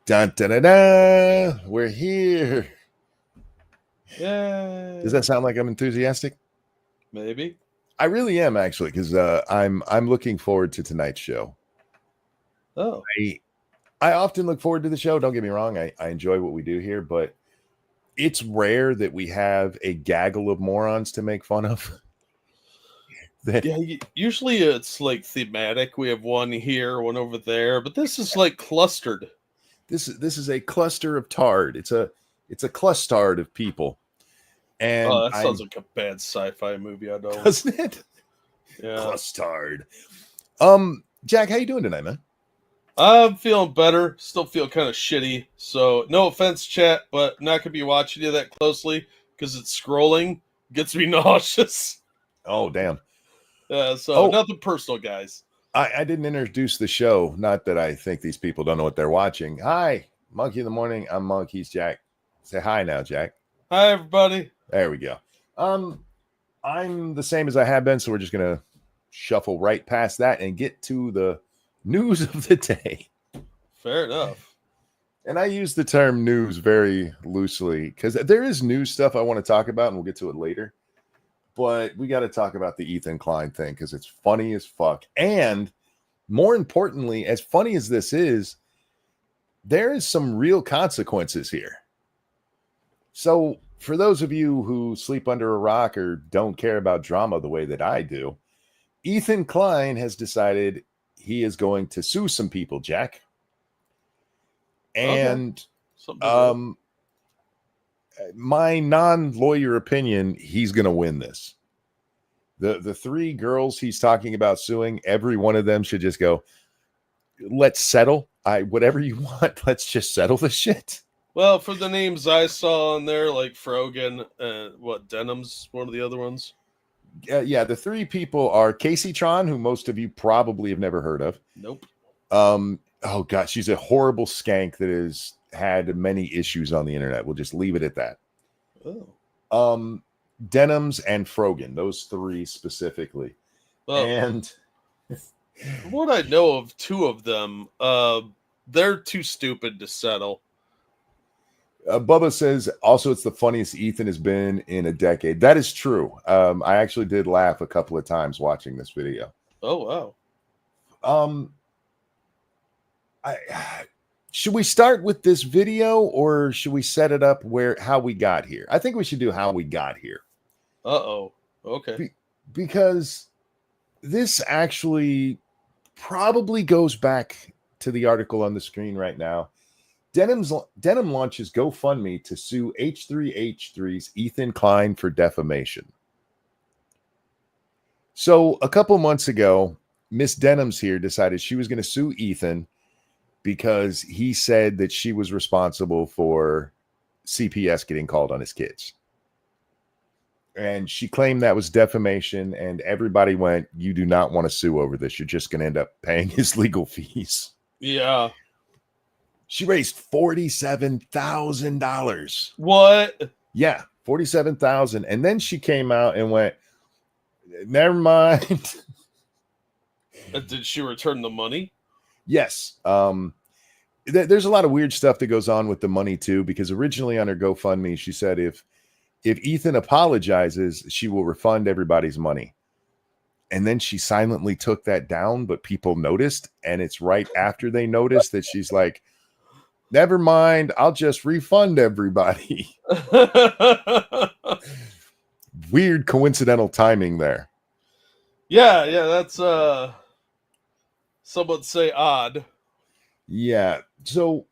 Dun, dun, dun, dun. We're here. Yay. Does that sound like I'm enthusiastic? Maybe. I really am, actually, because I'm looking forward to tonight's show. Oh. I often look forward to the show. Don't get me wrong. I enjoy what we do here, but it's rare that we have a gaggle of morons to make fun of. Yeah, usually it's like thematic. We have one here, one over there, but this is like clustered. This is a cluster of tard. It's a clustard of people. And that sounds like a bad sci-fi movie. I know, doesn't it? Yeah, clustard. Jack, how you doing tonight, man? I'm feeling better. Still feel kind of shitty. So no offense, chat, but not gonna be watching you that closely because it's scrolling. Gets me nauseous. Oh damn. So nothing personal, guys. I didn't introduce the show. Not that I think these people don't know what they're watching. Hi, Monkey in the Morning. I'm Monk. He's Jack. Say hi now, Jack. Hi, everybody. There we go. I'm the same as I have been, so we're just gonna shuffle right past that and get to the news of the day. Fair enough. And I use the term news very loosely because there is news stuff I want to talk about, and we'll get to it later. But we got to talk about the Ethan Klein thing because it's funny as fuck. And more importantly, as funny as this is, there is some real consequences here. So for those of you who sleep under a rock or don't care about drama the way that I do, Ethan Klein has decided he is going to sue some people, Jack. And my non-lawyer opinion, he's going to win this. The three girls he's talking about suing, every one of them should just go, let's settle. Whatever you want, let's just settle the shit. Well, for the names I saw on there, like Frogan, Denims, one of the other ones. Yeah, the three people are Kaceytron, who most of you probably have never heard of. Nope. Oh god, she's a horrible skank that has had many issues on the internet. We'll just leave it at that. Oh. Denims and Frogan, those three specifically. Well, and from what I know of two of them, they're too stupid to settle. Bubba says also it's the funniest Ethan has been in a decade. That is true. I actually did laugh a couple of times watching this video. Oh wow. Should we start with this video or should we set it up how we got here? I think we should do how we got here. Okay. Because this actually probably goes back to the article on the screen right now. Denim launches GoFundMe to sue H3H3's Ethan Klein for defamation. So a couple months ago, Miss Denims here decided she was going to sue Ethan because he said that she was responsible for CPS getting called on his kids. And she claimed that was defamation, and everybody went, you do not want to sue over this. You're just going to end up paying his legal fees. Yeah. She raised $47,000. What? Yeah, $47,000. And then she came out and went, never mind. Did she return the money? Yes. There's a lot of weird stuff that goes on with the money too, because originally on her GoFundMe, she said if Ethan apologizes, she will refund everybody's money. And then she silently took that down, but people noticed. And it's right after they noticed that she's like, never mind, I'll just refund everybody. Weird coincidental timing there. Yeah, that's some would say odd. Yeah. So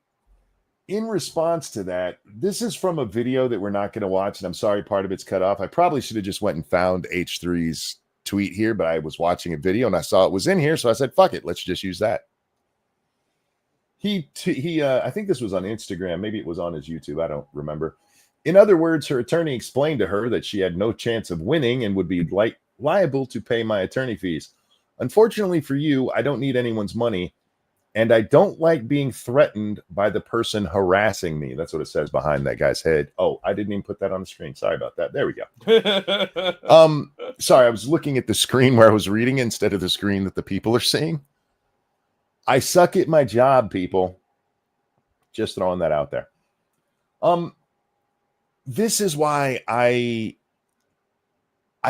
in response to that, this is from a video that we're not going to watch, and I'm sorry part of it's cut off. I probably should have just went and found H3's tweet here, but I was watching a video and I saw it was in here, so I said, fuck it, let's just use that. He I think this was on Instagram, maybe it was on his YouTube, I don't remember. In other words, her attorney explained to her that she had no chance of winning and would be liable to pay my attorney fees. Unfortunately for you, I don't need anyone's money, and I don't like being threatened by the person harassing me. That's what it says behind that guy's head. Oh, I didn't even put that on the screen. Sorry about that. There we go. Sorry, I was looking at the screen where I was reading instead of the screen that the people are seeing. I suck at my job, people. Just throwing that out there. This is why I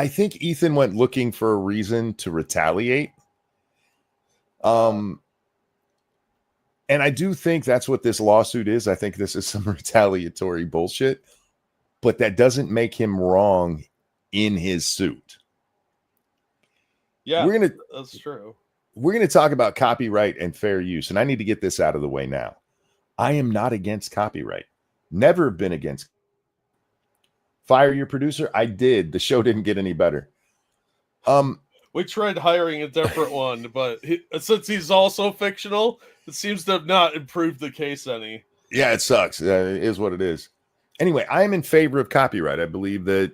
think Ethan went looking for a reason to retaliate. And I do think that's what this lawsuit is. I think this is some retaliatory bullshit, but that doesn't make him wrong in his suit. Yeah, that's true. We're going to talk about copyright and fair use, and I need to get this out of the way now. I am not against copyright. Never been against. Fire your producer? I did. The show didn't get any better. We tried hiring a different one, but since he's also fictional, it seems to have not improved the case any. Yeah, it sucks. It is what it is. Anyway, I am in favor of copyright. I believe that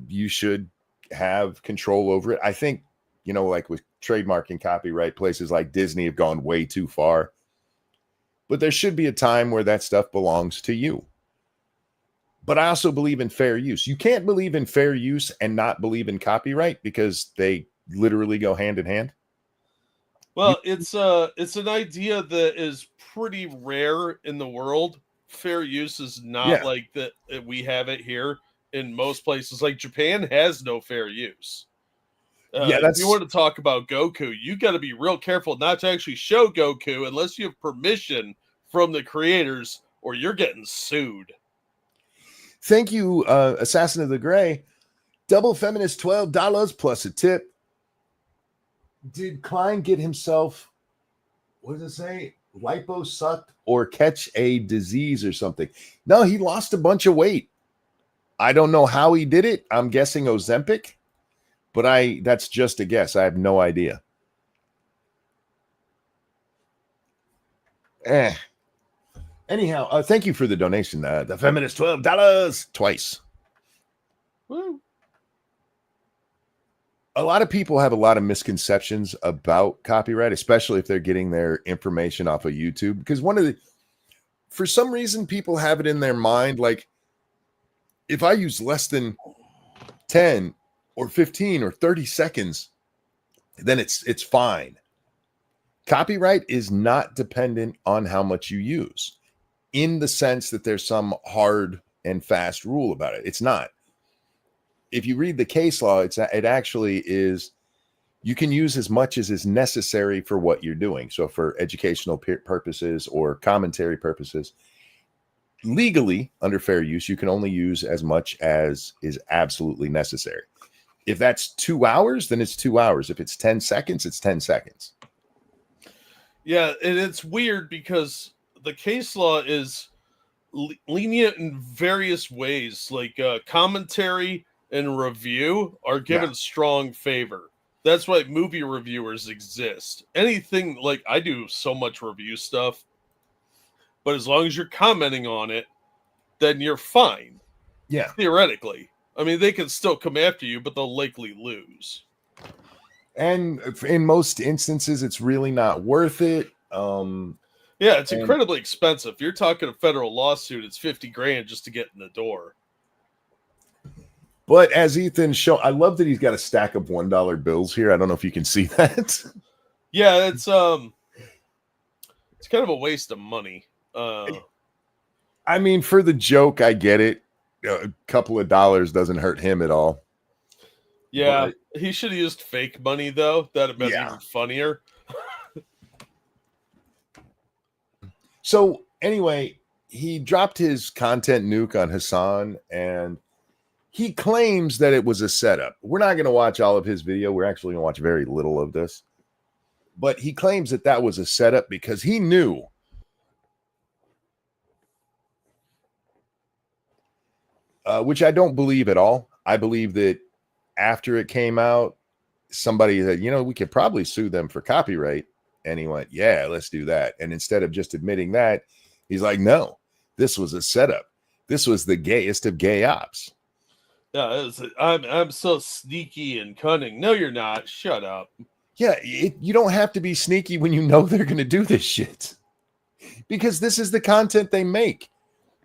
you should have control over it. I think, like with trademark and copyright, places like Disney have gone way too far. But there should be a time where that stuff belongs to you. But I also believe in fair use. You can't believe in fair use and not believe in copyright because they literally go hand in hand. Well, it's an idea that is pretty rare in the world. Fair use is not like that we have it here in most places. Like Japan has no fair use. If you want to talk about Goku, you got to be real careful not to actually show Goku unless you have permission from the creators, or you're getting sued. Thank you, Assassin of the Gray. Double feminist $12 plus a tip. Did Klein get himself, what does it say? Liposucked or catch a disease or something? No, he lost a bunch of weight. I don't know how he did it. I'm guessing Ozempic, but that's just a guess. I have no idea. Anyhow, thank you for the donation. The feminist $12 twice. Woo. A lot of people have a lot of misconceptions about copyright, especially if they're getting their information off of YouTube. Because for some reason, people have it in their mind, like, if I use less than 10 or 15 or 30 seconds, then it's fine. Copyright is not dependent on how much you use, in the sense that there's some hard and fast rule about it. It's not. If you read the case law, it actually is, you can use as much as is necessary for what you're doing. So for educational purposes or commentary purposes, legally, under fair use, you can only use as much as is absolutely necessary. If that's 2 hours, then it's 2 hours. If it's 10 seconds, it's 10 seconds. Yeah, and it's weird because the case law is lenient in various ways. Like commentary and review are given strong favor. That's why movie reviewers exist. Anything, like, I do so much review stuff, but as long as you're commenting on it, then you're fine. Yeah. Theoretically. I mean, they can still come after you, but they'll likely lose. And in most instances, it's really not worth it. Yeah, it's incredibly expensive. You're talking a federal lawsuit, it's $50,000 just to get in the door. But as Ethan showed, I love that he's got a stack of $1 bills here. I don't know if you can see that. Yeah, it's kind of a waste of money. I mean, for the joke, I get it. A couple of dollars doesn't hurt him at all. Yeah, but he should have used fake money, though. That'd have been even funnier. So anyway, he dropped his content nuke on Hassan, and he claims that it was a setup. We're not going to watch all of his video. We're actually going to watch very little of this. But he claims that that was a setup because he knew which I don't believe at all. I believe that after it came out, somebody said, we could probably sue them for copyright. And he went, yeah, let's do that. And instead of just admitting that, he's like, no, this was a setup. This was the gayest of gay ops. Yeah, I'm so sneaky and cunning. No, you're not. Shut up. Yeah, you don't have to be sneaky when you know they're going to do this shit. Because this is the content they make.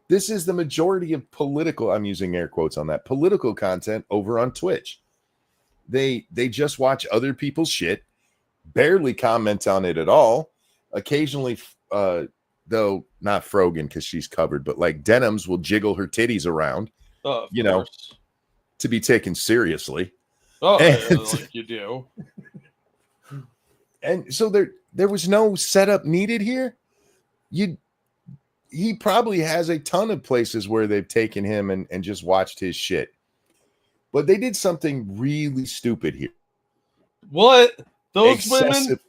This is the majority of political, I'm using air quotes on that, political content over on Twitch. They just watch other people's shit, barely comment on it at all, occasionally though not Frogan because she's covered, but like Denims will jiggle her titties around, Of you know, course. to be taken seriously. Oh, And, like you do. and so there was no setup needed here. He probably has a ton of places where they've taken him and just watched his shit. But they did something really stupid here. What? Those Excessive. women?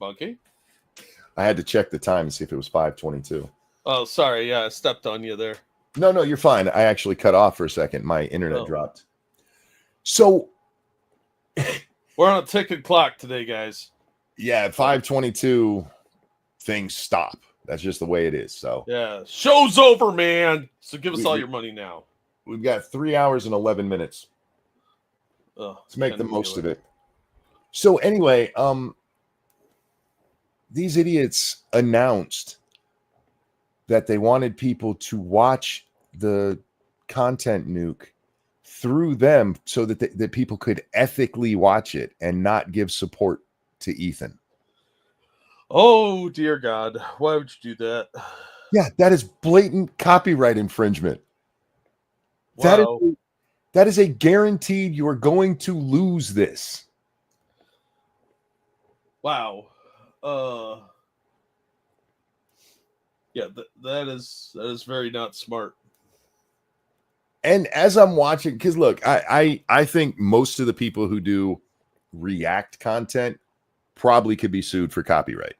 Monkey? I had to check the time and see if it was 5:22. Oh, sorry. Yeah, I stepped on you there. No, you're fine. I actually cut off for a second. My internet dropped. So we're on a ticking clock today, guys. Yeah, at 5:22, things stop. That's just the way it is. So yeah, show's over, man. So give us all your money now. We've got 3 hours and 11 minutes. Let's make the most of it. So anyway, these idiots announced that they wanted people to watch the content nuke through them so that that people could ethically watch it and not give support to Ethan. Oh, dear God. Why would you do that? Yeah, that is blatant copyright infringement. Wow. That is a guaranteed you are going to lose this. Wow. Yeah, that is very not smart. And as I'm watching, because look, I think most of the people who do react content probably could be sued for copyright.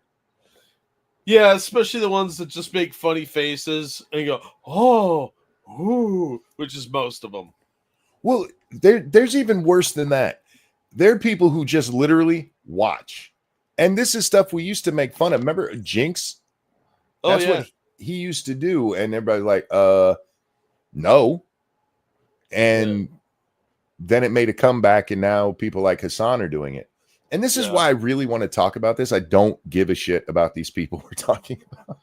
Yeah, especially the ones that just make funny faces and go, oh, ooh, which is most of them. Well, there's even worse than that. There are people who just literally watch. And this is stuff we used to make fun of. Remember Jinx? That's what he used to do. And everybody's like, no. And then it made a comeback, and now people like Hassan are doing it. And this is why I really want to talk about this. I don't give a shit about these people we're talking about.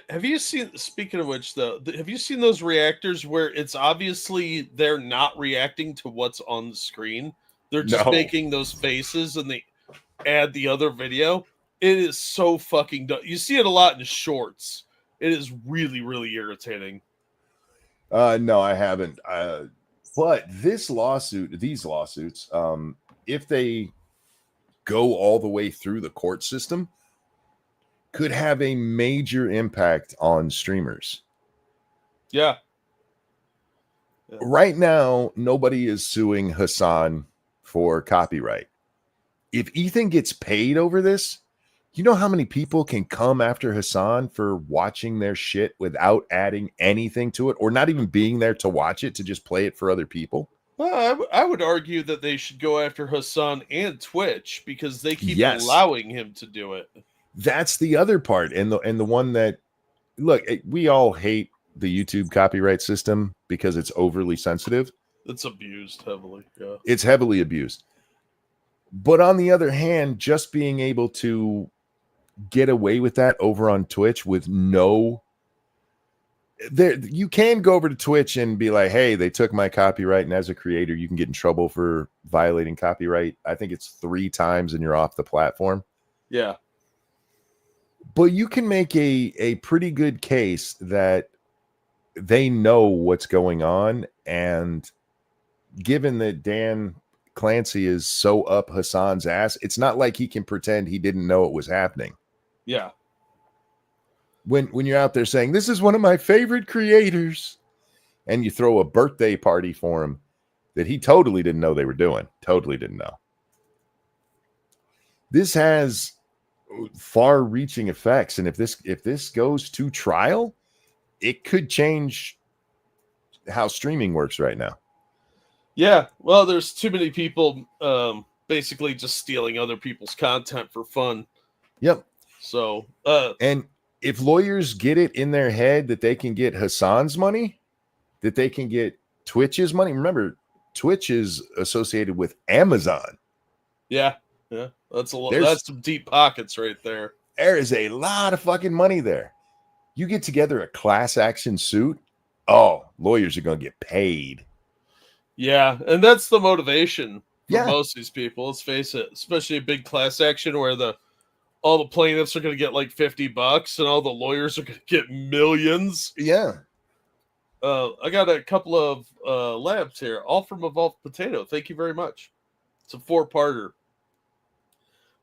Have you seen, speaking of which, though, have you seen those reactors where it's obviously they're not reacting to what's on the screen? They're just making those faces and they add the other video. It is so fucking dumb. You see it a lot in shorts. It is really, really irritating. No, I haven't. But these lawsuits, if they go all the way through the court system, could have a major impact on streamers. Yeah. Right now, nobody is suing Hassan for copyright. If Ethan gets paid over this, you know how many people can come after Hassan for watching their shit without adding anything to it or not even being there to watch it, to just play it for other people? Well, I would argue that they should go after Hassan and Twitch because they keep allowing him to do it. That's the other part. And the one that, look, we all hate the YouTube copyright system because it's overly sensitive. It's abused heavily. Yeah. It's heavily abused. But on the other hand, just being able to get away with that over on Twitch with you can go over to Twitch and be like, hey, they took my copyright, and as a creator you can get in trouble for violating copyright. I think it's 3 times and you're off the platform. Yeah. But you can make a pretty good case that they know what's going on, and given that Dan Clancy is so up Hassan's ass, it's not like he can pretend he didn't know it was happening. Yeah. When you're out there saying, this is one of my favorite creators, and you throw a birthday party for him that he totally didn't know they were doing. Totally didn't know. This has far-reaching effects, and if this goes to trial, it could change how streaming works right now. Yeah, well, there's too many people basically just stealing other people's content for fun. Yep. So, and if lawyers get it in their head that they can get Hassan's money, that they can get Twitch's money. Remember, Twitch is associated with Amazon. Yeah. That's a lot. That's some deep pockets right there. There is a lot of fucking money there. You get together a class action suit. Oh, lawyers are going to get paid. Yeah, and that's the motivation. for Yeah. most of these people. Let's face it, especially a big class action where all the plaintiffs are going to get like $50 and all the lawyers are going to get millions. Yeah. I got a couple of labs here, all from Evolved Potato. Thank you very much. It's a 4-parter.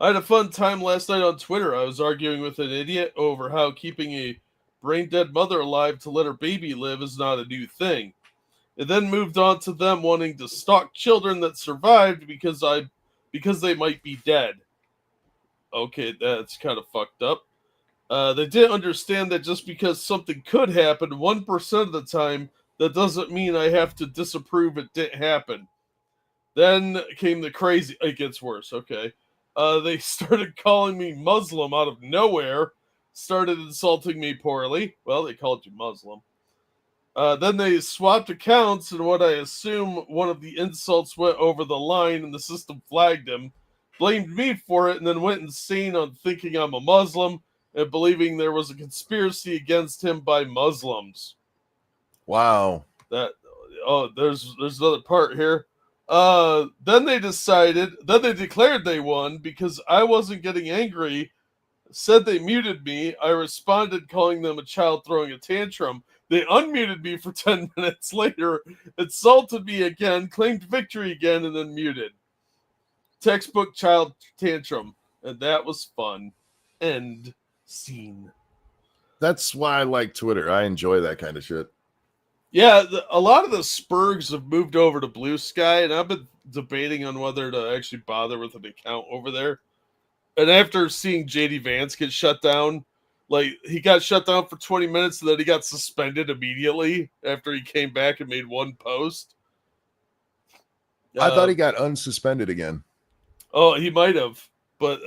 I had a fun time last night on Twitter. I was arguing with an idiot over how keeping a brain-dead mother alive to let her baby live is not a new thing. It then moved on to them wanting to stalk children that survived because they might be dead. Okay, that's kind of fucked up. They didn't understand that just because something could happen 1% of the time, that doesn't mean I have to disapprove it didn't happen. Then came the crazy. It gets worse. Okay. They started calling me Muslim out of nowhere, started insulting me poorly. Well, they called you Muslim. Then they swapped accounts, and what I assume one of the insults went over the line, and the system flagged him, blamed me for it, and then went insane on thinking I'm a Muslim and believing there was a conspiracy against him by Muslims. Wow. There's another part here. Then they declared they won because I wasn't getting angry, said they muted me. I responded calling them a child throwing a tantrum. They unmuted me for 10 minutes later, insulted me again, claimed victory again, and then muted. Textbook child tantrum. And that was fun. End scene. That's why I like Twitter. I enjoy that kind of shit. Yeah, a lot of the Spurgs have moved over to Blue Sky, and I've been debating on whether to actually bother with an account over there. And after seeing JD Vance get shut down, like he got shut down for 20 minutes and then he got suspended immediately after he came back and made one post. I thought he got unsuspended again. Oh, he might have. But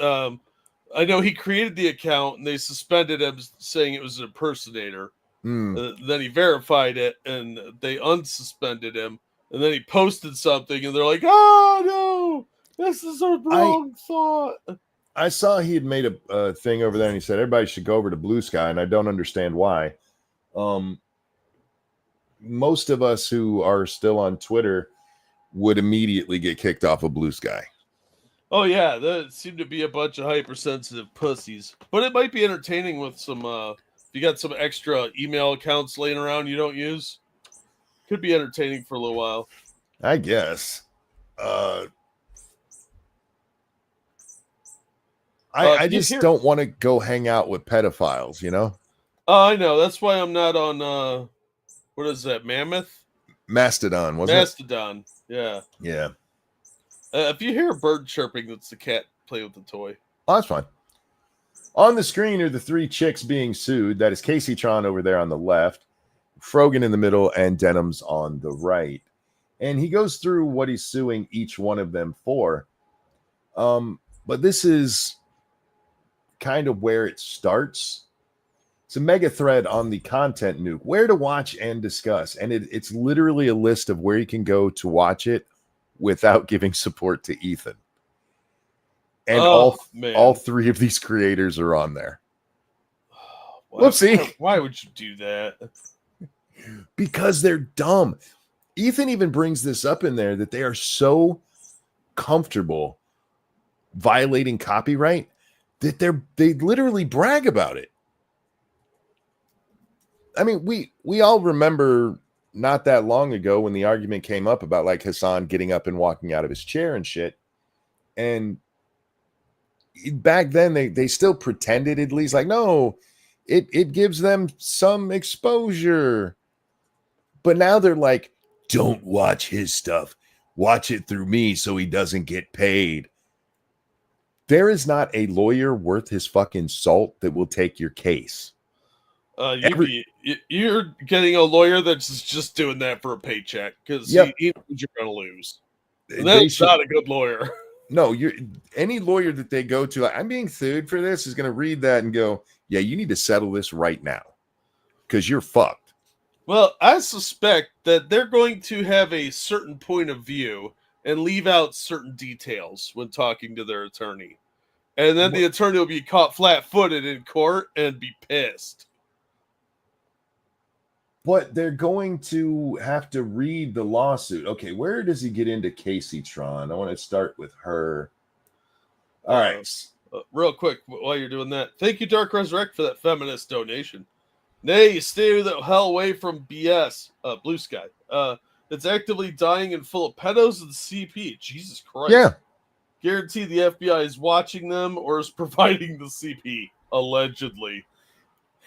I know he created the account and they suspended him saying it was an impersonator. Then he verified it and they unsuspended him. And then he posted something and they're like, oh, no, this is a wrong thought. I saw he had made a thing over there and he said everybody should go over to Blue Sky, and I don't understand why. Most of us who are still on Twitter would immediately get kicked off of Blue Sky. Oh, yeah, there seem to be a bunch of hypersensitive pussies. But it might be entertaining with some, if you got some extra email accounts laying around you don't use. Could be entertaining for a little while. I guess. I just don't want to go hang out with pedophiles, you know? I know. That's why I'm not on, what is that, Mammoth? Mastodon, wasn't Mastodon, yeah. Yeah. If you hear a bird chirping, that's the cat playing with the toy. Oh, that's fine. On the screen are the 3 chicks being sued. That is Kaceytron over there on the left, Frogan in the middle, and Denims on the right. And he goes through what he's suing each one of them for. But this is kind of where it starts. It's a mega thread on the content nuke, where to watch and discuss. And it's literally a list of where you can go to watch it without giving support to Ethan. And all 3 of these creators are on there. Whoopsie. Why would you do that? Because they're dumb. Ethan even brings this up in there that they are so comfortable violating copyright that they literally brag about it. I mean, we all remember not that long ago when the argument came up about like Hassan getting up and walking out of his chair and shit. And back then they still pretended, at least, like, no, it gives them some exposure. But now they're like, don't watch his stuff. Watch it through me so he doesn't get paid. There is not a lawyer worth his fucking salt that will take your case. You're getting a lawyer that's just doing that for a paycheck because he knows you're going to lose. And that's not a good lawyer. No, any lawyer that they go to, like, I'm being sued for this, is going to read that and go, yeah, you need to settle this right now because you're fucked. Well, I suspect that they're going to have a certain point of view and leave out certain details when talking to their attorney. And then the attorney will be caught flat-footed in court and be pissed. But they're going to have to read the lawsuit. Okay, where does he get into Kaceytron? I want to start with her. All right. Real quick, while you're doing that, thank you, Dark Resurrect, for that feminist donation. Nay, stay the hell away from BS. Blue Sky. It's actively dying and full of pedos and CP. Jesus Christ. Yeah. Guarantee the FBI is watching them or is providing the CP, allegedly.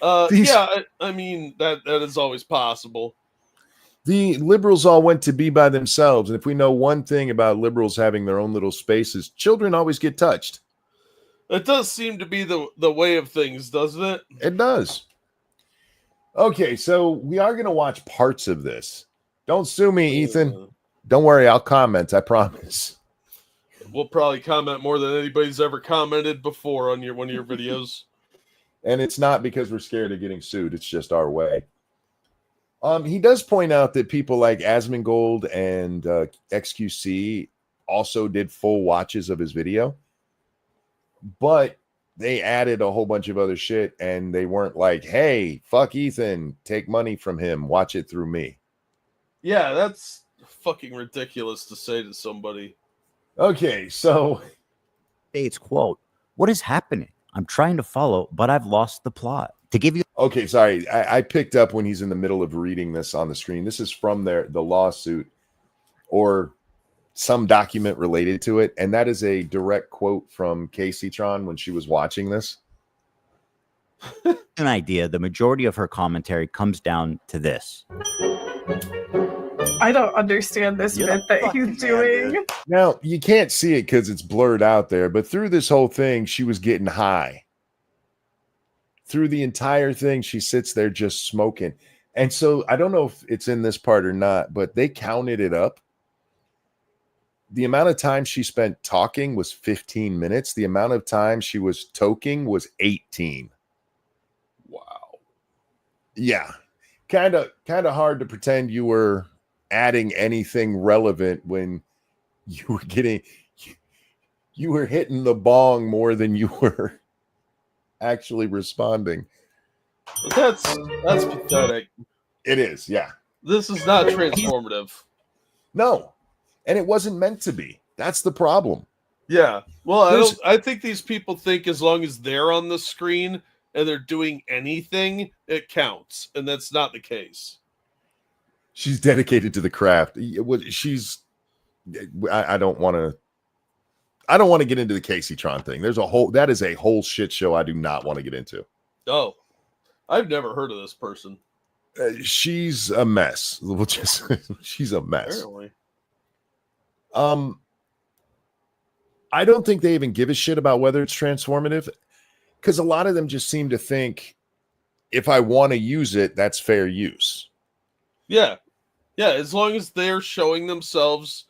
Yeah, I mean, that is always possible. The liberals all went to be by themselves. And if we know one thing about liberals having their own little spaces, children always get touched. It does seem to be the way of things, doesn't it? It does. Okay, so we are going to watch parts of this. Don't sue me, Ethan. Don't worry, I'll comment, I promise. We'll probably comment more than anybody's ever commented before on one of your videos. And it's not because we're scared of getting sued. It's just our way. He does point out that people like Asmongold and XQC also did full watches of his video. But they added a whole bunch of other shit, and they weren't like, hey, fuck Ethan, take money from him, watch it through me. Yeah, that's fucking ridiculous to say to somebody. Okay, so... States, quote, what is happening? I'm trying to follow, but I've lost the plot. To give you... Okay, sorry. I picked up when he's in the middle of reading this on the screen. This is from the lawsuit or some document related to it. And that is a direct quote from Kaceytron when she was watching this. An idea. The majority of her commentary comes down to this. I don't understand this bit that he's doing. Now, you can't see it because it's blurred out there, but through this whole thing, she was getting high. Through the entire thing, she sits there just smoking. And so I don't know if it's in this part or not, but they counted it up. The amount of time she spent talking was 15 minutes. The amount of time she was toking was 18. Wow. Yeah. Kind of hard to pretend you were adding anything relevant when you were hitting the bong more than you were actually responding. That's pathetic. It is, yeah. This is not transformative. No. And it wasn't meant to be. That's the problem. Yeah. Well, I think these people think as long as they're on the screen and they're doing anything, it counts. And that's not the case. She's dedicated to the craft. I don't want to get into the Kaceytron thing. That is a whole shit show I do not want to get into. Oh, I've never heard of this person. She's a mess. She's a mess. Apparently. I don't think they even give a shit about whether it's transformative, because a lot of them just seem to think if I want to use it, that's fair use. Yeah. Yeah, as long as they're showing themselves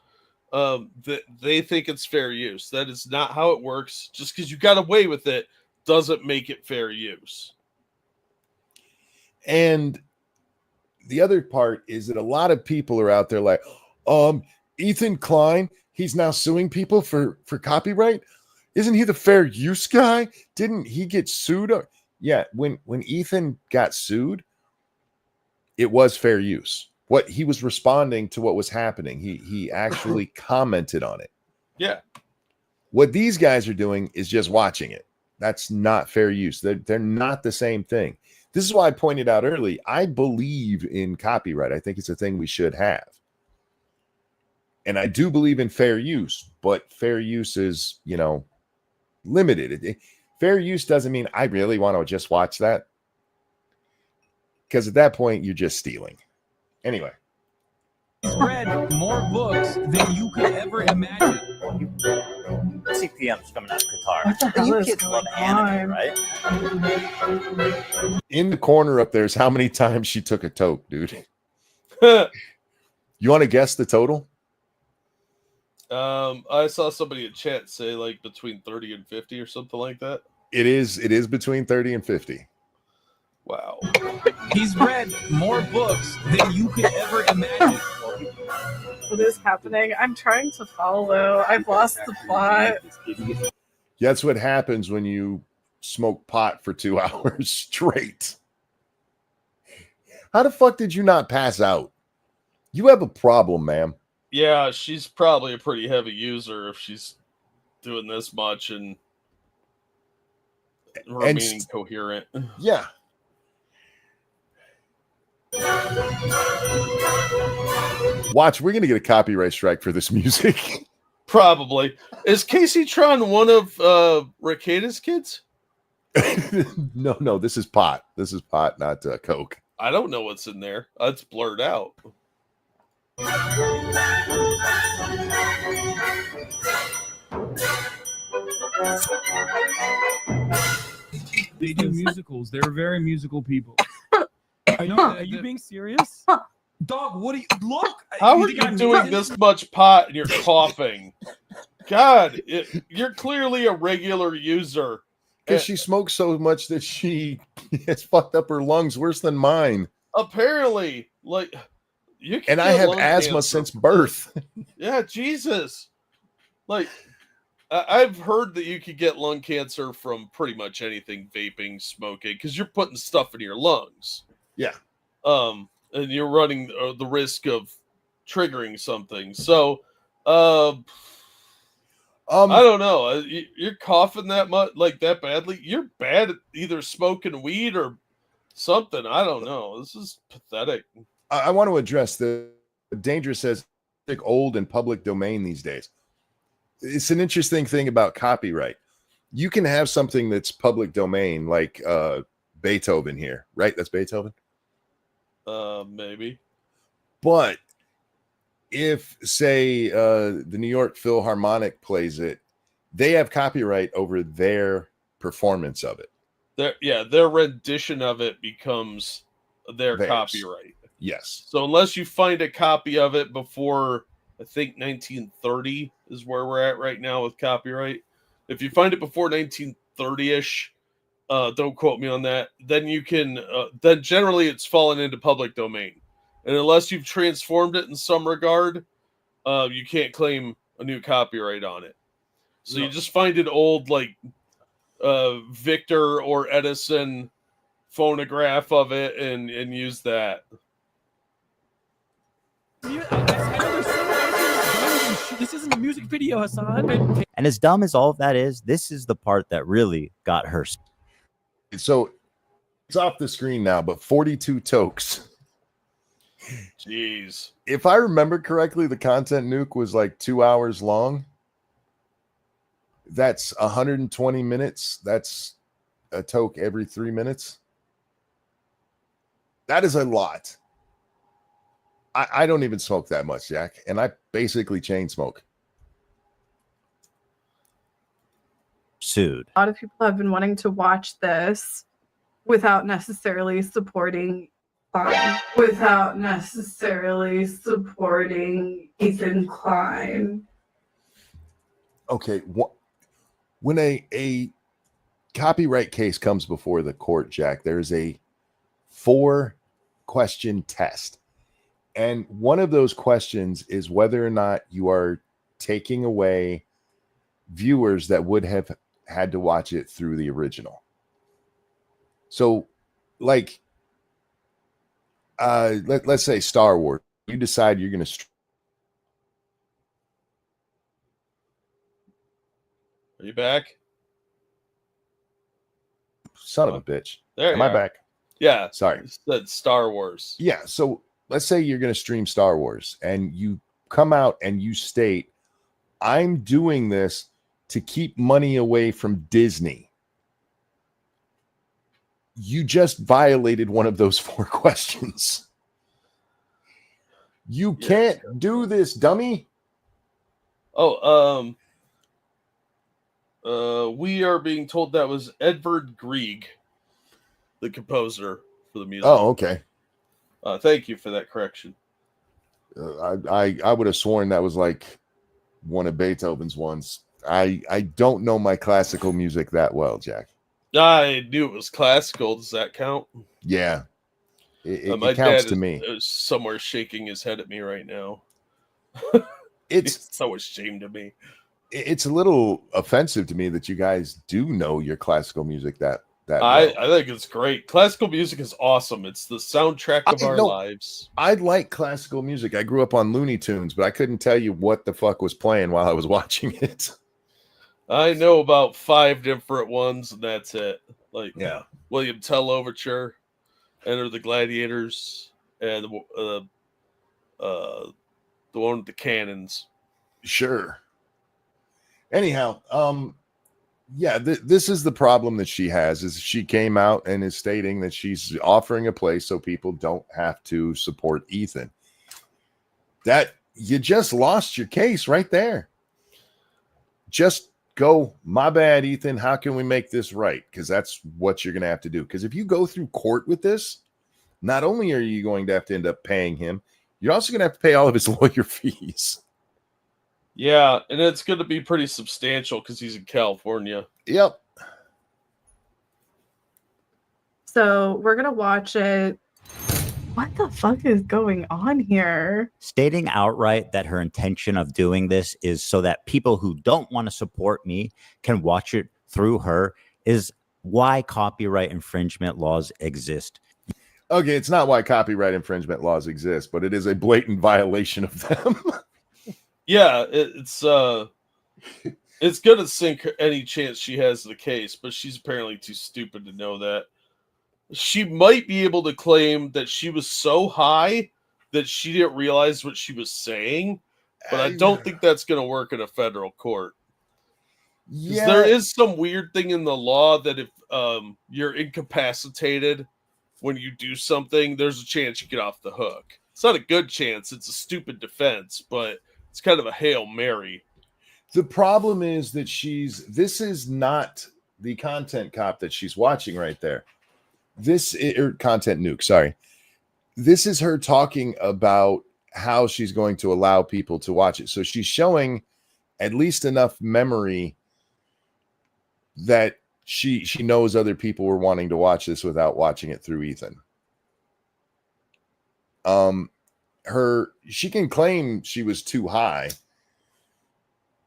that they think it's fair use. That is not how it works. Just because you got away with it doesn't make it fair use. And the other part is that a lot of people are out there like, Ethan Klein, he's now suing people for copyright. Isn't he the fair use guy? Didn't he get sued? Yeah, when Ethan got sued, it was fair use. What he was responding to what was happening. He actually commented on it. Yeah. What these guys are doing is just watching it. That's not fair use. They're not the same thing. This is why I pointed out early, I believe in copyright. I think it's a thing we should have. And I do believe in fair use, but fair use is, limited. Fair use doesn't mean I really want to just watch that. Because at that point, you're just stealing. Anyway. He's read more books than you could ever imagine. CPM's coming out of Qatar. What the hell You is kids love going anime, on? right? In the corner up there's how many times she took a toke, dude. You want to guess the total? I saw somebody in chat say like between 30 and 50 or something like that. It is between 30 and 50. Wow. He's read more books than you could ever imagine. What is happening? I'm trying to follow. I've lost the plot. That's what happens when you smoke pot for 2 hours straight. How the fuck did you not pass out? You have a problem, ma'am. Yeah, she's probably a pretty heavy user if she's doing this much and remaining coherent. Yeah. Watch, we're gonna get a copyright strike for this music. Probably. Is Kaceytron one of Ricada's kids? No, this is pot. This is pot, not Coke. I don't know what's in there. It's blurred out. They do musicals. They're very musical people. Are you being serious? Dog, what do you look? How are you doing this much pot and you're coughing? God, you're clearly a regular user. Because she smokes so much that she has fucked up her lungs worse than mine. Apparently, like you can. And I have asthma since birth. Yeah, Jesus. Like I've heard that you could get lung cancer from pretty much anything, vaping, smoking, because you're putting stuff in your lungs. Yeah. And you're running the risk of triggering something. So, I don't know. You're coughing that much, like that badly. You're bad at either smoking weed or something. I don't know. This is pathetic. I want to address the Dangerous says old and public domain these days. It's an interesting thing about copyright. You can have something that's public domain, like Beethoven here, right? That's Beethoven. Maybe. But if, say, the New York Philharmonic plays it, they have copyright over their performance of it. Their rendition of it becomes their Theirs. copyright. Yes. So unless you find a copy of it before, I think 1930 is where we're at right now with copyright. If you find it before 1930-ish, don't quote me on that, then you can, then generally it's fallen into public domain. And unless you've transformed it in some regard, you can't claim a new copyright on it. So you just find an old, like, Victor or Edison phonograph of it and use that. This isn't a music video, Hassan. And as dumb as all of that is, this is the part that really got her. So it's off the screen now, but 42 tokes. Jeez. If I remember correctly, the content nuke was like 2 hours long. That's 120 minutes. That's a toke every 3 minutes. That is a lot. I don't even smoke that much, Jack. And I basically chain smoke. Sued. A lot of people have been wanting to watch this without necessarily supporting Klein, without necessarily supporting Ethan Klein. Okay. When a copyright case comes before the court, Jack, there's a 4-question test. And one of those questions is whether or not you are taking away viewers that would have had to watch it through the original. So, like, let's say Star Wars. You decide you're going to. Are you back? Son of a bitch. There Am you I are. back? Yeah. Sorry. It said Star Wars. Yeah. So let's say you're going to stream Star Wars and you come out and you state, I'm doing this to keep money away from Disney. You just violated one of those 4 questions. You can't do this, dummy. Oh, we are being told that was Edvard Grieg, the composer for the music. Oh, okay. Thank you for that correction. I would have sworn that was like one of Beethoven's ones. I don't know my classical music that well, Jack. I knew it was classical. Does that count? Yeah. It My counts dad to me. is somewhere shaking his head at me right now. It's He's so ashamed of me. it's a little offensive to me that you guys do know your classical music that that I well. think it's great. Classical music is awesome. It's the soundtrack of our lives. I like classical music. I grew up on Looney Tunes, but I couldn't tell you what the fuck was playing while I was watching it. I know about 5 different ones, and that's it. Like Yeah. William Tell Overture, Enter the Gladiators, and the one with the cannons. Sure. Anyhow, yeah, this is the problem that she has. Is she came out and is stating that she's offering a place so people don't have to support Ethan. That you just lost your case right there. Just go, my bad, Ethan. How can we make this right? Because that's what you're going to have to do. Because if you go through court with this, not only are you going to have to end up paying him, you're also going to have to pay all of his lawyer fees. Yeah, and it's going to be pretty substantial because he's in California. Yep. So we're going to watch it. What the fuck is going on here? Stating outright that her intention of doing this is so that people who don't want to support me can watch it through her is why copyright infringement laws exist. Okay, it's not why copyright infringement laws exist, but it is a blatant violation of them. Yeah, it's going to sink any chance she has of the case, but she's apparently too stupid to know that. She might be able to claim that she was so high that she didn't realize what she was saying, but I don't think that's going to work in a federal court. Yeah, there is some weird thing in the law that if you're incapacitated when you do something, there's a chance you get off the hook. It's not a good chance. It's a stupid defense, but it's kind of a Hail Mary. The problem is that this is not the content cop that she's watching right there. Content nuke, sorry. This is her talking about how she's going to allow people to watch it. So she's showing at least enough memory that she knows other people were wanting to watch this without watching it through Ethan. She can claim she was too high,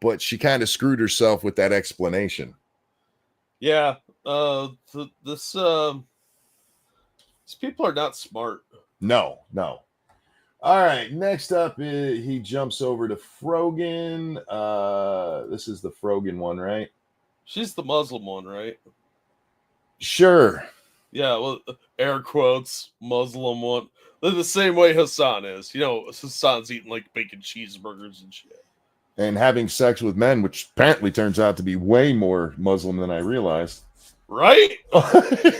but she kind of screwed herself with that explanation. Yeah, these people are not smart. No. All right, next up, he jumps over to Frogan. This is the Frogan one, right? She's the Muslim one, right? Sure. Yeah, well, air quotes, Muslim one. They're the same way Hassan is. You know, Hassan's eating like bacon cheeseburgers and shit. And having sex with men, which apparently turns out to be way more Muslim than I realized. Right?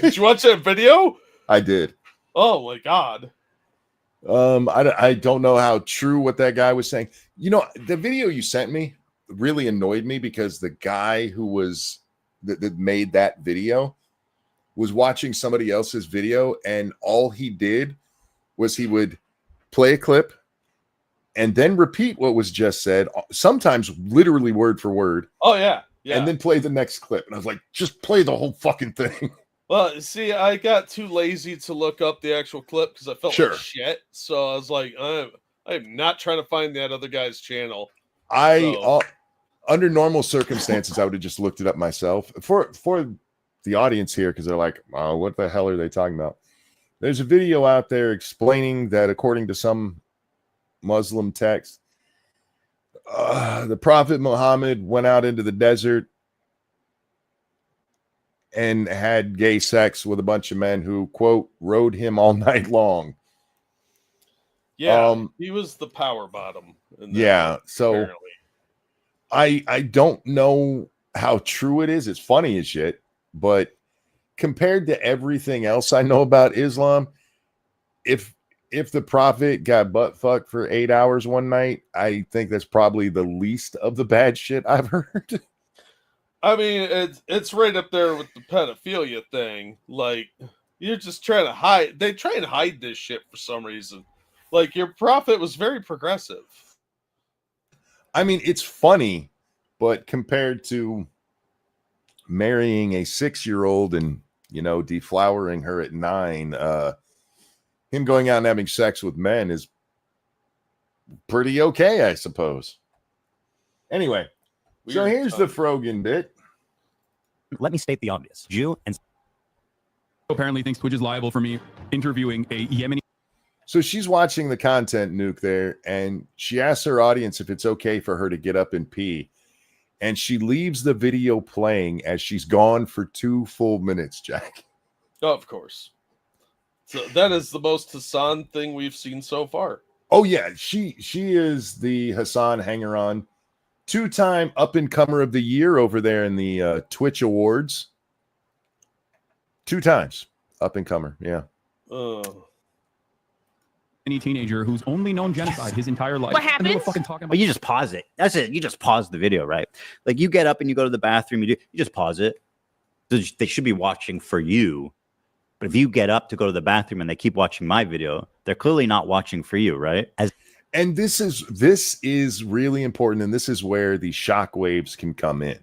Did you watch that video? I did. Oh my God. I don't know how true what that guy was saying. You know, the video you sent me really annoyed me because the guy who was that made that video was watching somebody else's video, and all he did was he would play a clip and then repeat what was just said, sometimes literally word for word. Oh yeah. And then play the next clip. And I was like, just play the whole fucking thing. Well, see, I got too lazy to look up the actual clip because I felt like shit. So I was like, I'm not trying to find that other guy's channel. Under normal circumstances, I would have just looked it up myself. For the audience here, because they're like, oh, what the hell are they talking about? There's a video out there explaining that according to some Muslim text, the Prophet Muhammad went out into the desert and had gay sex with a bunch of men who, quote, rode him all night long. Yeah, he was the power bottom. Yeah, so apparently. I don't know how true it is. It's funny as shit, but compared to everything else I know about Islam, if the prophet got butt fucked for 8 hours one night, I think that's probably the least of the bad shit I've heard. I mean, it's right up there with the pedophilia thing. Like, you're just trying to hide. They try and hide this shit for some reason. Like, your prophet was very progressive. I mean, it's funny, but compared to marrying a 6-year-old and, you know, deflowering her at 9, him going out and having sex with men is pretty okay, I suppose. Anyway, so here's the Frogan bit. Let me state the obvious. Jew and apparently thinks Twitch is liable for me interviewing a Yemeni. So she's watching the content, Nuke, there, and she asks her audience if it's okay for her to get up and pee. And she leaves the video playing as she's gone for 2 full minutes, Jack. Oh, of course. So that is the most Hassan thing we've seen so far. Oh, yeah. She is the Hassan hanger-on. 2-time up-and-comer of the year over there in the Twitch Awards. 2 times up-and-comer, yeah. Any teenager who's only known genocide his entire life. What happens? Fucking talking about Well, you just pause it. That's it. You just pause the video, right? Like you get up and you go to the bathroom. You just pause it. They should be watching for you. But if you get up to go to the bathroom and they keep watching my video, they're clearly not watching for you, right? And this is really important, and this is where the shockwaves can come in.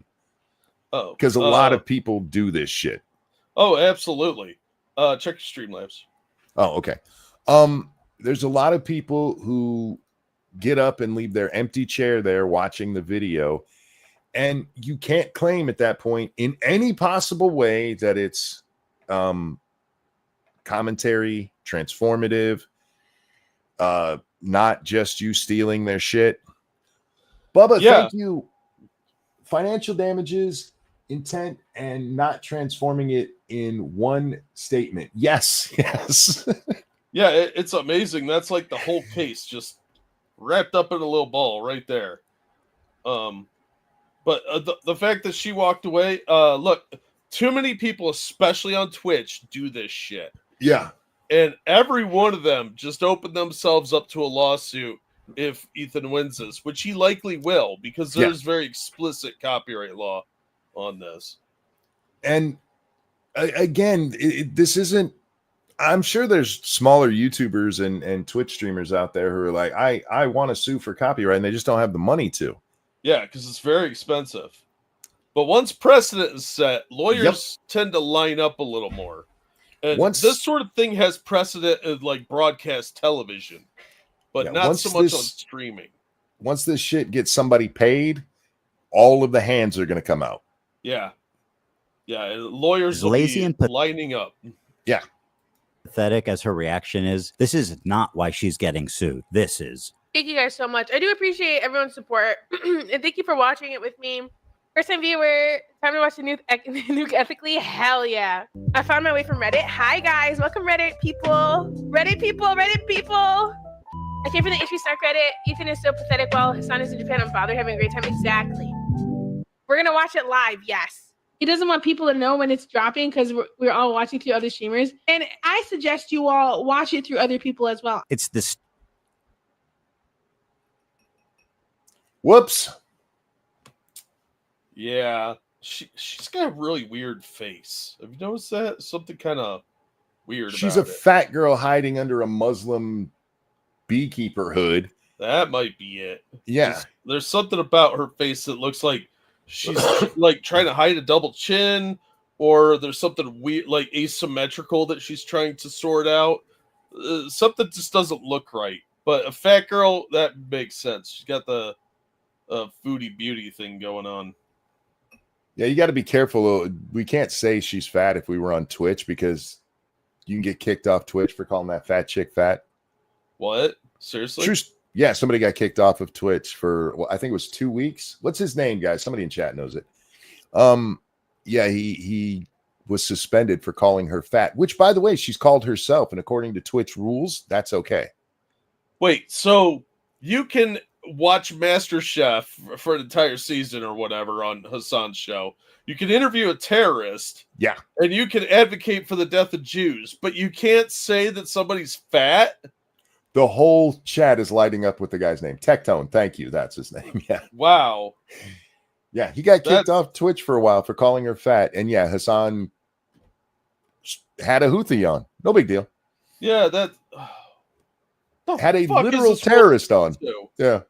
Oh, because a lot of people do this shit. Oh, absolutely. Check your Streamlabs. Oh, okay. There's a lot of people who get up and leave their empty chair there watching the video, and you can't claim at that point in any possible way that it's commentary, transformative, not just you stealing their shit. Bubba, thank you. Financial damages, intent, and not transforming it in one statement. Yes. Yeah, it's amazing. That's like the whole case just wrapped up in a little ball right there. But the fact that she walked away, look, too many people, especially on Twitch, do this shit. Yeah. And every one of them just opened themselves up to a lawsuit if Ethan wins this, which he likely will, because there's very explicit copyright law on this. And again, this isn't, I'm sure there's smaller YouTubers and Twitch streamers out there who are like, I want to sue for copyright, and they just don't have the money to. Yeah, because it's very expensive. But once precedent is set, lawyers tend to line up a little more. And this sort of thing has precedent in like broadcast television, but not so much on streaming. Once this shit gets somebody paid, all of the hands are going to come out. Yeah. Yeah, and lawyers will lazy be and lining up. Yeah. Pathetic as her reaction is, this is not why she's getting sued. This is. Thank you guys so much. I do appreciate everyone's support. And thank you for watching it with me. First time viewer, time to watch the nuke ethically. Hell yeah. I found my way from Reddit. Hi guys, welcome Reddit people. Reddit people. I came from the H3H3's Reddit. Ethan is so pathetic while his son is in Japan. I'm bothered having a great time. Exactly. We're gonna watch it live, yes. He doesn't want people to know when it's dropping because we're all watching through other streamers. And I suggest you all watch it through other people as well. It's this. Whoops. Yeah. She's got a really weird face. Have you noticed that? Something kind of weird She's about a it. fat girl hiding under a Muslim beekeeper hood. That might be it. Yeah. There's something about her face that looks like she's like trying to hide a double chin, or there's something weird, like asymmetrical that she's trying to sort out. Something just doesn't look right. But a fat girl, that makes sense. She's got the foodie beauty thing going on. Yeah, you got to be careful. We can't say she's fat if we were on Twitch, because you can get kicked off Twitch for calling that fat chick fat. What? Seriously? Yeah, somebody got kicked off of Twitch for, well, I think it was 2 weeks. What's his name, guys? Somebody in chat knows it. Yeah, he was suspended for calling her fat, which, by the way, she's called herself, and according to Twitch rules, that's okay. Wait, so you can watch MasterChef for an entire season or whatever on Hassan's show. You can interview a terrorist. Yeah. And you can advocate for the death of Jews, but you can't say that somebody's fat? The whole chat is lighting up with the guy's name. Tectone, thank you. That's his name. Yeah. Wow. Yeah, he got kicked off Twitch for a while for calling her fat. And yeah, Hassan had a Houthi on. No big deal. Yeah, that had a literal terrorist on. Yeah.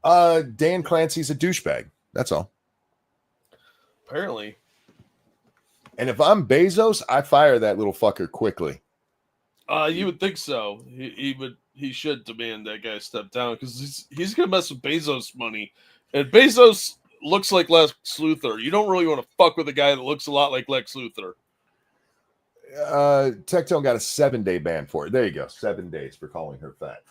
Dan Clancy's a douchebag. That's all. Apparently. And if I'm Bezos, I fire that little fucker quickly. You would think so. He should demand that guy step down, because he's gonna mess with Bezos' money. And Bezos looks like Lex Luthor. You don't really want to fuck with a guy that looks a lot like Lex Luthor. Tectone got a 7-day ban for it. There you go. 7 days for calling her fat.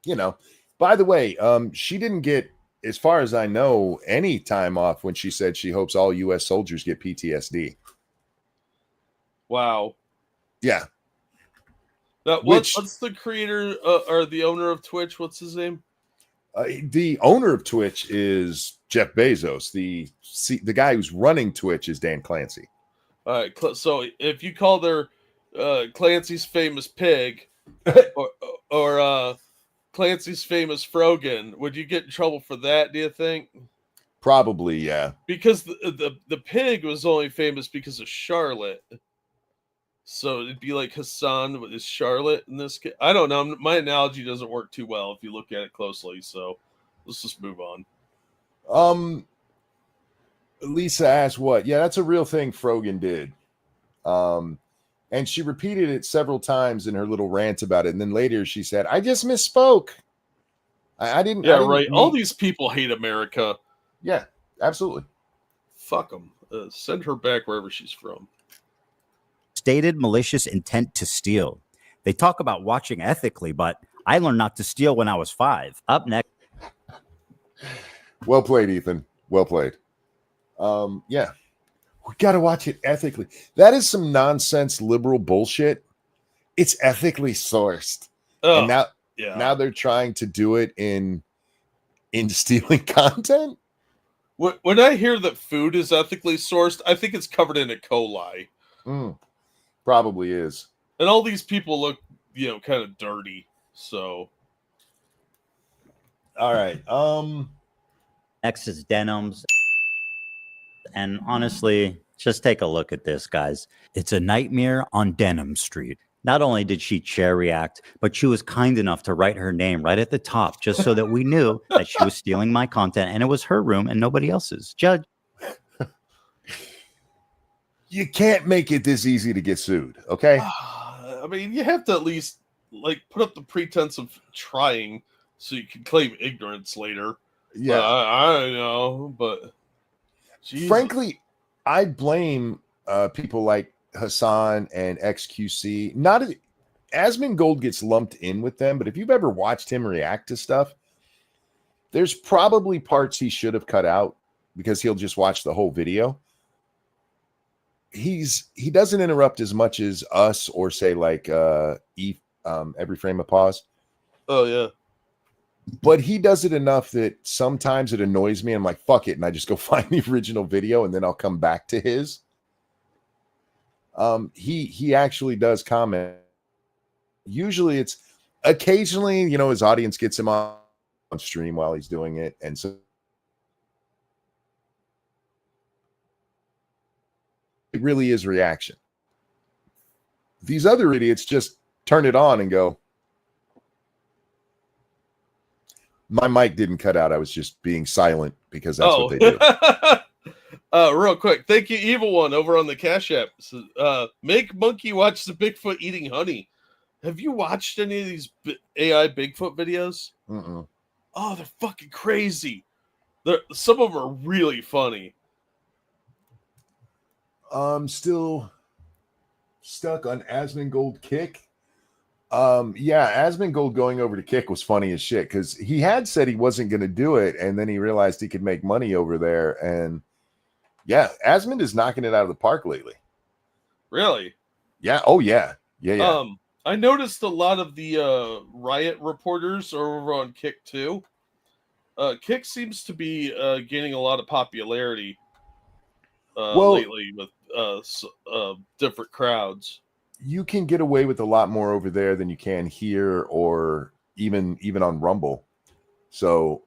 You know, by the way, she didn't get, as far as I know, any time off when she said she hopes all U.S. soldiers get PTSD. Wow. Yeah. Now, what's the creator or the owner of Twitch? What's his name? The owner of Twitch is Jeff Bezos. The guy who's running Twitch is Dan Clancy. All right. So if you call their Clancy's famous pig or Clancy's famous Frogan, would you get in trouble for that, do you think? Probably, yeah. Because the pig was only famous because of Charlotte. So it'd be like Hassan is Charlotte in this case. I don't know. My analogy doesn't work too well if you look at it closely. So let's just move on. Lisa asked what? Yeah, that's a real thing Frogan did. And she repeated it several times in her little rant about it. And then later she said, I just misspoke. I didn't. Yeah, I didn't right. mean... All these people hate America. Yeah, absolutely. Fuck them. Send her back wherever she's from. Stated malicious intent to steal. They talk about watching ethically, but I learned not to steal when I was 5. Up next. Well played, Ethan. Well played. Yeah. We got to watch it ethically. That is some nonsense liberal bullshit. It's ethically sourced. Oh, and yeah. Now they're trying to do it in stealing content. When I hear that food is ethically sourced, I think it's covered in E. coli. Probably is. And all these people look, kind of dirty. So. All right. Next is Denims. And honestly, just take a look at this, guys. It's a nightmare on Denim Street. Not only did she chair react, but she was kind enough to write her name right at the top just so that we knew that she was stealing my content and it was her room and nobody else's. Judge. You can't make it this easy to get sued, okay? I mean, you have to at least put up the pretense of trying so you can claim ignorance later. Yeah. I don't know, but Jesus. Frankly, I blame people like Hassan and XQC. Asmongold gets lumped in with them, but if you've ever watched him react to stuff, there's probably parts he should have cut out because he'll just watch the whole video. He doesn't interrupt as much as us or say like Every Frame of Pause. Oh yeah. But he does it enough that sometimes it annoys me. I'm like, fuck it. And I just go find the original video and then I'll come back to his. He actually does comment. Usually it's occasionally, his audience gets him on stream while he's doing it. And so it really is reaction. These other idiots just turn it on and go, my mic didn't cut out. I was just being silent because that's what they do. Real quick. Thank you, Evil One, over on the Cash App. Make Monkey watch the Bigfoot eating honey. Have you watched any of these AI Bigfoot videos? Mm-mm. Oh, they're fucking crazy. Some of them are really funny. I'm still stuck on Asmongold kick. Asmongold going over to kick was funny as shit because he had said he wasn't going to do it, and then he realized he could make money over there. And yeah, Asmond is knocking it out of the park lately. Really? Yeah. Oh yeah. Yeah. I noticed a lot of the riot reporters are over on Kick too. Kick seems to be gaining a lot of popularity lately with different crowds. You can get away with a lot more over there than you can here or even on Rumble. So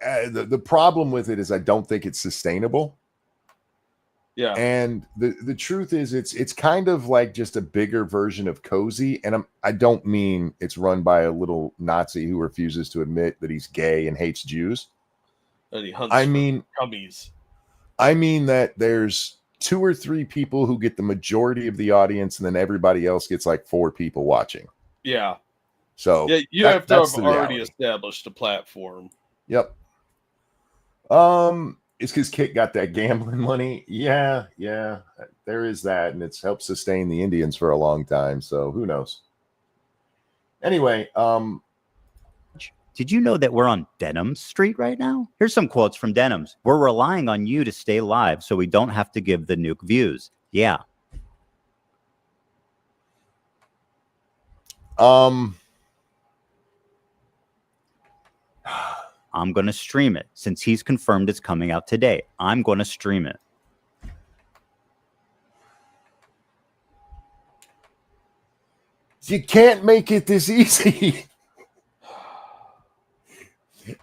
the problem with it is I don't think it's sustainable. Yeah. And the truth is it's kind of like just a bigger version of Cozy. And I don't mean it's run by a little Nazi who refuses to admit that he's gay and hates Jews. And he hunts cummies. I mean that there's 2 or 3 people who get the majority of the audience, and then everybody else gets like 4 people watching. Yeah. So yeah, you have to have already established a platform. Yep. It's because Kit got that gambling money. Yeah, there is that, and it's helped sustain the Indians for a long time. So who knows? Anyway, Did you know that we're on Denims Street right now? Here's some quotes from Denims. We're relying on you to stay live so we don't have to give the nuke views. Yeah. I'm going to stream it since he's confirmed it's coming out today. I'm going to stream it. You can't make it this easy.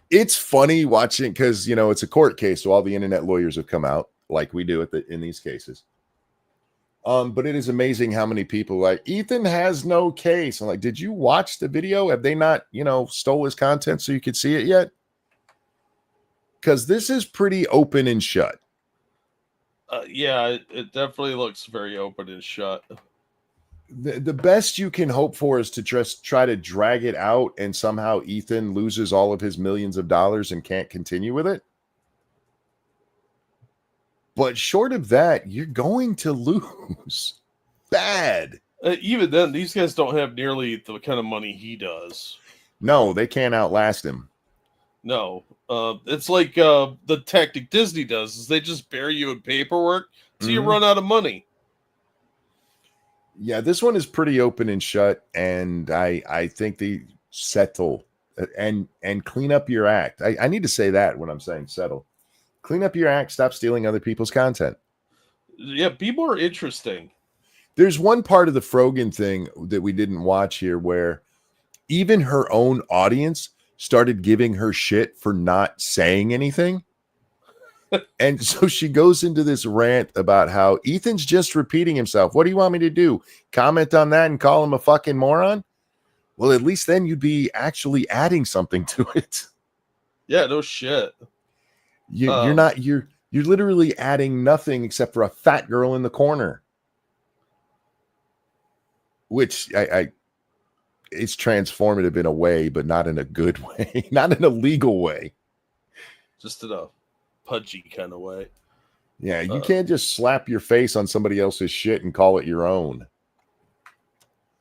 It's funny watching because, you know, it's a court case. So all the internet lawyers have come out like we do in these cases. But it is amazing how many people like Ethan has no case. I'm like, did you watch the video? Have they not, you know, stole his content so you could see it yet? Because this is pretty open and shut. Yeah, it definitely looks very open and shut. The best you can hope for is to just try to drag it out and somehow Ethan loses all of his millions of dollars and can't continue with it. But short of that, you're going to lose bad. Even then, these guys don't have nearly the kind of money he does. No, they can't outlast him. No. It's like the tactic Disney does is they just bury you in paperwork till you run out of money. Yeah, this one is pretty open and shut, and I think they settle and clean up your act. I need to say that when I'm saying settle. Clean up your act, stop stealing other people's content. Yeah, be more interesting. There's one part of the Frogan thing that we didn't watch here where even her own audience started giving her shit for not saying anything. And so she goes into this rant about how Ethan's just repeating himself. What do you want me to do? Comment on that and call him a fucking moron? Well, at least then you'd be actually adding something to it. Yeah, no shit. You're literally adding nothing except for a fat girl in the corner. Which it's transformative in a way, but not in a good way, not in a legal way. Just in a pudgy kind of way. Yeah, you can't just slap your face on somebody else's shit and call it your own.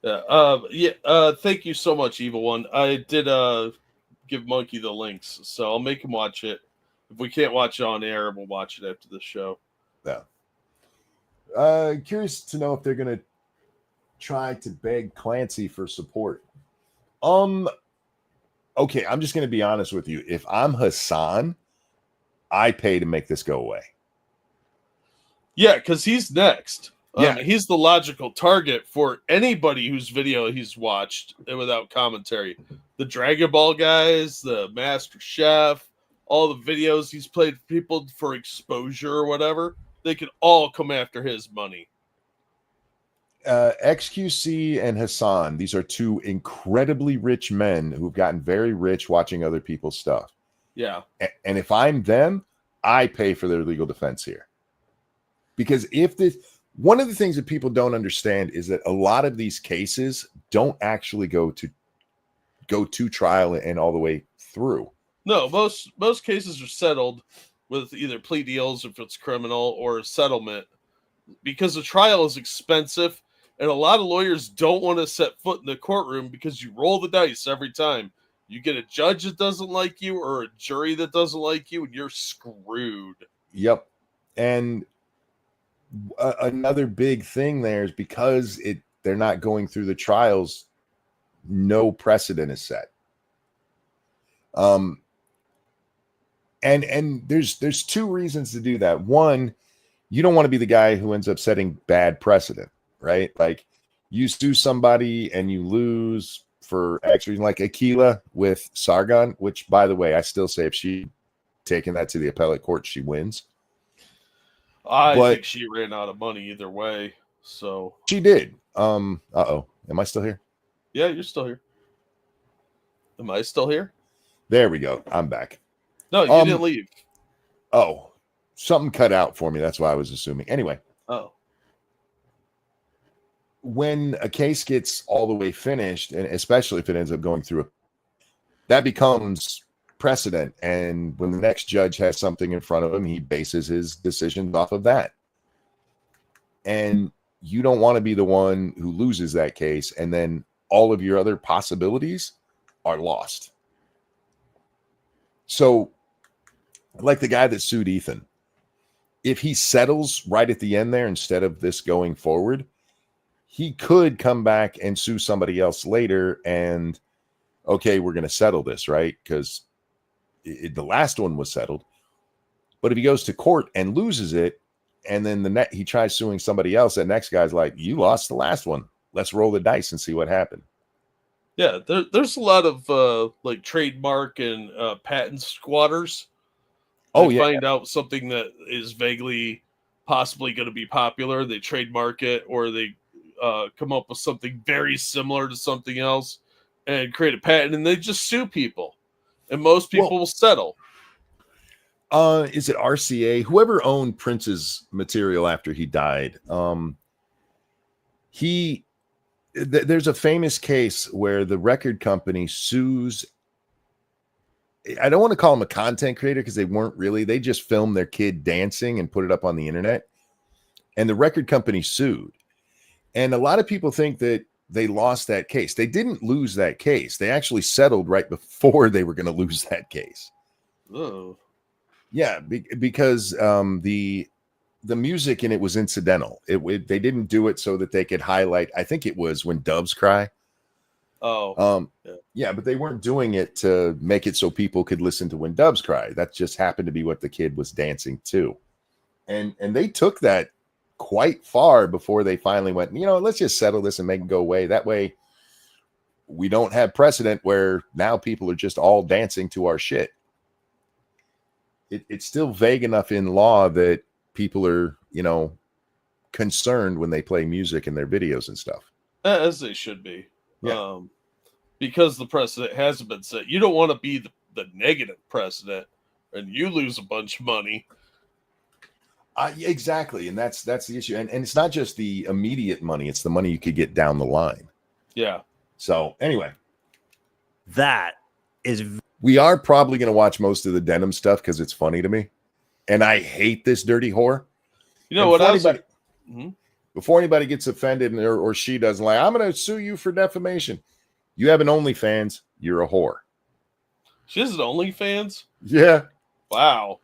Thank you so much, Evil One. I did give Monkey the links, so I'll make him watch it. If we can't watch it on air, we'll watch it after the show. Yeah. Curious to know if they're gonna try to beg Clancy for support. Okay, I'm just gonna be honest with you. If I'm Hassan, I pay to make this go away. Yeah, because he's next. Yeah, he's the logical target for anybody whose video he's watched without commentary. The Dragon Ball guys, the Master Chef, all the videos he's played for people for exposure or whatever, they can all come after his money. XQC and Hassan, these are two incredibly rich men who've gotten very rich watching other people's stuff. Yeah. And if I'm them, I pay for their legal defense here. Because one of the things that people don't understand is that a lot of these cases don't actually go to trial and all the way through. No, most cases are settled with either plea deals if it's criminal or a settlement because the trial is expensive and a lot of lawyers don't want to set foot in the courtroom because you roll the dice every time. You get a judge that doesn't like you or a jury that doesn't like you and you're screwed. Yep. And another big thing there is because they're not going through the trials, no precedent is set. And there's two reasons to do that. One, you don't want to be the guy who ends up setting bad precedent, right? Like you sue somebody and you lose for X reason, like Aquila with Sargon, which by the way, I still say if she taken that to the appellate court, she wins. I think she ran out of money either way. So she did. Am I still here? Yeah, you're still here. Am I still here? There we go. I'm back. No, you didn't leave. Oh, something cut out for me. That's why I was assuming. Anyway. Oh. When a case gets all the way finished, and especially if it ends up going through that becomes precedent, and when the next judge has something in front of him, he bases his decisions off of that. And you don't want to be the one who loses that case, and then all of your other possibilities are lost. So, like the guy that sued Ethan, if he settles right at the end there instead of this going forward, he could come back and sue somebody else later and, okay, we're going to settle this, right? Because the last one was settled. But if he goes to court and loses it, and then he tries suing somebody else, that next guy's like, you lost the last one. Let's roll the dice and see what happened. Yeah, there's a lot of like trademark and patent squatters. Oh, They yeah. find out something that is vaguely possibly going to be popular. They trademark it, or they come up with something very similar to something else and create a patent, and they just sue people. And most people will settle. Is it RCA? Whoever owned Prince's material after he died, there's a famous case where the record company sues. I don't want to call them a content creator because they weren't really. They just filmed their kid dancing and put it up on the internet. And the record company sued. And a lot of people think that they lost that case. They didn't lose that case. They actually settled right before they were going to lose that case. Oh. Yeah, because the music in it was incidental. They didn't do it so that they could highlight. I think it was When Doves Cry. Oh, yeah, but they weren't doing it to make it so people could listen to When Doves Cry. That just happened to be what the kid was dancing to, and they took that quite far before they finally went, let's just settle this and make it go away. That way, we don't have precedent where now people are just all dancing to our shit. It's still vague enough in law that people are, concerned when they play music in their videos and stuff. as they should be. Yeah. Because the precedent hasn't been set. You don't want to be the negative precedent and you lose a bunch of money. Exactly. And that's the issue. And it's not just the immediate money. It's the money you could get down the line. Yeah. So anyway, That is we are probably going to watch most of the Denim stuff because it's funny to me. And I hate this dirty whore. You know what else? Before anybody gets offended or she doesn't like, I'm going to sue you for defamation. You have an OnlyFans. You're a whore. She has an OnlyFans? Yeah. Wow.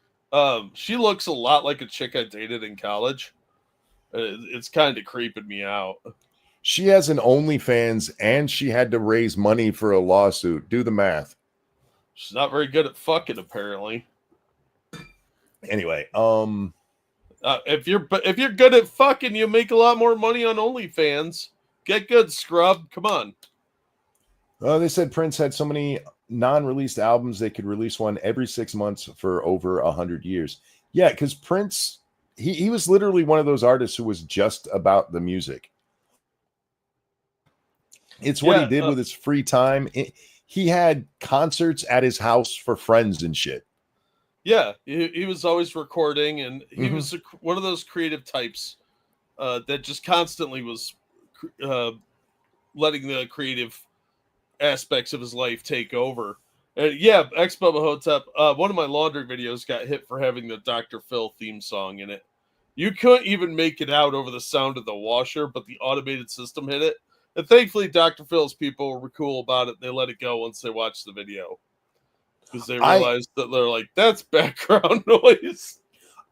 She looks a lot like a chick I dated in college. It's kind of creeping me out. She has an OnlyFans and she had to raise money for a lawsuit. Do the math. She's not very good at fucking, apparently. Anyway, if you're good at fucking, you make a lot more money on OnlyFans. Get good, scrub. Come on. They said Prince had so many non-released albums they could release one every 6 months for over 100 years. Yeah, because Prince, he was literally one of those artists who was just about the music. It's what he did with his free time. He had concerts at his house for friends and shit. Yeah, he was always recording, and he was one of those creative types that just constantly was letting the creative aspects of his life take over. And yeah, X Bubba Hotep, one of my laundry videos got hit for having the Dr. Phil theme song in it. You couldn't even make it out over the sound of the washer, but the automated system hit it. And thankfully, Dr. Phil's people were cool about it. They let it go once they watched the video. Because they realized that they're like, that's background noise.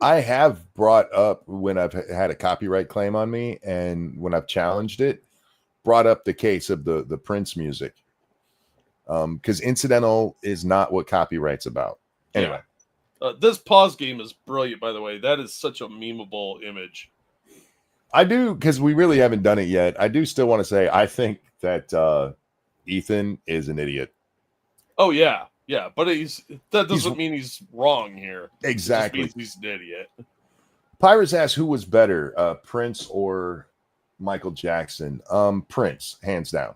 I have brought up when I've had a copyright claim on me and when I've challenged it, brought up the case of the Prince music. Because incidental is not what copyright's about. Anyway. Yeah. This pause game is brilliant, by the way. That is such a memeable image. I do, because we really haven't done it yet. I do still want to say I think that Ethan is an idiot. Oh, yeah. Yeah, but that doesn't mean he's wrong here. Exactly. It just means he's an idiot. Pyrus asks who was better, Prince or Michael Jackson? Prince, hands down.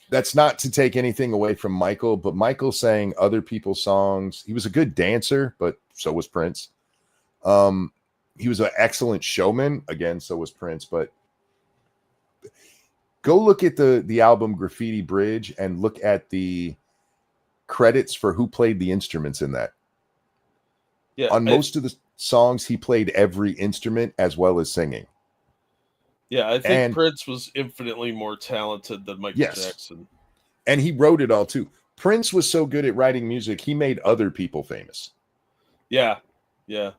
That's not to take anything away from Michael, but Michael sang other people's songs. He was a good dancer, but so was Prince. He was an excellent showman. Again, so was Prince. But go look at the album Graffiti Bridge and look at the credits for who played the instruments in that. Yeah, On most of the songs, he played every instrument as well as singing. Yeah, I think And- Prince was infinitely more talented than Michael Yes. Jackson. And he wrote it all too. Prince was so good at writing music, he made other people famous. Yeah. Yeah,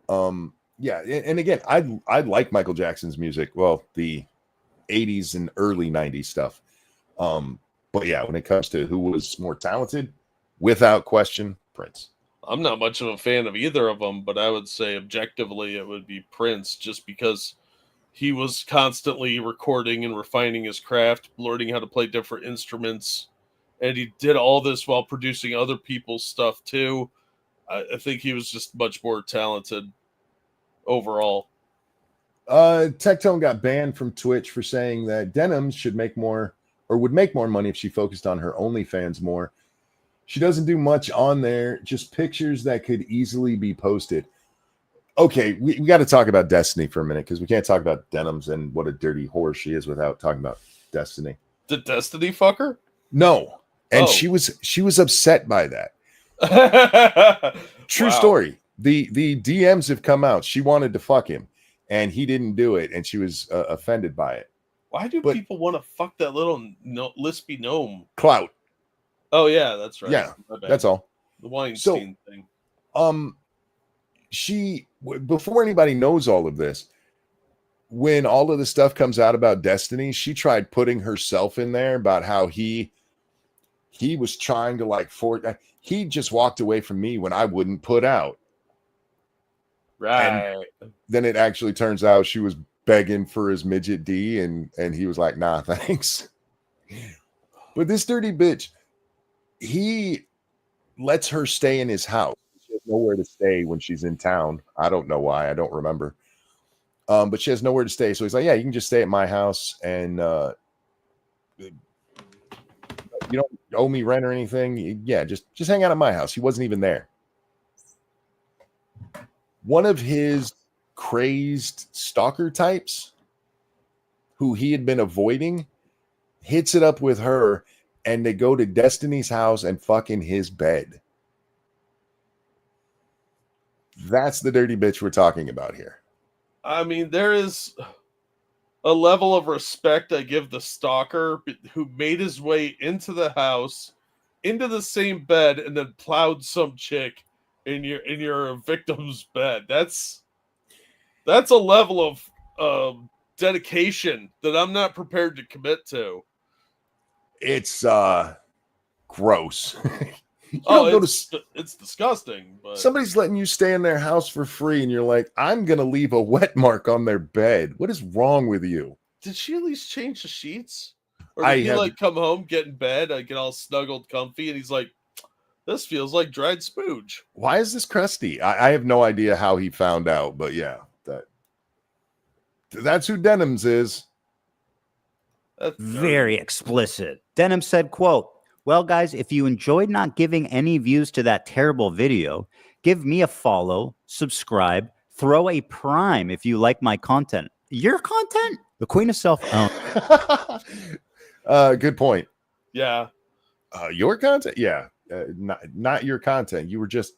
and again, I like Michael Jackson's music. Well, the 80s and early 90s stuff. But yeah, when it comes to who was more talented, without question, Prince. I'm not much of a fan of either of them, but I would say objectively it would be Prince, just because he was constantly recording and refining his craft, learning how to play different instruments, and he did all this while producing other people's stuff too. I think he was just much more talented overall. Tectone got banned from Twitch for saying that Denims should make more, or would make more money if she focused on her OnlyFans more. She doesn't do much on there, just pictures that could easily be posted. Okay, we got to talk about Destiny for a minute, because we can't talk about Denims and what a dirty whore she is without talking about Destiny. Did Destiny fuck her? No, and Oh. she was upset by that. True Wow. story. The DMs have come out. She wanted to fuck him, and he didn't do it, and she was offended by it. Why do But- people want to fuck that little lispy gnome? Clout. Oh yeah, that's right. Yeah, My bad. That's all. The Weinstein thing. She, before anybody knows all of this, when all of the stuff comes out about Destiny, she tried putting herself in there about how he was trying to he just walked away from me when I wouldn't put out. Right. Then it actually turns out she was begging for his midget D, and he was like, nah, thanks. But this dirty bitch, he lets her stay in his house. She has nowhere to stay when she's in town. I don't know why. I don't remember. But she has nowhere to stay. So he's like, yeah, you can just stay at my house, and you don't owe me rent or anything. Yeah, just hang out at my house. He wasn't even there. One of his crazed stalker types, who he had been avoiding, hits it up with her, and they go to Destiny's house and fuck in his bed. That's the dirty bitch we're talking about here. I mean, there is a level of respect I give the stalker who made his way into the house, into the same bed, and then plowed some chick in your victim's bed. That's a level of dedication that I'm not prepared to commit to. It's gross. You don't go to It's disgusting. But somebody's letting you stay in their house for free, and you're like, I'm gonna leave a wet mark on their bed. What is wrong with you? did she at least change the sheets? Or did he like come home, get in bed, get all snuggled, comfy, and he's like, "This feels like dried spooge." Why is this crusty? I have no idea how he found out, but yeah, that's who Denims is. That's Very explicit. Denim said, quote, well, guys, if you enjoyed not giving any views to that terrible video, give me a follow, subscribe, throw a prime if you like my content. Your content? The queen of self-owned. Good point. Yeah. Your content? Yeah. Not your content. You were just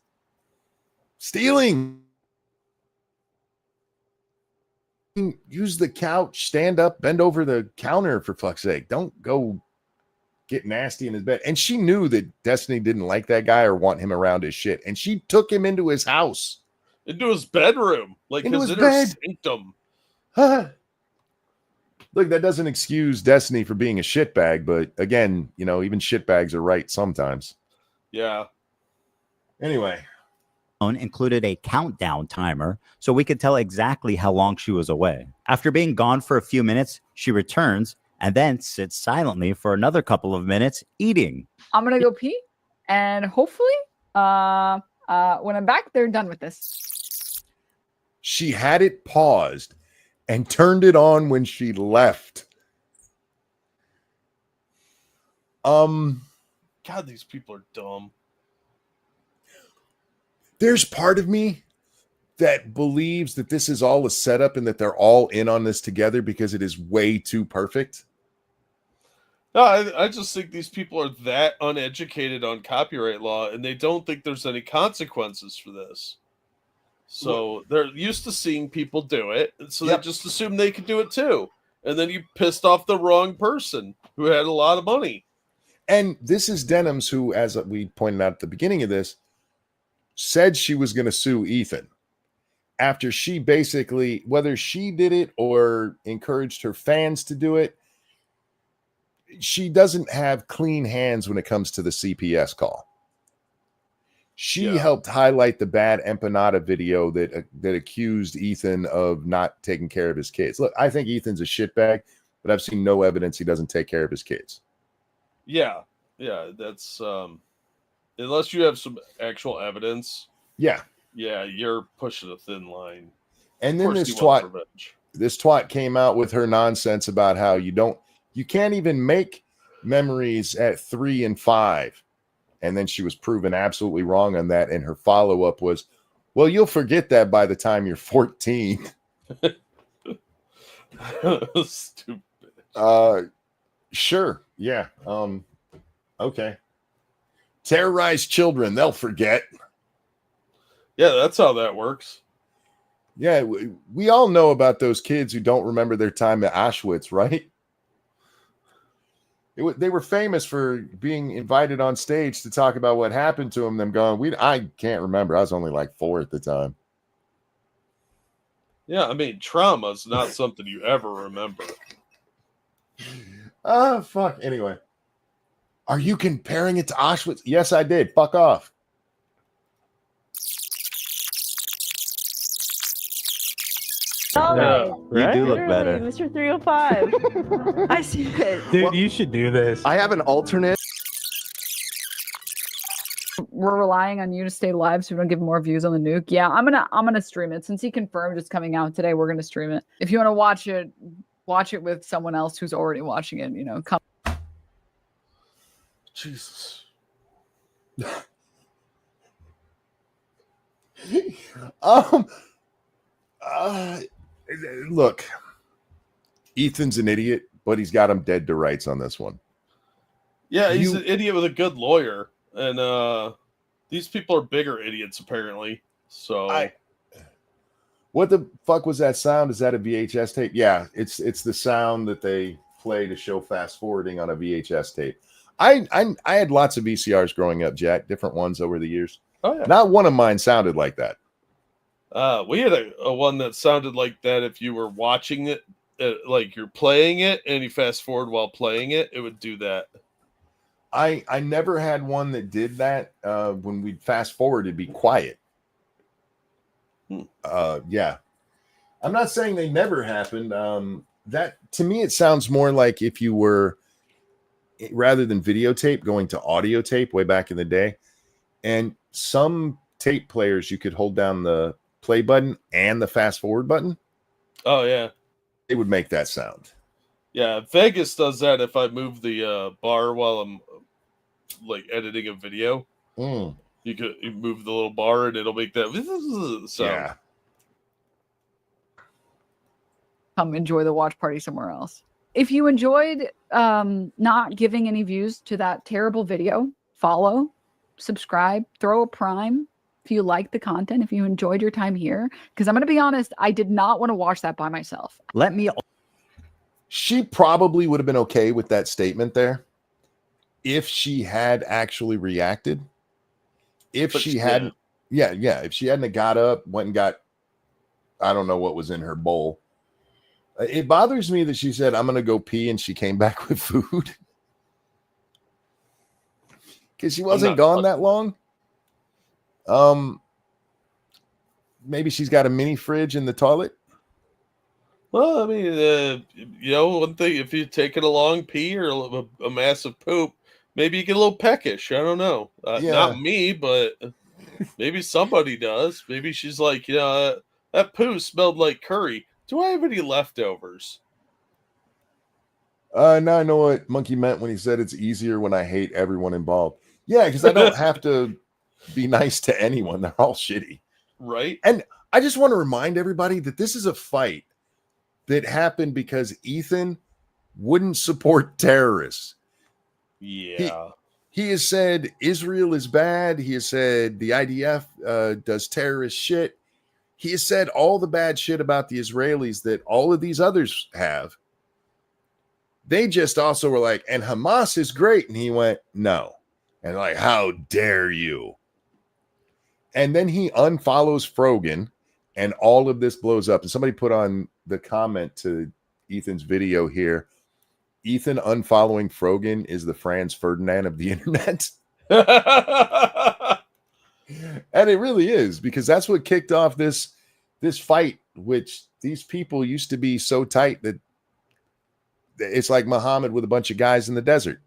stealing. Use the couch, stand up, bend over the counter, for fuck's sake. Don't go get nasty in his bed. And she knew that Destiny didn't like that guy or want him around his shit. And she took him into his house. Into his bedroom. Like Into his his inner bed. sanctum. Look, that doesn't excuse Destiny for being a shitbag, but again, even shitbags are right sometimes. Yeah. Anyway. Included a countdown timer so we could tell exactly how long she was away. After being gone for a few minutes, she returns and then sits silently for another couple of minutes eating. I'm gonna go pee, and hopefully, when I'm back, they're done with this. She had it paused and turned it on when she left. God, these people are dumb. There's part of me that believes that this is all a setup and that they're all in on this together because it is way too perfect. No, I just think these people are that uneducated on copyright law, and they don't think there's any consequences for this. So they're used to seeing people do it, and so they just assume they could do it too. And then you pissed off the wrong person who had a lot of money. And this is Denims, who, as we pointed out at the beginning of this, said she was going to sue Ethan after she basically, whether she did it or encouraged her fans to do it, she doesn't have clean hands when it comes to the CPS call. She helped highlight the bad empanada video that accused Ethan of not taking care of his kids. Look, I think Ethan's a shitbag, but I've seen no evidence he doesn't take care of his kids. Yeah, that's unless you have some actual evidence. Yeah, you're pushing a thin line. And then this twat came out with her nonsense about how you can't even make memories at 3 and 5. And then she was proven absolutely wrong on that. And her follow-up was, well, you'll forget that by the time you're 14. Stupid. Sure. Yeah. Okay. Terrorize children. They'll forget. Yeah, that's how that works. Yeah. We all know about those kids who don't remember their time at Auschwitz, right? They were famous for being invited on stage to talk about what happened to them. Them going, I can't remember. I was only like 4 at the time. Yeah, I mean, trauma is not something you ever remember. Fuck. Anyway, are you comparing it to Auschwitz? Yes, I did. Fuck off. Oh, You do look better. Mr. 305. I see it. Dude, you should do this. I have an alternate. We're relying on you to stay live so we don't give more views on the nuke. Yeah, I'm gonna stream it. Since he confirmed it's coming out today, we're gonna stream it. If you want to watch it with someone else who's already watching it, come. Jesus. Look, Ethan's an idiot, but he's got him dead to rights on this one. Yeah, he's an idiot with a good lawyer, and these people are bigger idiots apparently. So, what the fuck was that sound? Is that a VHS tape? Yeah, it's the sound that they play to show fast forwarding on a VHS tape. I had lots of VCRs growing up, Jack, different ones over the years. Oh yeah. Not one of mine sounded like that. We had a one that sounded like that if you were watching it, like you're playing it, and you fast forward while playing it, it would do that. I never had one that did that. When we'd fast forward, it'd be quiet. Yeah. I'm not saying they never happened. That to me, it sounds more like if you were, rather than videotape, going to audio tape way back in the day. And some tape players, you could hold down the play button and the fast forward button. Oh yeah, it would make that sound. Yeah, Vegas does that if I move the bar while I'm like editing a video. You move the little bar and it'll make that sound. Yeah. Come enjoy the watch party somewhere else. If you enjoyed not giving any views to that terrible video, follow, subscribe, throw a prime. If you like the content, if you enjoyed your time here, because I'm going to be honest, I did not want to watch that by myself. She probably would have been okay with that statement there if she had actually reacted. If she hadn't, if she hadn't got up, went and got, I don't know what was in her bowl. It bothers me that she said, I'm going to go pee, and she came back with food. Because she wasn't gone that long. Maybe she's got a mini fridge in the toilet. Well, I mean, one thing, if you take it a long pee or a massive poop, maybe you get a little peckish. I don't know. Not me, but maybe somebody does. Maybe she's like, that poo smelled like curry. Do I have any leftovers? Now I know what Monkey meant when he said it's easier when I hate everyone involved. Yeah, because I don't have to be nice to anyone. They're all shitty. Right. And I just want to remind everybody that this is a fight that happened because Ethan wouldn't support terrorists. Yeah. He has said Israel is bad. He has said the IDF does terrorist shit. He has said all the bad shit about the Israelis that all of these others have. They just also were like, and Hamas is great. And he went, no. And like, how dare you? And then he unfollows Frogan, and all of this blows up. And somebody put on the comment to Ethan's video here, Ethan unfollowing Frogan is the Franz Ferdinand of the internet. And it really is, because that's what kicked off this fight, which these people used to be so tight that it's like Muhammad with a bunch of guys in the desert.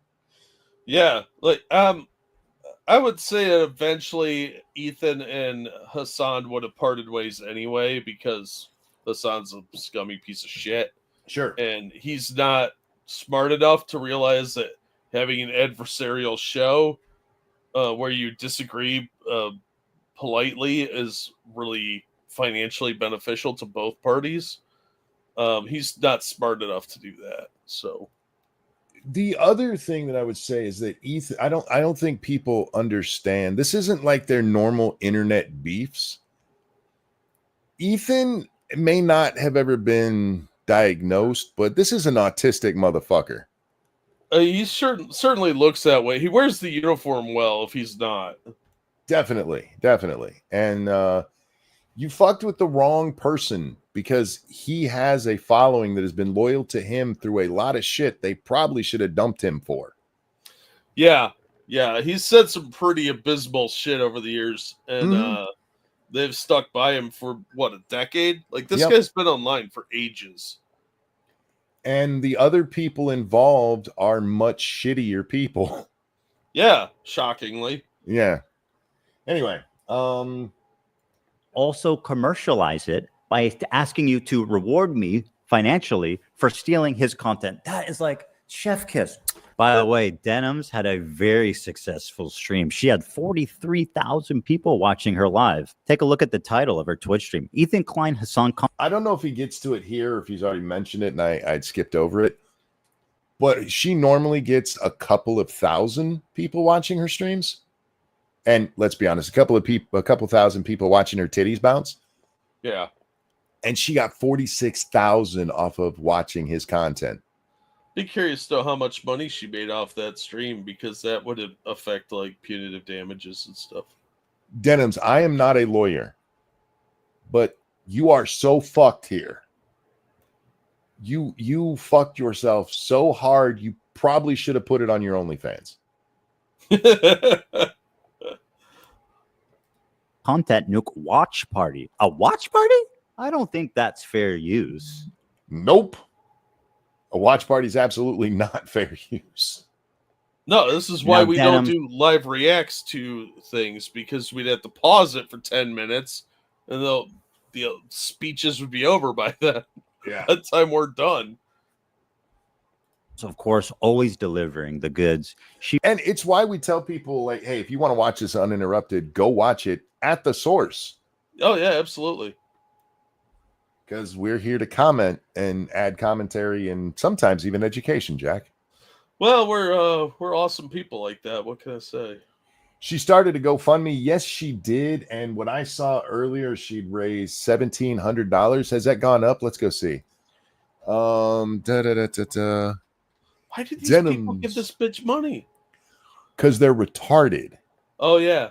Yeah, like I would say that eventually Ethan and Hassan would have parted ways anyway, because Hassan's a scummy piece of shit. Sure. And he's not smart enough to realize that having an adversarial show where you disagree politely is really financially beneficial to both parties. He's not smart enough to do that. So the other thing that I would say is that Ethan, I don't think people understand. This isn't like their normal internet beefs. Ethan may not have ever been diagnosed, but this is an autistic motherfucker. He certainly looks that way. He wears the uniform well if he's not. Definitely. And you fucked with the wrong person, because he has a following that has been loyal to him through a lot of shit they probably should have dumped him for. Yeah. He's said some pretty abysmal shit over the years, and they've stuck by him for what, a decade? Like, this guy's been online for ages. And the other people involved are much shittier people. Yeah, shockingly. Yeah. Anyway, Also commercialize it by asking you to reward me financially for stealing his content. That is like chef kiss. By the way, Denims had a very successful stream. She had 43,000 people watching her live. Take a look at the title of her Twitch stream. Ethan Klein, Hassan. I don't know if he gets to it here or if he's already mentioned it and I'd skipped over it. But she normally gets a couple of thousand people watching her streams. And let's be honest, a couple thousand people watching her titties bounce. Yeah. And she got 46,000 off of watching his content. Be curious though how much money she made off that stream, because that would affect like punitive damages and stuff. Denims, I am not a lawyer, but you are so fucked here. You fucked yourself so hard, you probably should have put it on your OnlyFans. Content nuke watch party. A watch party? I don't think that's fair use. Nope. A watch party is absolutely not fair use. No, this is why Now, we Denim- don't do live reacts to things, because we'd have to pause it for 10 minutes and the speeches would be over by then. Yeah. By the time we're done. So of course, always delivering the goods. And it's why we tell people, like, hey, if you want to watch this uninterrupted, go watch it at the source. Oh, yeah, absolutely. Because we're here to comment and add commentary and sometimes even education, Jack. Well, we're awesome people like that. What can I say? She started a GoFundMe. Yes, she did. And what I saw earlier, she'd raised $1,700. Has that gone up? Let's go see. Why did these people give this bitch money? Because they're retarded. Oh, yeah.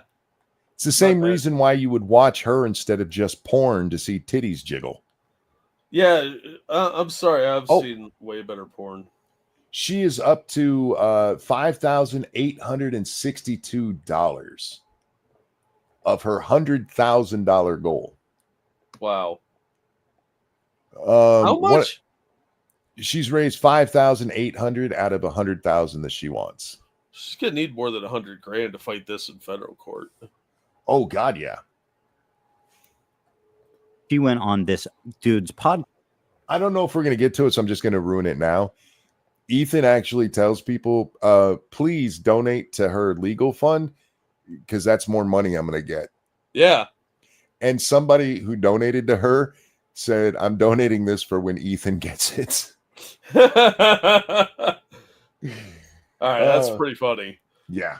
It's the same reason why you would watch her instead of just porn to see titties jiggle. Yeah, I'm sorry. I've seen way better porn. She is up to $5,862 of her $100,000 goal. Wow. How much? She's raised $5,800 out of $100,000 that she wants. She's gonna need more than $100,000 to fight this in federal court. Oh God, yeah. She went on this dude's pod. I don't know if we're gonna get to it, so I'm just gonna ruin it now. Ethan actually tells people, please donate to her legal fund, because that's more money I'm gonna get. Yeah. And somebody who donated to her said, I'm donating this for when Ethan gets it. All right, that's pretty funny. Yeah.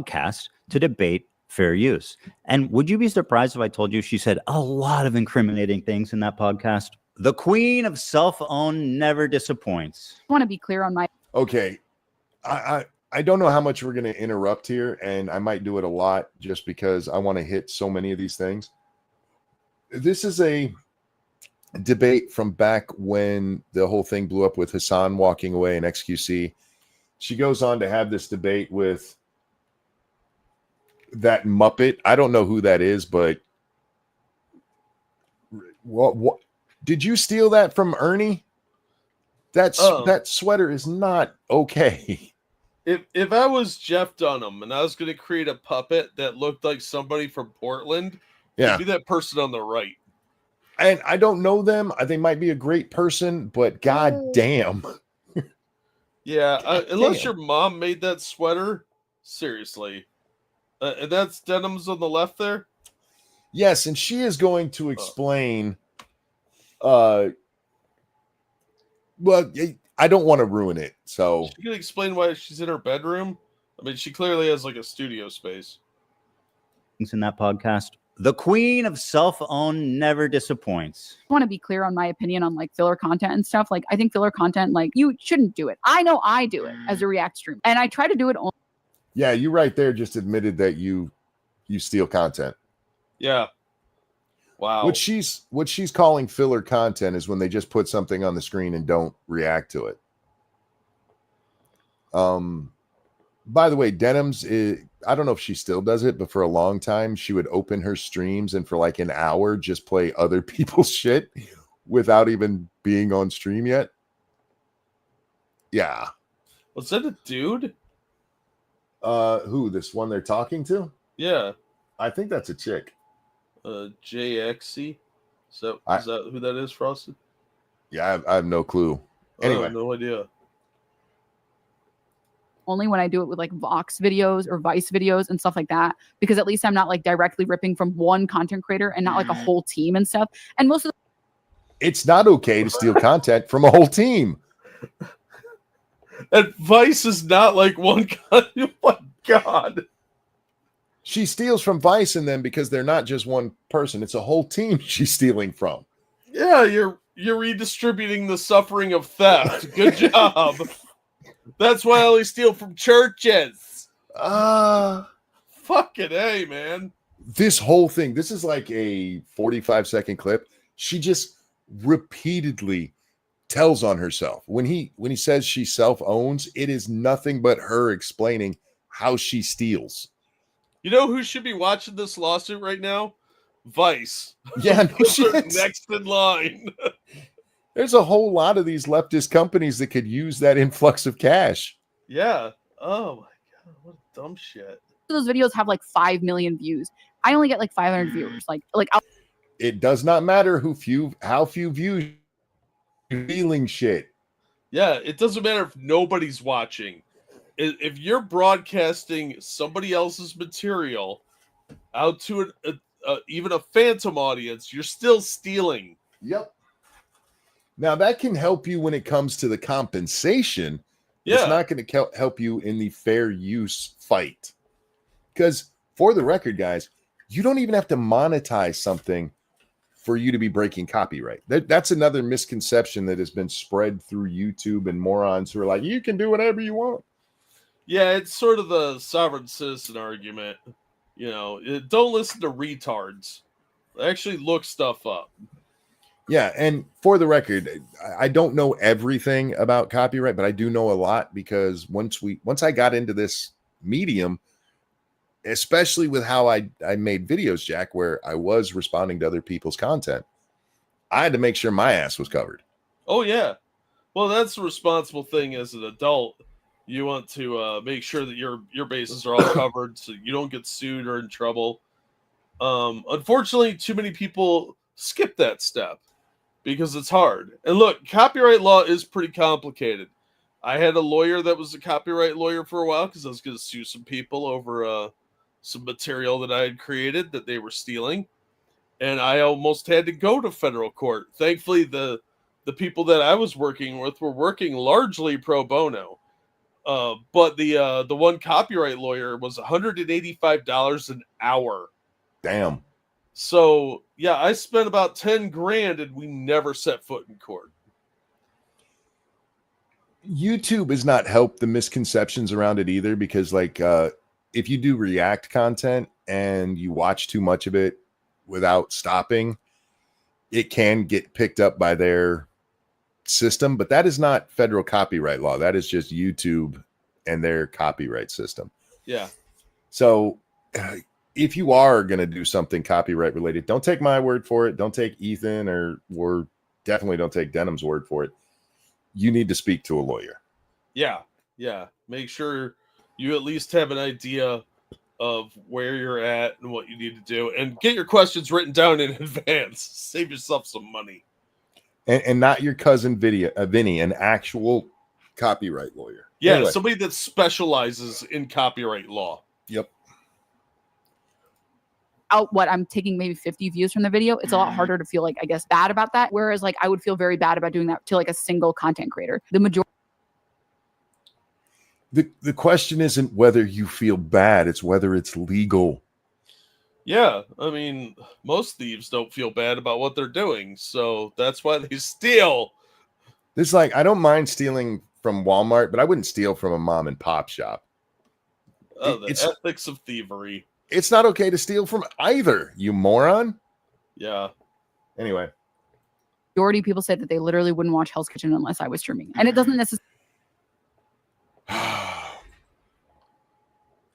Cast to debate fair use. And would you be surprised if I told you she said a lot of incriminating things in that podcast? The queen of self-own never disappoints. I want to be clear on my Okay. I don't know how much we're going to interrupt here, and I might do it a lot just because I want to hit so many of these things. This is a debate from back when the whole thing blew up with Hassan walking away in XQC. She goes on to have this debate with that Muppet. I don't know who that is, but what did you steal that from Ernie? That sweater is not okay. If I was Jeff Dunham and I was going to create a puppet that looked like somebody from Portland, Yeah, it'd be that person on the right. and I don't know them. They might be a great person, but god damn. Yeah, unless damn. your mom made that sweater. Seriously. And that's Denims on the left there? Yes, and she is going to explain. Well, I don't want to ruin it. So She can explain why she's in her bedroom. I mean, she clearly has like a studio space. In that podcast, the queen of self-own newn disappoints. want to be clear on my opinion on like filler content and stuff. Like I think filler content, like you shouldn't do it. I know I do it as a React stream, and I try to do it only. yeah, you right there just admitted that you steal content. Yeah. Wow. What she's calling filler content is when they just put something on the screen and don't react to it. By the way, Denims I don't know if she still does it, but for a long time she would open her streams and for like an hour just play other people's shit without even being on stream yet. Yeah. Was that a dude? Who, this one they're talking to? Yeah. I think that's a chick. JXC. Is that who that is, Frosted? Yeah, I have no clue. Anyway, no idea. Only when I do it with like Vox videos or Vice videos and stuff like that, because at least I'm not like directly ripping from one content creator and not like a whole team and stuff. And most of it's not okay to steal content from a whole team. And Vice is not like one guy. Oh my god. She steals from Vice and them because they're not just one person. It's a whole team she's stealing from. Yeah, you're redistributing the suffering of theft. Good job. That's why I only steal from churches. Fucking A, man. This whole thing, this is like a 45-second clip. She just repeatedly tells on herself. When he says she self-owns, it is nothing but her explaining how she steals. You know who should be watching this lawsuit right now? Vice. Yeah, no shit. Next in line. There's a whole lot of these leftist companies that could use that influx of cash. Yeah. Oh my god, what dumb shit. those videos have like 5 million views. I only get like 500 viewers. Like it does not matter how few views you're feeling shit. Yeah, it doesn't matter if nobody's watching. If you're broadcasting somebody else's material out to even a phantom audience, you're still stealing. Yep. Now that can help you when it comes to the compensation. Yeah. It's not going to help you in the fair use fight. Because for the record, guys, you don't even have to monetize something for you to be breaking copyright. That's another misconception that has been spread through YouTube and morons who are like, you can do whatever you want. Yeah, it's sort of the sovereign citizen argument. You know, don't listen to retards. Actually look stuff up. Yeah, and for the record, I don't know everything about copyright, but I do know a lot because once I got into this medium, especially with how I made videos, Jack, where I was responding to other people's content, I had to make sure my ass was covered. Oh, yeah. Well, that's the responsible thing as an adult. You want to make sure that your bases are all covered so you don't get sued or in trouble. Unfortunately, too many people skip that step because it's hard. And look, copyright law is pretty complicated. I had a lawyer that was a copyright lawyer for a while because I was going to sue some people over some material that I had created that they were stealing. And I almost had to go to federal court. Thankfully, the people that I was working with were working largely pro bono. But the one copyright lawyer was $185 an hour. Damn. So yeah, I spent about 10 grand and we never set foot in court. YouTube has not helped the misconceptions around it either, because like if you do react content and you watch too much of it without stopping, it can get picked up by their system, but that is not federal copyright law. That is just YouTube and their copyright system. Yeah. So if you are going to do something copyright related, don't take my word for it. Don't take Ethan or definitely don't take Denims' word for it. You need to speak to a lawyer. Yeah. Yeah. Make sure you at least have an idea of where you're at and what you need to do, and get your questions written down in advance. Save yourself some money. And not your cousin Vinny, an actual copyright lawyer. Yeah, Anyway. somebody that specializes in copyright law. Yep. What I'm taking maybe 50 views from the video, it's a lot harder to feel like, I guess, bad about that. Whereas like I would feel very bad about doing that to like a single content creator. The majority. The question isn't whether you feel bad, it's whether it's legal. Yeah, I mean, most thieves don't feel bad about what they're doing, so that's why they steal. It's like, I don't mind stealing from Walmart, but I wouldn't steal from a mom and pop shop. Oh, the ethics of thievery. It's not okay to steal from either, you moron. Yeah. Anyway. Majority of people say that they literally wouldn't watch Hell's Kitchen unless I was streaming. And it doesn't necessarily.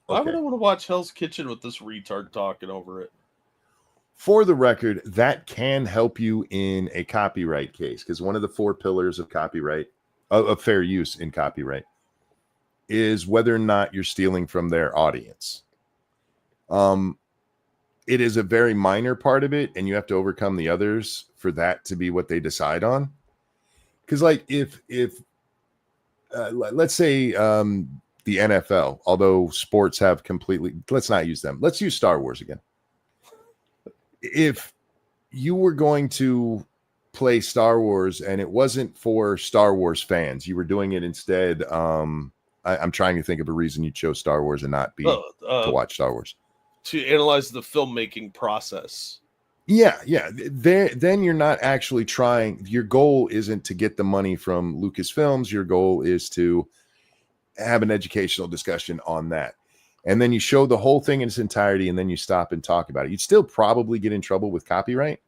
Why would I want to watch Hell's Kitchen with this retard talking over it? For the record, that can help you in a copyright case, because one of the 4 pillars of copyright, of fair use in copyright, is whether or not you're stealing from their audience. It is a very minor part of it, and you have to overcome the others for that to be what they decide on. Because, like, if let's say the NFL, although sports have completely, let's not use them. Let's use Star Wars again. If you were going to play Star Wars and it wasn't for Star Wars fans, you were doing it instead. I'm trying to think of a reason you chose Star Wars and not be to watch Star Wars. To analyze the filmmaking process. Yeah. Then you're not actually trying. Your goal isn't to get the money from Lucasfilms. Your goal is to have an educational discussion on that. And then you show the whole thing in its entirety, and then you stop and talk about it. You'd still probably get in trouble with copyright.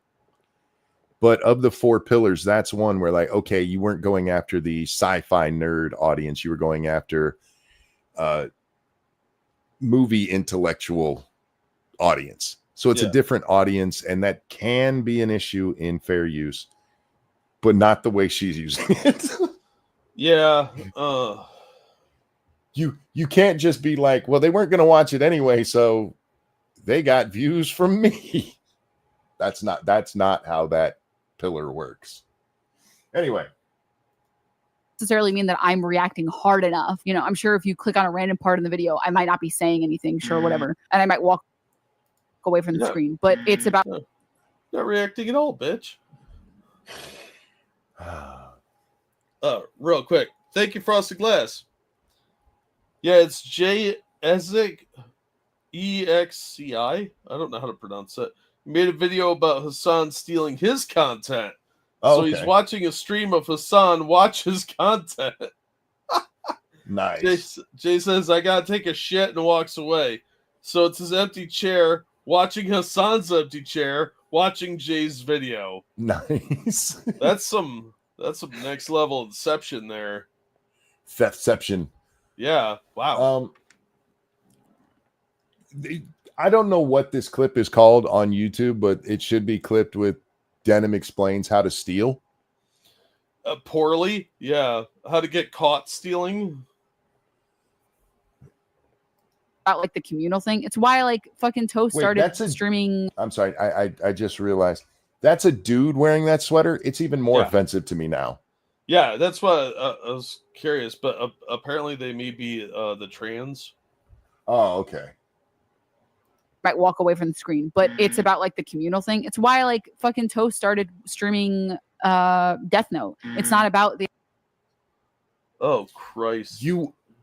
But of the 4 pillars, that's one where, like, okay, you weren't going after the sci-fi nerd audience. You were going after movie intellectual audience. So it's a different audience, and that can be an issue in fair use, but not the way she's using it. Yeah. You can't just be like, well, they weren't going to watch it anyway, so they got views from me. That's not how that pillar works. Anyway. Necessarily mean that I'm reacting hard enough. You know, I'm sure if you click on a random part in the video, I might not be saying anything, sure, whatever. And I might walk away from the screen. But it's about not reacting at all, bitch. Real quick. Thank you, Frosted Glass. Yeah, it's J Ezek EXCI. I don't know how to pronounce it. He made a video about Hassan stealing his content. So he's watching a stream of Hassan watch his content. Nice. Jay says, I gotta take a shit, and walks away. So it's his empty chair watching Hassan's empty chair watching Jay's video. Nice. That's some next level inception there. Theftception. Yeah. Wow. I don't know what this clip is called on YouTube, but it should be clipped with Denim explains how to steal. Poorly. Yeah. How to get caught stealing. about like the communal thing. It's why like fucking Toast started streaming. I'm sorry. I just realized that's a dude wearing that sweater. It's even more offensive to me now. Yeah, that's why I was curious, but apparently they may be the trans. Oh, okay. Might walk away from the screen, but it's about like the communal thing. It's why like fucking Toast started streaming Death Note. It's not about the. Oh Christ!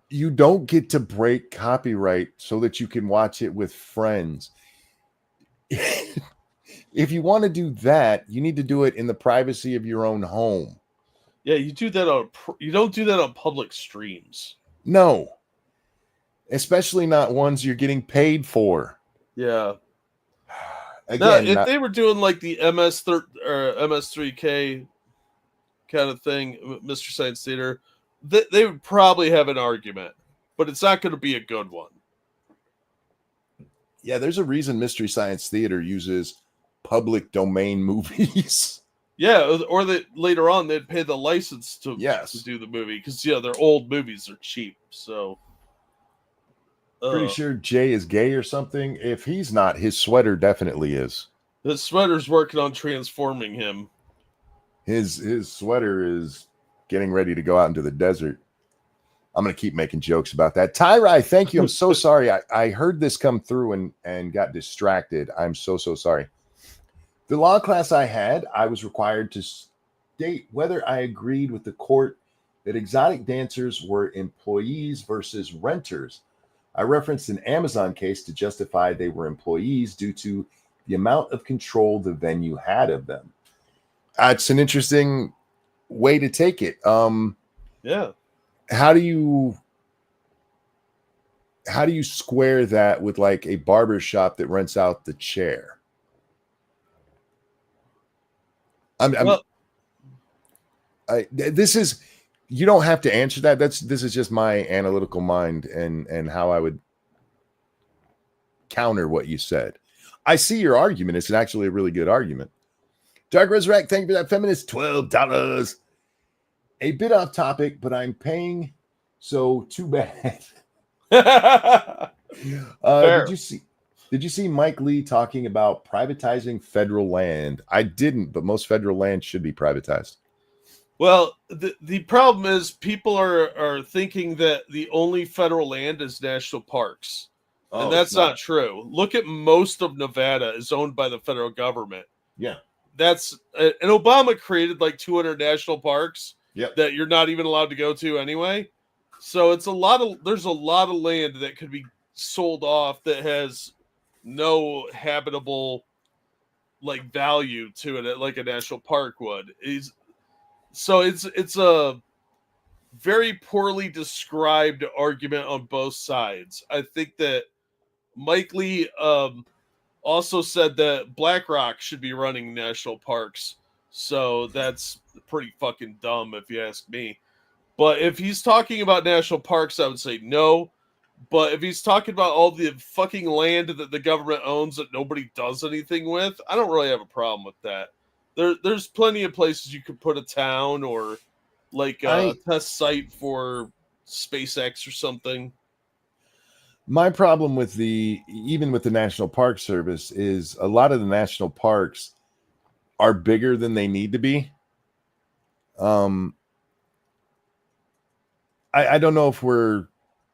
You don't get to break copyright so that you can watch it with friends. If you want to do that, you need to do it in the privacy of your own home. Yeah, you do that on. You don't do that on public streams. No, especially not ones you're getting paid for. Yeah. Again, now, if they were doing like the MS3K kind of thing, Mr. Science Theater, they would probably have an argument, but it's not going to be a good one. Yeah, there's a reason Mystery Science Theater uses public domain movies. Yeah, or that later on they'd pay the license to do the movie because their old movies are cheap. So pretty sure Jay is gay or something. If he's not, his sweater definitely is. His sweater's working on transforming him. His sweater is getting ready to go out into the desert. I'm going to keep making jokes about that. Tyrai, thank you. I'm so sorry. I heard this come through and got distracted. I'm so sorry. The law class I had, I was required to state whether I agreed with the court that exotic dancers were employees versus renters. I referenced an Amazon case to justify they were employees due to the amount of control the venue had of them. It's an interesting way to take it. Yeah. How do you square that with like a barber shop that rents out the chair? This is, you don't have to answer that. This is just my analytical mind and how I would counter what you said. I see your argument. It's actually a really good argument. Dark Resurrect, thank you for that feminist $12. A bit off topic, but I'm paying, so too bad. Did you see Mike Lee talking about privatizing federal land? I didn't, but most federal land should be privatized. Well, the problem is people are thinking that the only federal land is national parks. And that's not true. Look at most of Nevada is owned by the federal government. Yeah. And Obama created like 200 national parks Yep. that you're not even allowed to go to anyway. So there's a lot of land that could be sold off that has no habitable like value to it like a national park would. So it's a very poorly described argument on both sides. I think that Mike Lee also said that BlackRock should be running national parks. So that's pretty fucking dumb if you ask me. But if he's talking about national parks, I would say no. But if he's talking about all the fucking land that the government owns that nobody does anything with, I don't really have a problem with that. There's plenty of places you could put a town or like a test site for SpaceX or something. My problem with even with the National Park Service is a lot of the national parks are bigger than they need to be. I don't know if we're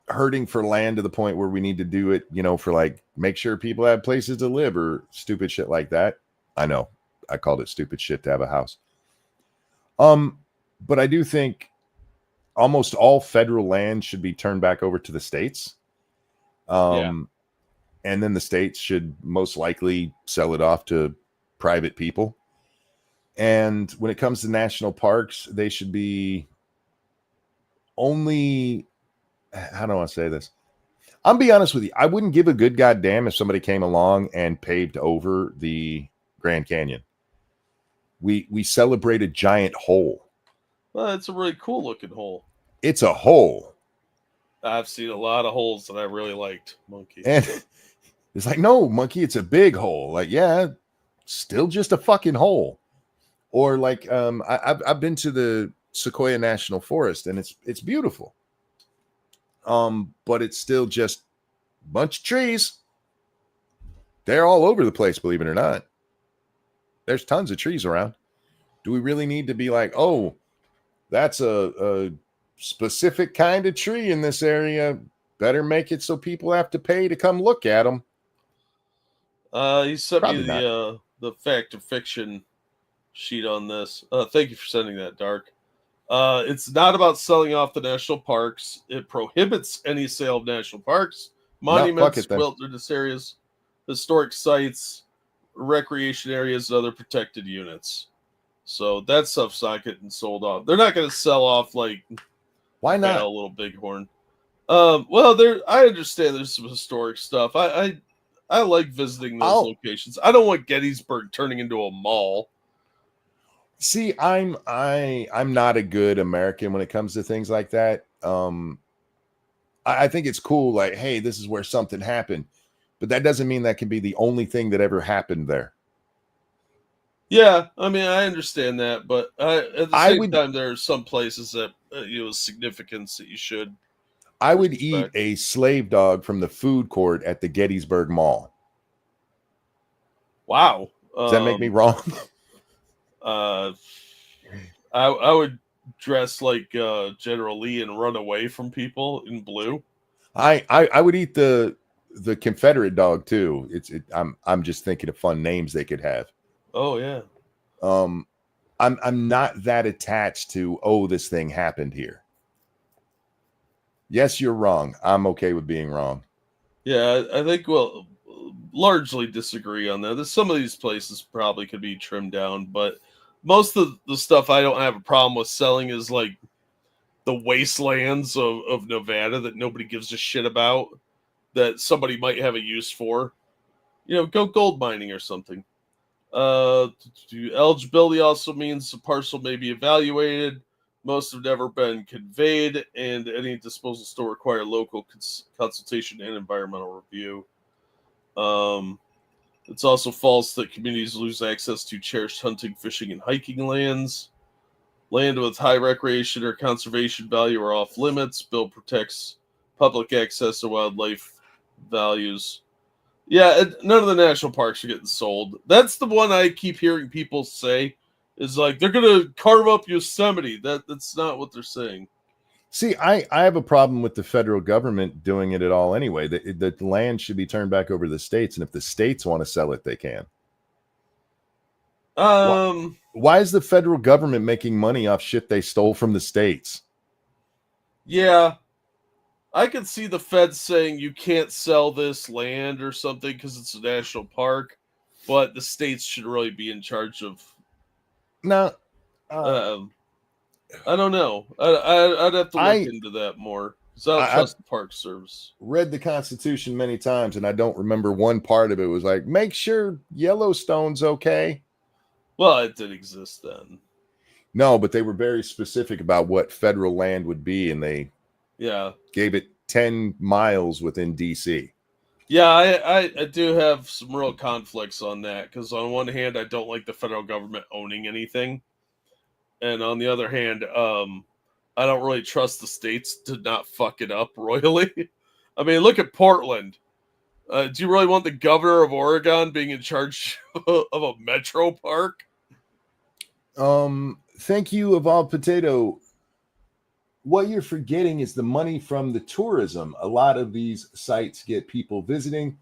hurting for land to the point where we need to do it, for like make sure people have places to live or stupid shit like that. I know I called it stupid shit to have a house. But I do think almost all federal land should be turned back over to the states. And then the states should most likely sell it off to private people. And when it comes to national parks, they should be only, how do I say this? I'll be honest with you. I wouldn't give a good goddamn if somebody came along and paved over the Grand Canyon. We celebrate a giant hole. Well, it's a really cool looking hole. It's a hole. I've seen a lot of holes that I really liked, Monkey. And it's like, no, Monkey, it's a big hole. Like, yeah, still just a fucking hole. Or like, I've been to the Sequoia National Forest, and it's beautiful. But it's still just a bunch of trees. They're all over the place, believe it or not. There's tons of trees around. Do we really need to be like, oh, that's a specific kind of tree in this area? Better make it so people have to pay to come look at them. He sent Probably me the fact or fiction sheet on this. Thank you for sending that, Dark. It's not about selling off the national parks. It prohibits any sale of national parks, monuments, wilderness areas, historic sites, recreation areas, and other protected units. So that stuff's not getting sold off. They're not going to sell off like Why not? a little bighorn. Well, I understand there's some historic stuff. I like visiting those locations. I don't want Gettysburg turning into a mall. See, I'm not a good American when it comes to things like that. I think it's cool, like, hey, this is where something happened, but that doesn't mean that can be the only thing that ever happened there. Yeah, I mean, I understand that, but at the same time, there are some places that significance that you should. I would eat a slave dog from the food court at the Gettysburg Mall. Wow, does that make me wrong? I would dress like General Lee and run away from people in blue. I would eat the Confederate dog too. I'm just thinking of fun names they could have. Oh yeah. I'm not that attached to this thing happened here. Yes, you're wrong. I'm okay with being wrong. Yeah, I think we'll largely disagree on that. Some of these places probably could be trimmed down, but most of the stuff I don't have a problem with selling is like the wastelands of Nevada that nobody gives a shit about, that somebody might have a use for. Go gold mining or something. Eligibility also means the parcel may be evaluated. Most have never been conveyed, and any disposal still require local consultation and environmental review. It's also false that communities lose access to cherished hunting, fishing, and hiking lands. Land with high recreation or conservation value are off limits. Bill protects public access to wildlife values. Yeah, none of the national parks are getting sold. That's the one I keep hearing people say is like they're going to carve up Yosemite. That's not what they're saying. See, I have a problem with the federal government doing it at all anyway. The land should be turned back over to the states, and if the states want to sell it, they can. Why is the federal government making money off shit they stole from the states? Yeah. I could see the feds saying you can't sell this land or something because it's a national park, but the states should really be in charge of. No, I don't know. I'd have to look into that more because I don't trust the Park Service. Read the Constitution many times, and I don't remember one part of it was like, make sure Yellowstone's okay. Well, it did exist then. No, but they were very specific about what federal land would be, and they gave it 10 miles within DC. Yeah, I do have some real conflicts on that because on one hand, I don't like the federal government owning anything. And on the other hand, I don't really trust the states to not fuck it up royally. I mean, look at Portland. Do you really want the governor of Oregon being in charge of a metro park? Thank you, Evolved Potato. What you're forgetting is the money from the tourism. A lot of these sites get people visiting.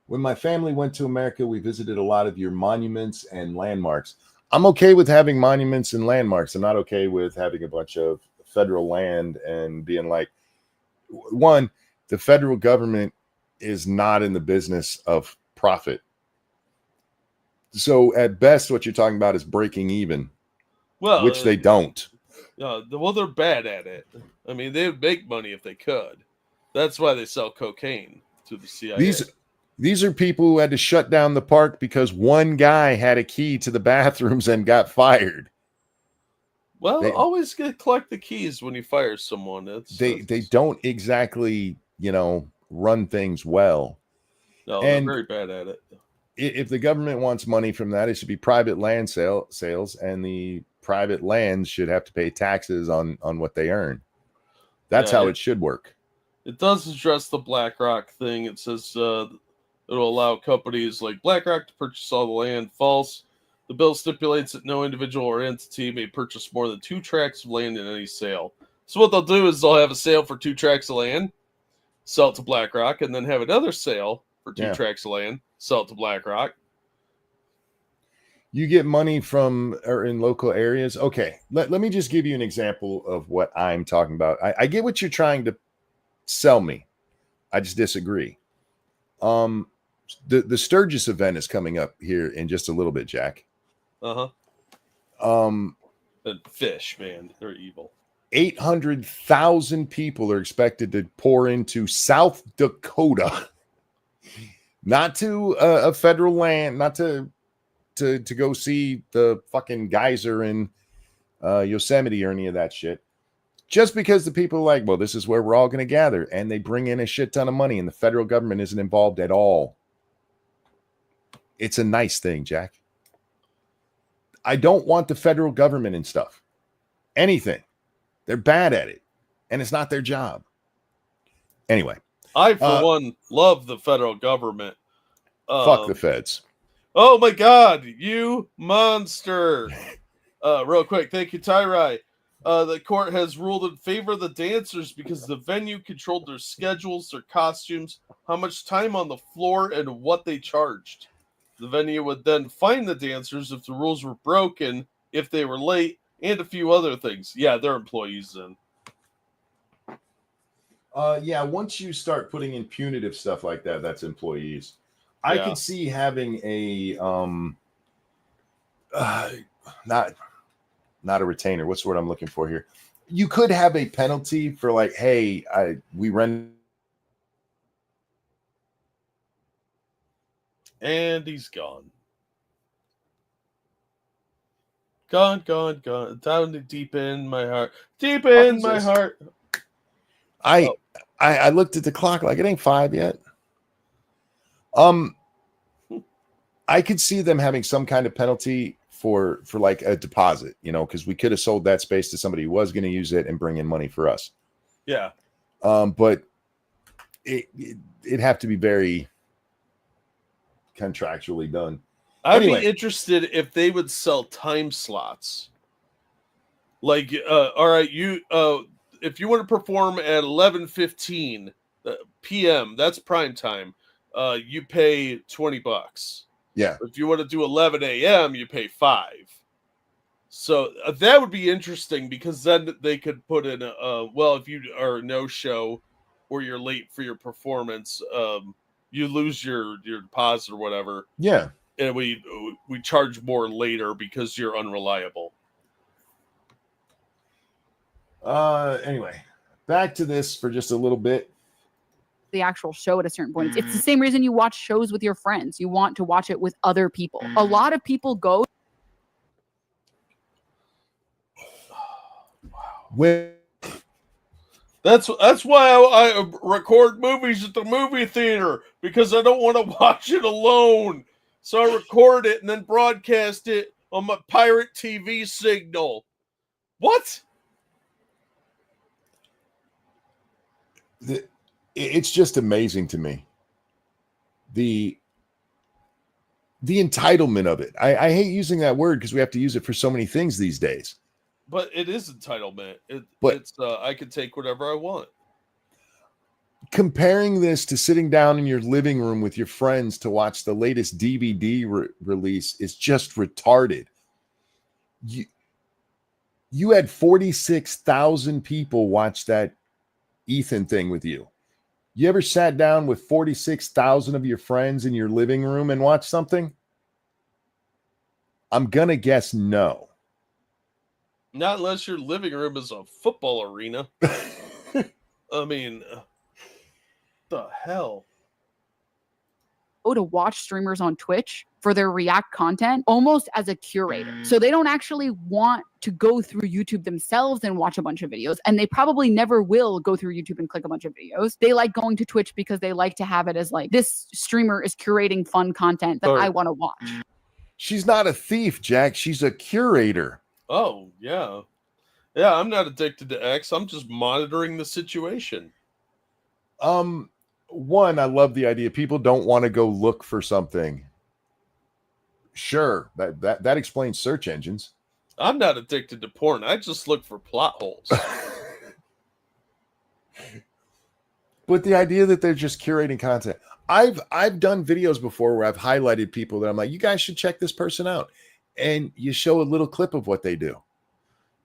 When my family went to America, we visited a lot of your monuments and landmarks. I'm okay with having monuments and landmarks. I'm not okay with having a bunch of federal land and being like, one, the federal government is not in the business of profit. So at best, what you're talking about is breaking even, which they don't. Well, they're bad at it. I mean, they would make money if they could. That's why they sell cocaine to the CIA. These are people who had to shut down the park because one guy had a key to the bathrooms and got fired. Well, always collect the keys when you fire someone. They don't exactly, run things well. No, they're very bad at it. If the government wants money from that, it should be private land sales, and the private lands should have to pay taxes on what they earn. That's how it should work. It does address the BlackRock thing. It says it'll allow companies like BlackRock to purchase all the land. False. The bill stipulates that no individual or entity may purchase more than 2 tracts of land in any sale. So what they'll do is they'll have a sale for 2 tracts of land, sell it to BlackRock, and then have another sale for 2 tracts of land, sell it to BlackRock. You get money from or in local areas. Okay, let me just give you an example of what I'm talking about. I get what you're trying to sell me. I just disagree. The Sturgis event is coming up here in just a little bit, Jack. Uh-huh. Um, And fish, man, they're evil. 800,000 people are expected to pour into South Dakota, not to a federal land, not to go see the fucking geyser in Yosemite or any of that shit. Just because the people are like, well, this is where we're all going to gather, and they bring in a shit ton of money, and the federal government isn't involved at all. It's a nice thing, Jack. I don't want the federal government and stuff. Anything. They're bad at it, and it's not their job. Anyway. I, for one, love the federal government. Fuck the feds. Oh, my God. You monster. Real quick. Thank you, Tyrai. The court has ruled in favor of the dancers because the venue controlled their schedules, their costumes, how much time on the floor, and what they charged. The venue would then fine the dancers if the rules were broken, if they were late, and a few other things. Yeah, they're employees then. Yeah, once you start putting in punitive stuff like that, that's employees. I could see having a not a retainer. What's the word I'm looking for here? You could have a penalty for like, hey, we rent. And he's gone. Gone. Down to deep in my heart. Deep in my heart. I looked at the clock like it ain't 5 yet. I could see them having some kind of penalty for like a deposit, because we could have sold that space to somebody who was going to use it and bring in money for us. Yeah. But it'd have to be very contractually done. I'd be interested if they would sell time slots. Like, all right, you if you want to perform at 11:15 p.m., that's prime time. You pay $20. Yeah. If you want to do 11 a.m., you pay $5. So that would be interesting because then they could put in well, if you are no show or you're late for your performance, you lose your deposit or whatever. Yeah. And we charge more later because you're unreliable. Anyway, back to this for just a little bit. The actual show at a certain point. It's the same reason you watch shows with your friends. You want to watch it with other people. A lot of people go. That's why I record movies at the movie theater, because I don't want to watch it alone. So I record it and then broadcast it on my pirate TV signal. What? It's just amazing to me. The entitlement of it. I hate using that word because we have to use it for so many things these days. But it is entitlement. It's I can take whatever I want. Comparing this to sitting down in your living room with your friends to watch the latest DVD release is just retarded. You had 46,000 people watch that Ethan thing with you. You ever sat down with 46,000 of your friends in your living room and watched something? I'm going to guess no. Not unless your living room is a football arena. I mean, the hell? To watch streamers on Twitch for their React content almost as a curator. So they don't actually want to go through YouTube themselves and watch a bunch of videos. And they probably never will go through YouTube and click a bunch of videos. They like going to Twitch because they like to have it as like, this streamer is curating fun content that I want to watch. She's not a thief, Jack. She's a curator. Oh, yeah. Yeah, I'm not addicted to X. I'm just monitoring the situation. One, I love the idea. People don't want to go look for something. Sure, that explains search engines. I'm not addicted to porn. I just look for plot holes. But the idea that they're just curating content. I've done videos before where I've highlighted people that I'm like, you guys should check this person out. and you show a little clip of what they do.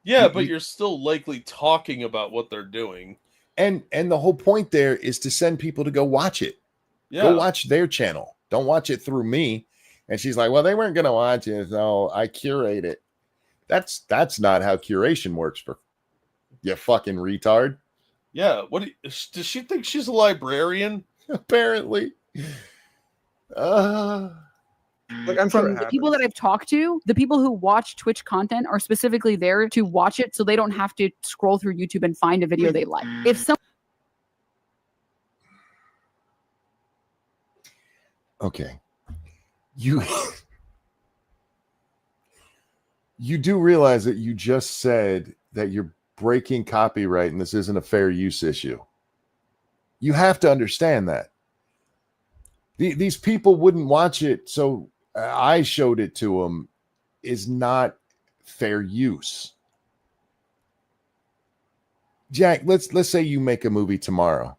Yeah, but you're still likely talking about what they're doing. And the whole point there is to send people to go watch it. Yeah. Go watch their channel. Don't watch it through me. And she's like, well, they weren't going to watch it, so I curate it. That's not how curation works, for you fucking retard. Yeah. Does she think she's a librarian? Apparently. Look, I'm sure From the people that I've talked to, the people who watch Twitch content are specifically there to watch it so they don't have to scroll through YouTube and find a video they like. If some Okay. You do realize that you just said that you're breaking copyright and this isn't a fair use issue. You have to understand that. These people wouldn't watch it, so I showed it to them is not fair use. Jack, let's say you make a movie tomorrow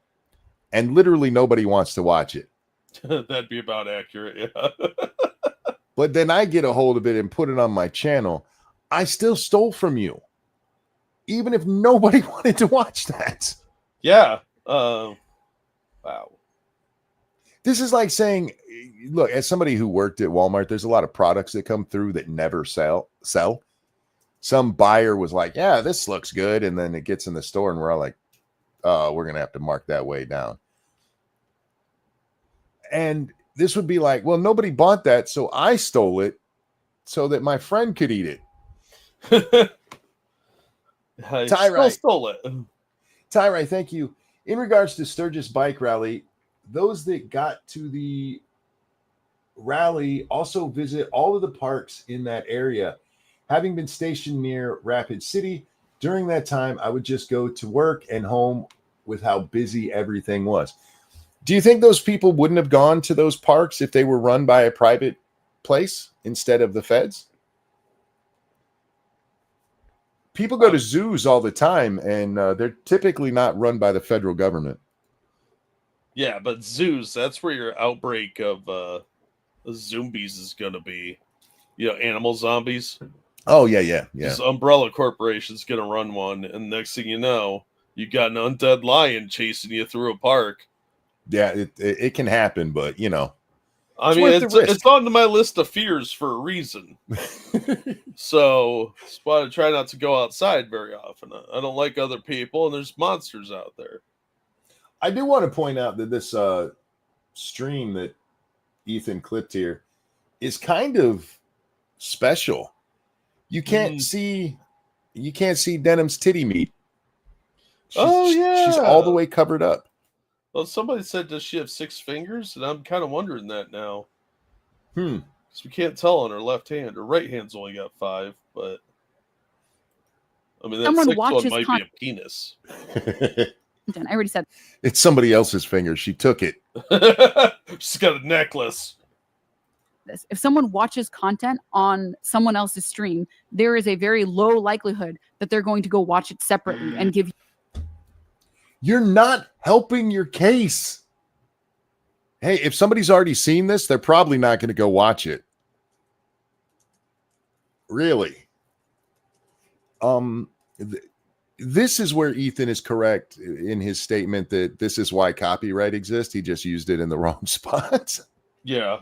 and literally nobody wants to watch it. That'd be about accurate, yeah. But then I get a hold of it and put it on my channel. I still stole from you. Even if nobody wanted to watch that. Yeah. Wow. This is like saying, look, as somebody who worked at Walmart, there's a lot of products that come through that never sell. Some buyer was like, yeah, this looks good. And then it gets in the store and we're all like, oh, we're going to have to mark that way down. And this would be like, well, nobody bought that, so I stole it so that my friend could eat it. I still stole it. Tyrai, thank you. In regards to Sturgis Bike Rally, those that got to the rally also visit all of the parks in that area. Having been stationed near Rapid City, during that time, I would just go to work and home with how busy everything was. Do you think those people wouldn't have gone to those parks if they were run by a private place instead of the feds? People go to zoos all the time, and they're typically not run by the federal government. Yeah, but zoos, that's where your outbreak of zombies is going to be. You know, animal zombies. Oh, yeah. This Umbrella Corporation's going to run one, and next thing you know, you got an undead lion chasing you through a park. Yeah, it can happen, but, you know. I mean, it's on my list of fears for a reason. So, that's why I try not to go outside very often. I don't like other people, and there's monsters out there. I do want to point out that this stream that Ethan clipped here is kind of special. You can't see Denims' titty meat. She's all the way covered up. Well, somebody said, does she have 6 fingers? And I'm kind of wondering that now. Because we can't tell on her left hand. Her right hand's only got 5, but I mean, that 6th one might be a penis. I already said it's somebody else's finger. She took it. She's got a necklace. this. If someone watches content on someone else's stream, there is a very low likelihood that they're going to go watch it separately and give you. You're not helping your case. Hey, if somebody's already seen this, they're probably not going to go watch it. Really. This is where Ethan is correct in his statement that this is why copyright exists. He just used it in the wrong spot. Yeah.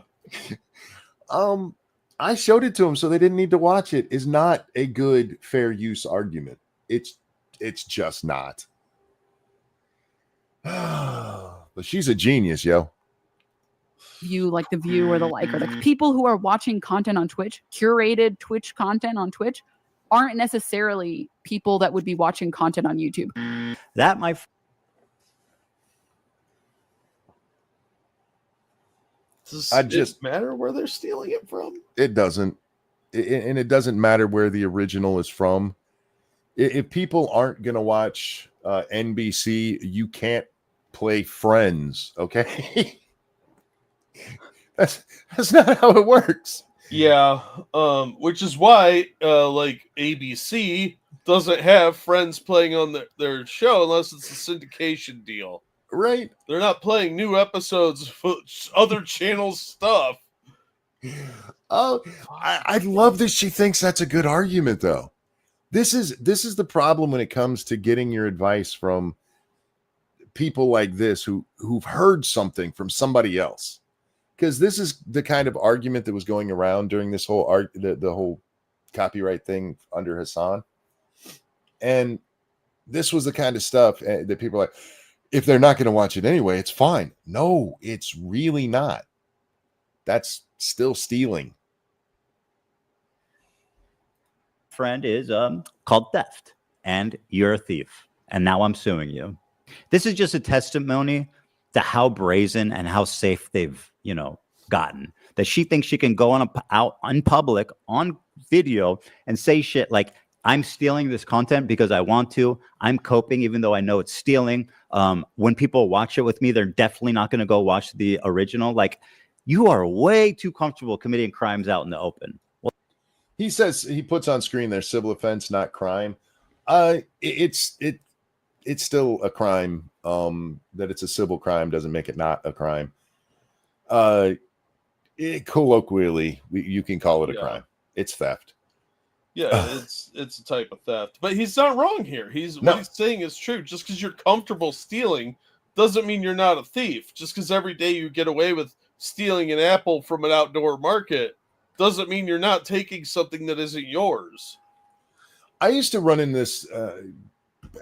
I showed it to him so they didn't need to watch it is not a good fair use argument. It's just not. But she's a genius, yo. View like the view or the like, or the people who are watching content on Twitch, curated Twitch content on Twitch, aren't necessarily people that would be watching content on YouTube. That my Does it matter where they're stealing it from? It doesn't. And it doesn't matter where the original is from. If people aren't going to watch NBC, you can't play Friends, okay? That's not how it works. Yeah, which is why like ABC doesn't have Friends playing on their show unless it's a syndication deal. Right. They're not playing new episodes of other channels' stuff. Oh, I love that she thinks that's a good argument, though. This is the problem when it comes to getting your advice from people like this who've heard something from somebody else. Because this is the kind of argument that was going around during this whole the whole copyright thing under Hassan. And this was the kind of stuff that people are like, if they're not going to watch it anyway, it's fine. No, it's really not. That's still stealing. Friend is called theft, and you're a thief, and now I'm suing you. This is just a testimony to how brazen and how safe they've gotten, that she thinks she can go out in public on video and say shit like, I'm stealing this content because I want to. I'm coping even though I know it's stealing. When people watch it with me, they're definitely not going to go watch the original. Like, you are way too comfortable committing crimes out in the open. Well, he says, he puts on screen their civil offense, not crime. It's still a crime. That it's a civil crime doesn't make it not a crime. Colloquially, you can call it a crime. It's theft. Yeah, it's a type of theft. But he's not wrong here. What he's saying is true. Just because you're comfortable stealing doesn't mean you're not a thief. Just because every day you get away with stealing an apple from an outdoor market doesn't mean you're not taking something that isn't yours. I used to run in this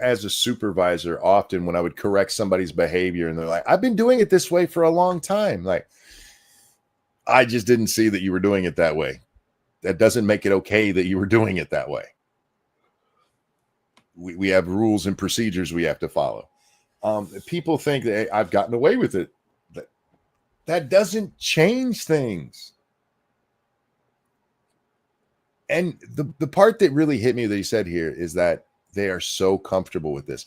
as a supervisor often when I would correct somebody's behavior, and they're like, I've been doing it this way for a long time. Like, I just didn't see that you were doing it that way. That doesn't make it okay that you were doing it that way. We have rules and procedures we have to follow. People think that, hey, I've gotten away with it. That doesn't change things. And the part that really hit me that he said here is that they are so comfortable with this.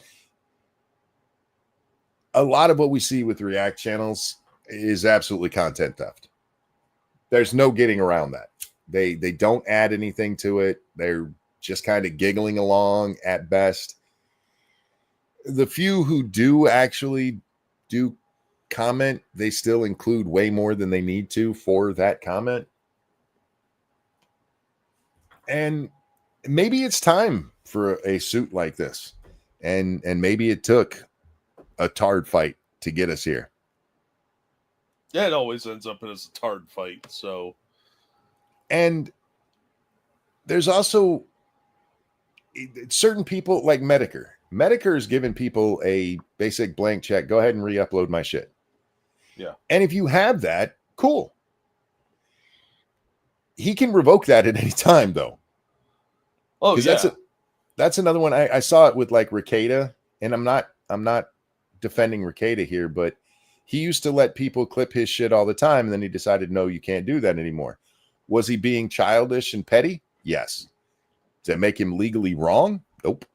A lot of what we see with React channels is absolutely content theft. There's no getting around that. They don't add anything to it. They're just kind of giggling along at best. The few who do actually do comment, they still include way more than they need to for that comment. And maybe it's time for a suit like this. And maybe it took a tard fight to get us here. Yeah, it always ends up as a tard fight. So, and there's also certain people like Medicare. Medicare is giving people a basic blank check. Go ahead and re-upload my shit. Yeah. And if you have that, cool. He can revoke that at any time, though. Oh, yeah. That's another one. I saw it with like Ricada, and I'm not defending Ricada here, but he used to let people clip his shit all the time, and then he decided, no, you can't do that anymore. Was he being childish and petty? Yes. Does that make him legally wrong? Nope.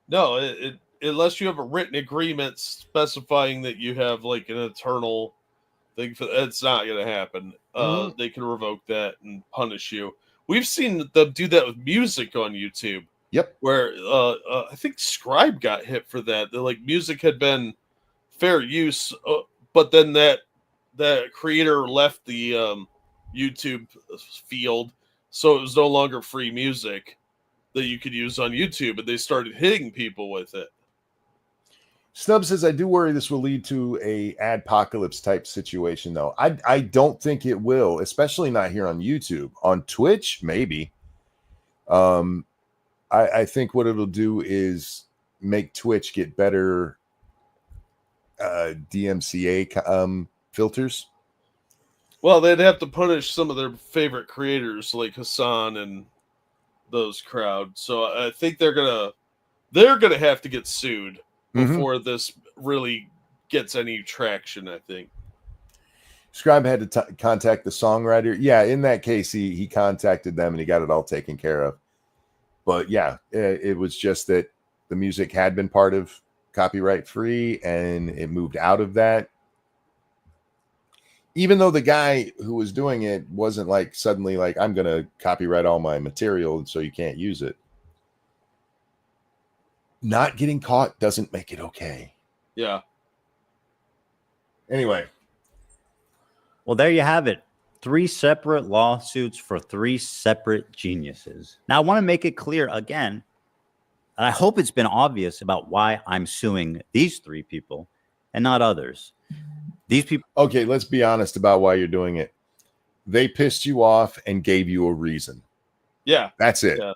No, unless you have a written agreement specifying that you have like an eternal thing, it's not going to happen. They can revoke that and punish you. We've seen them do that with music on YouTube. Yep. Where I think Scribe got hit for that. Like, music had been fair use, but then that creator left the YouTube field, so it was no longer free music that you could use on YouTube, and they started hitting people with it. Snub says, I do worry this will lead to a adpocalypse type situation, though. I don't think it will, especially not here on YouTube. On Twitch, maybe. I think what it'll do is make Twitch get better DMCA filters. Well, they'd have to punish some of their favorite creators like Hassan and those crowd. So I think they're gonna have to get sued before this really gets any traction, I think. Scribe had to contact the songwriter. Yeah, in that case, he contacted them and he got it all taken care of. But yeah, it was just that the music had been part of copyright free and it moved out of that. Even though the guy who was doing it wasn't like suddenly like, I'm going to copyright all my material so you can't use it. Not getting caught doesn't make it okay. Yeah. Anyway. Well, there you have it. 3 separate lawsuits for 3 separate geniuses. Now, I want to make it clear again, and I hope it's been obvious about why I'm suing these 3 people and not others. These people. Okay, let's be honest about why you're doing it. They pissed you off and gave you a reason. Yeah. That's it. Yeah.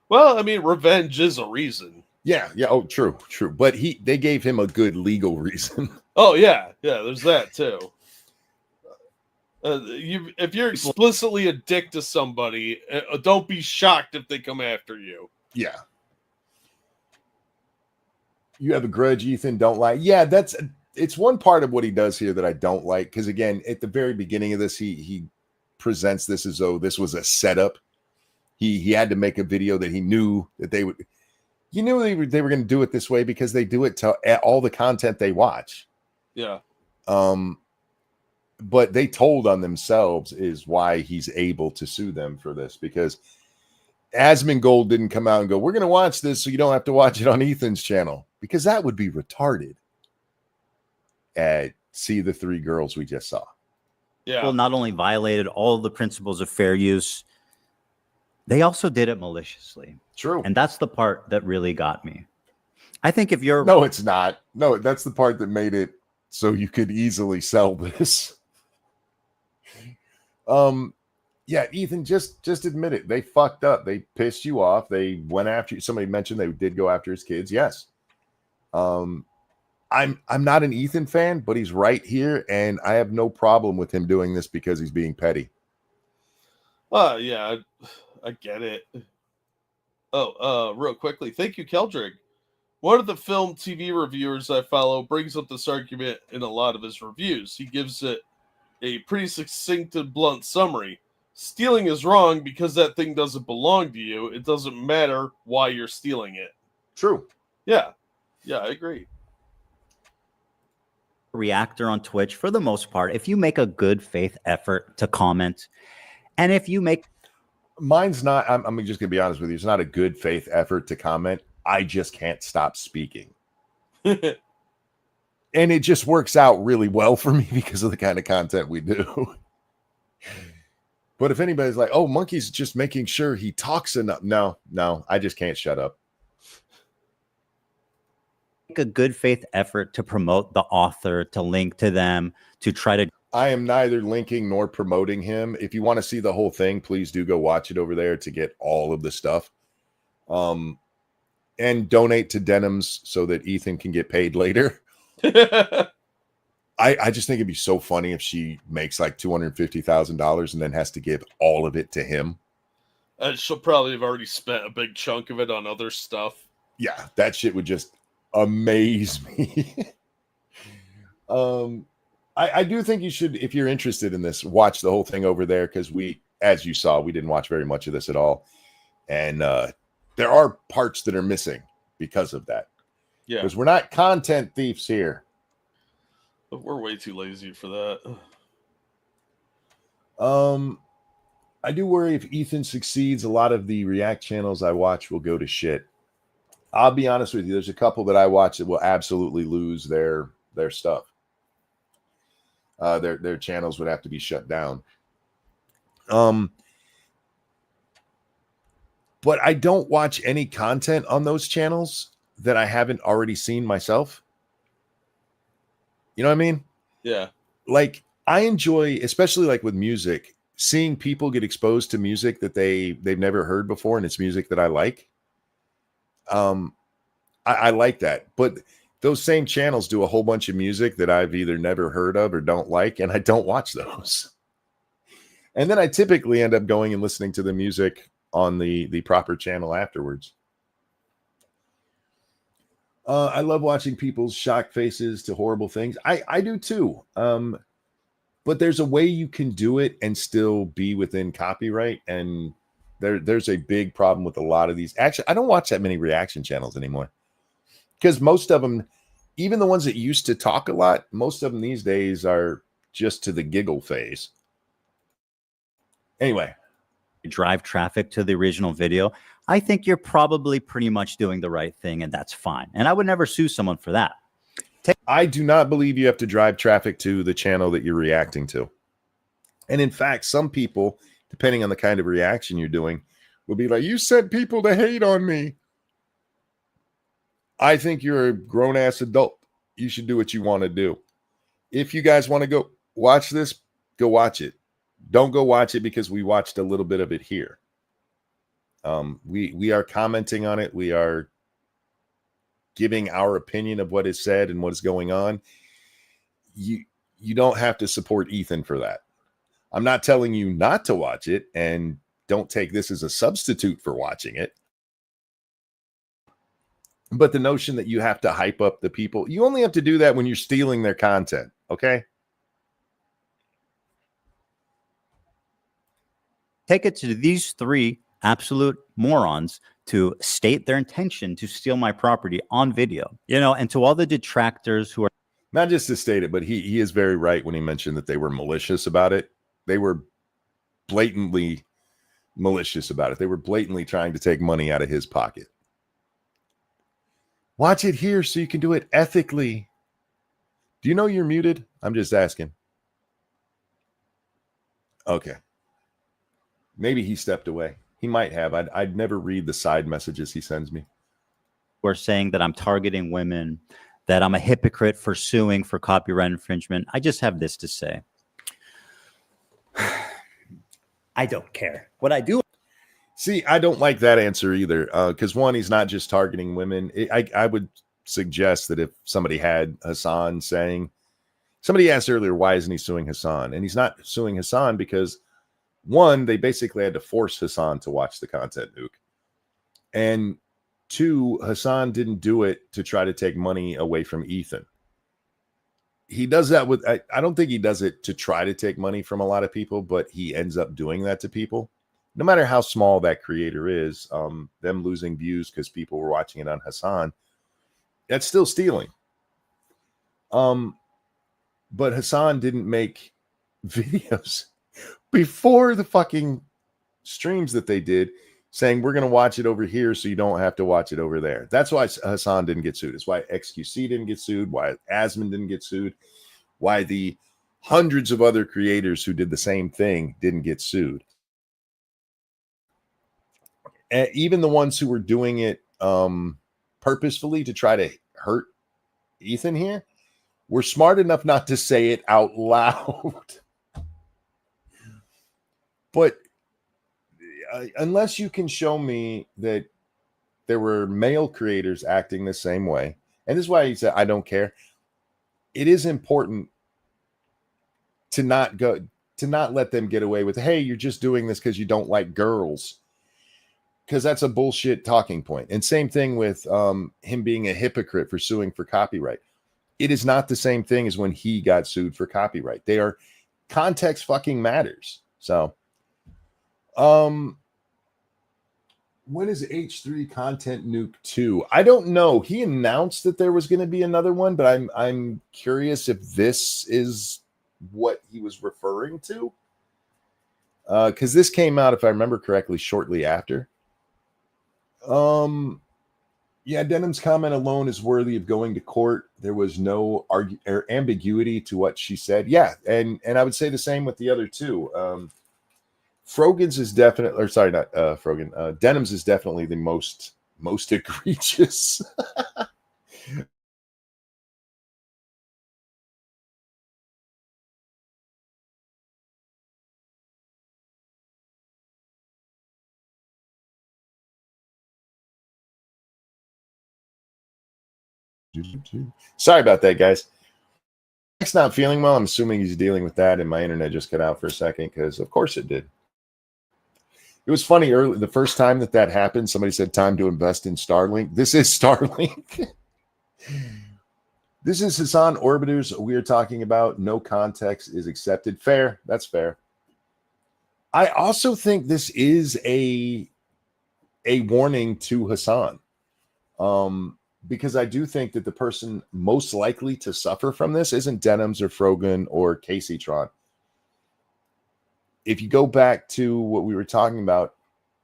Well, I mean, revenge is a reason. Yeah. Oh, true. But they gave him a good legal reason. Oh, yeah. Yeah, there's that too. If you're explicitly a dick to somebody, don't be shocked if they come after you. Yeah. You have a grudge, Ethan, don't lie. Yeah, it's one part of what he does here that I don't like. Because again, at the very beginning of this, he presents this as though this was a setup. He had to make a video that he knew that they would. You knew they were going to do it this way because they do it to all the content they watch. Yeah. But they told on themselves is why he's able to sue them for this, because Asmongold didn't come out and go, we're going to watch this so you don't have to watch it on Ethan's channel, because that would be retarded. See the 3 girls we just saw. Yeah. Well, not only violated all the principles of fair use, they also did it maliciously. True. And that's the part that really got me. I think if you're... No, it's not. No, that's the part that made it so you could easily sell this. Yeah, Ethan, just admit it. They fucked up. They pissed you off. They went after you. Somebody mentioned they did go after his kids. Yes. I'm not an Ethan fan, but he's right here, and I have no problem with him doing this because he's being petty. Yeah, I get it. Oh, real quickly, thank you, Keldrick. One of the film TV reviewers I follow brings up this argument in a lot of his reviews. He gives it a pretty succinct and blunt summary. Stealing is wrong because that thing doesn't belong to you. It doesn't matter why you're stealing it. True. Yeah. Yeah, I agree. Reactor on Twitch, for the most part, if you make a good faith effort to comment, and if you make... Mine's not, I'm just going to be honest with you, it's not a good faith effort to comment. I just can't stop speaking. And it just works out really well for me because of the kind of content we do. But if anybody's like, oh, Monkey's just making sure he talks enough. No, I just can't shut up. Make a good faith effort to promote the author, to link to them, to try to... I am neither linking nor promoting him. If you want to see the whole thing, please do go watch it over there to get all of the stuff. And donate to Denims so that Ethan can get paid later. I just think it'd be so funny if she makes like $250,000 and then has to give all of it to him. She'll probably have already spent a big chunk of it on other stuff. Yeah, that shit would just amaze me. I do think you should, if you're interested in this, watch the whole thing over there, because as you saw, we didn't watch very much of this at all. And there are parts that are missing because of that. Yeah. Because we're not content thieves here. But we're way too lazy for that. I do worry if Ethan succeeds, a lot of the React channels I watch will go to shit. I'll be honest with you. There's a couple that I watch that will absolutely lose their stuff. Their channels would have to be shut down. But I don't watch any content on those channels that I haven't already seen myself. You know what I mean? Yeah. Like, I enjoy, especially like with music, seeing people get exposed to music that they've never heard before, and it's music that I like. I like that. But those same channels do a whole bunch of music that I've either never heard of or don't like, and I don't watch those. And then I typically end up going and listening to the music on the proper channel afterwards. I love watching people's shocked faces to horrible things. I do too. But there's a way you can do it and still be within copyright. And there's a big problem with a lot of these. Actually, I don't watch that many reaction channels anymore, because most of them, even the ones that used to talk a lot, most of them these days are just to the giggle phase. Anyway. Drive traffic to the original video, I think you're probably pretty much doing the right thing, and that's fine. And I would never sue someone for that. I do not believe you have to drive traffic to the channel that you're reacting to. And in fact, some people, depending on the kind of reaction you're doing, will be like, you sent people to hate on me. I think you're a grown-ass adult. You should do what you want to do. If you guys want to go watch this, go watch it. Don't go watch it because we watched a little bit of it here. We are commenting on it. We are giving our opinion of what is said and what is going on. You don't have to support Ethan for that. I'm not telling you not to watch it, and don't take this as a substitute for watching it. But the notion that you have to hype up the people, you only have to do that when you're stealing their content, okay? Take it to these three absolute morons to state their intention to steal my property on video, and to all the detractors who are not just to state it, but he is very right when he mentioned that they were malicious about it. They were blatantly malicious about it. They were blatantly trying to take money out of his pocket. Watch it here so you can do it ethically. Do you know you're muted? I'm just asking. Okay. Maybe he stepped away. He might have. I'd never read the side messages he sends me. We're saying that I'm targeting women, that I'm a hypocrite for suing for copyright infringement. I just have this to say. I don't care. What I do. See, I don't like that answer either. Because one, he's not just targeting women. I would suggest that if somebody had Hassan saying, somebody asked earlier, why isn't he suing Hassan? And he's not suing Hassan because one, they basically had to force Hassan to watch the content nuke. And two, Hassan didn't do it to try to take money away from Ethan. He does that with, I don't think he does it to try to take money from a lot of people, but he ends up doing that to people. No matter how small that creator is, them losing views because people were watching it on Hassan, that's still stealing. But Hassan didn't make videos before the fucking streams that they did saying, we're going to watch it over here so you don't have to watch it over there. That's why Hassan didn't get sued. It's why XQC didn't get sued, why Asmon didn't get sued, why the hundreds of other creators who did the same thing didn't get sued. And even the ones who were doing it purposefully to try to hurt Ethan here were smart enough not to say it out loud. But unless you can show me that there were male creators acting the same way, and this is why he said, I don't care. It is important to not let them get away with, hey, you're just doing this because you don't like girls. Because that's a bullshit talking point. And same thing with him being a hypocrite for suing for copyright. It is not the same thing as when he got sued for copyright. They are, context fucking matters. So, when is H3 Content Nuke 2? I don't know. He announced that there was going to be another one, but I'm curious if this is what he was referring to. Because this came out, if I remember correctly, shortly after. Yeah, Denims' comment alone is worthy of going to court. There was no ambiguity to what she said. Yeah, and I would say the same with the other two. Frogan's is definitely, or sorry, not Frogan. Denims is definitely the most egregious. Sorry about that, guys. Mike's not feeling well. I'm assuming he's dealing with that, and my internet just cut out for a second because, of course, it did. It was funny early. The first time that happened, somebody said, "Time to invest in Starlink." This is Starlink. This is Hassan Orbiters we are talking about. No context is accepted. Fair. That's fair. I also think this is a warning to Hassan. Because I do think that the person most likely to suffer from this isn't Denims or Frogan or Kaceytron. If you go back to what we were talking about,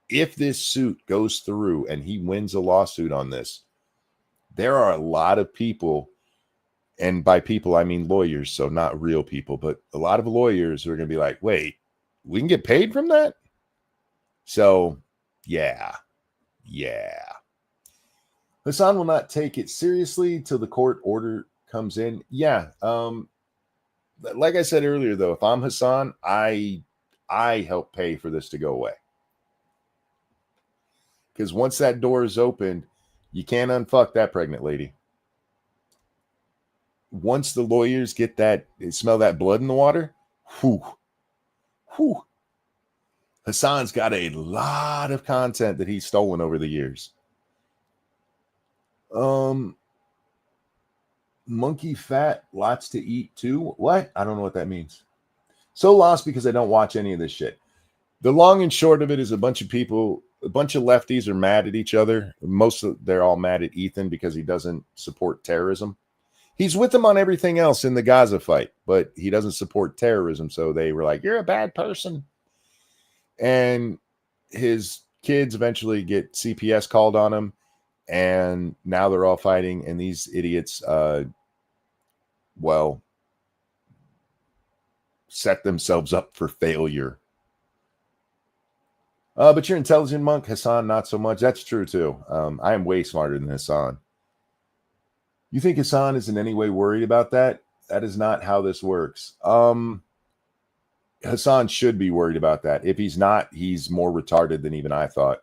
if this suit goes through and he wins a lawsuit on this, there are a lot of people, And by people, I mean lawyers, so not real people, but a lot of lawyers who are going to be like, wait, we can get paid from that? So, yeah. Hassan will not take it seriously till the court order comes in. Yeah. Like I said earlier, though, if I'm Hassan, I help pay for this to go away. Because once that door is opened, you can't unfuck that pregnant lady. Once the lawyers get that, they smell that blood in the water, whew. Hassan's got a lot of content that he's stolen over the years. Monkey fat, lots to eat too. What? I don't know what that means. So lost because I don't watch any of this shit. The long and short of it is a bunch of people, a bunch of lefties are mad at each other. They're all mad at Ethan because he doesn't support terrorism. He's with them on everything else in the Gaza fight, but he doesn't support terrorism. So they were like, you're a bad person. And his kids eventually get CPS called on him. And now they're all fighting. And these idiots, set themselves up for failure. But you're intelligent, Monk. Hassan, not so much. That's true, too. I am way smarter than Hassan. You think Hassan is in any way worried about that? That is not how this works. Hassan should be worried about that. If he's not, he's more retarded than even I thought.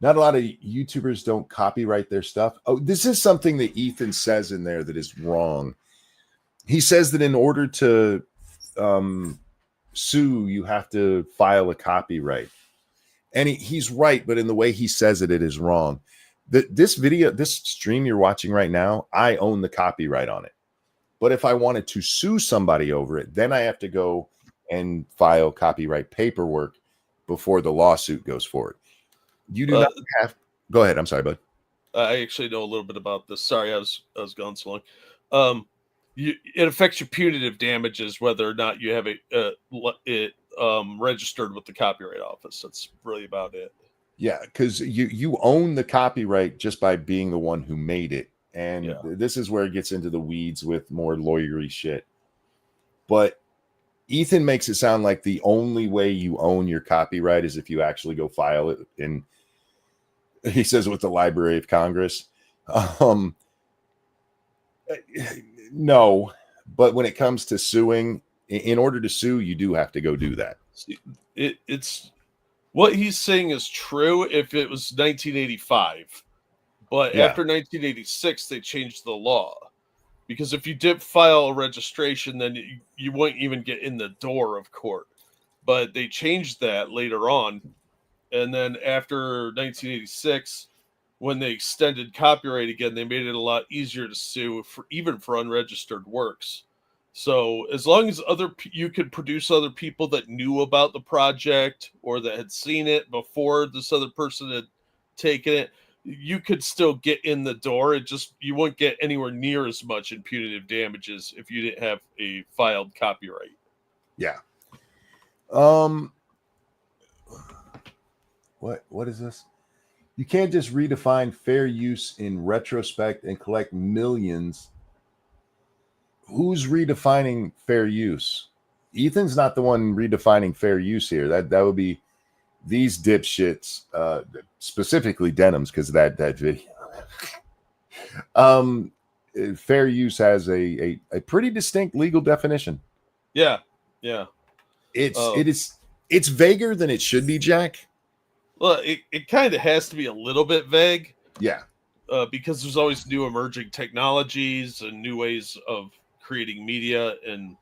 Not a lot of YouTubers don't copyright their stuff. Oh, this is something that Ethan says in there that is wrong. He says that in order to sue, you have to file a copyright. And he's right, but in the way he says it, it is wrong. This video, this stream you're watching right now, I own the copyright on it. But if I wanted to sue somebody over it, then I have to go and file copyright paperwork before the lawsuit goes forward. You do not have. Go ahead. I'm sorry, bud. I actually know a little bit about this. Sorry, I was gone so long. It affects your punitive damages whether or not you have it registered with the Copyright Office. That's really about it. Yeah, because you own the copyright just by being the one who made it. And this is where it gets into the weeds with more lawyery shit. But Ethan makes it sound like the only way you own your copyright is if you actually go file it in, he says, with the Library of Congress. No, but when it comes to suing, in order to sue, you do have to go do that. It's what he's saying is true if it was 1985. But after 1986, they changed the law. Because if you did file a registration, then you wouldn't even get in the door of court. But they changed that later on. And then after 1986, when they extended copyright again, they made it a lot easier to sue even for unregistered works. So as long as you could produce other people that knew about the project or that had seen it before this other person had taken it, you could still get in the door. You wouldn't get anywhere near as much in punitive damages if you didn't have a filed copyright. Yeah. What is this? You can't just redefine fair use in retrospect and collect millions. Who's redefining fair use? Ethan's not the one redefining fair use here. That would be these dipshits, specifically Denims, because that video. Fair use has a pretty distinct legal definition. Yeah. It's vaguer than it should be, Jack. Well, it kind of has to be a little bit vague. Yeah. Because there's always new emerging technologies and new ways of creating media and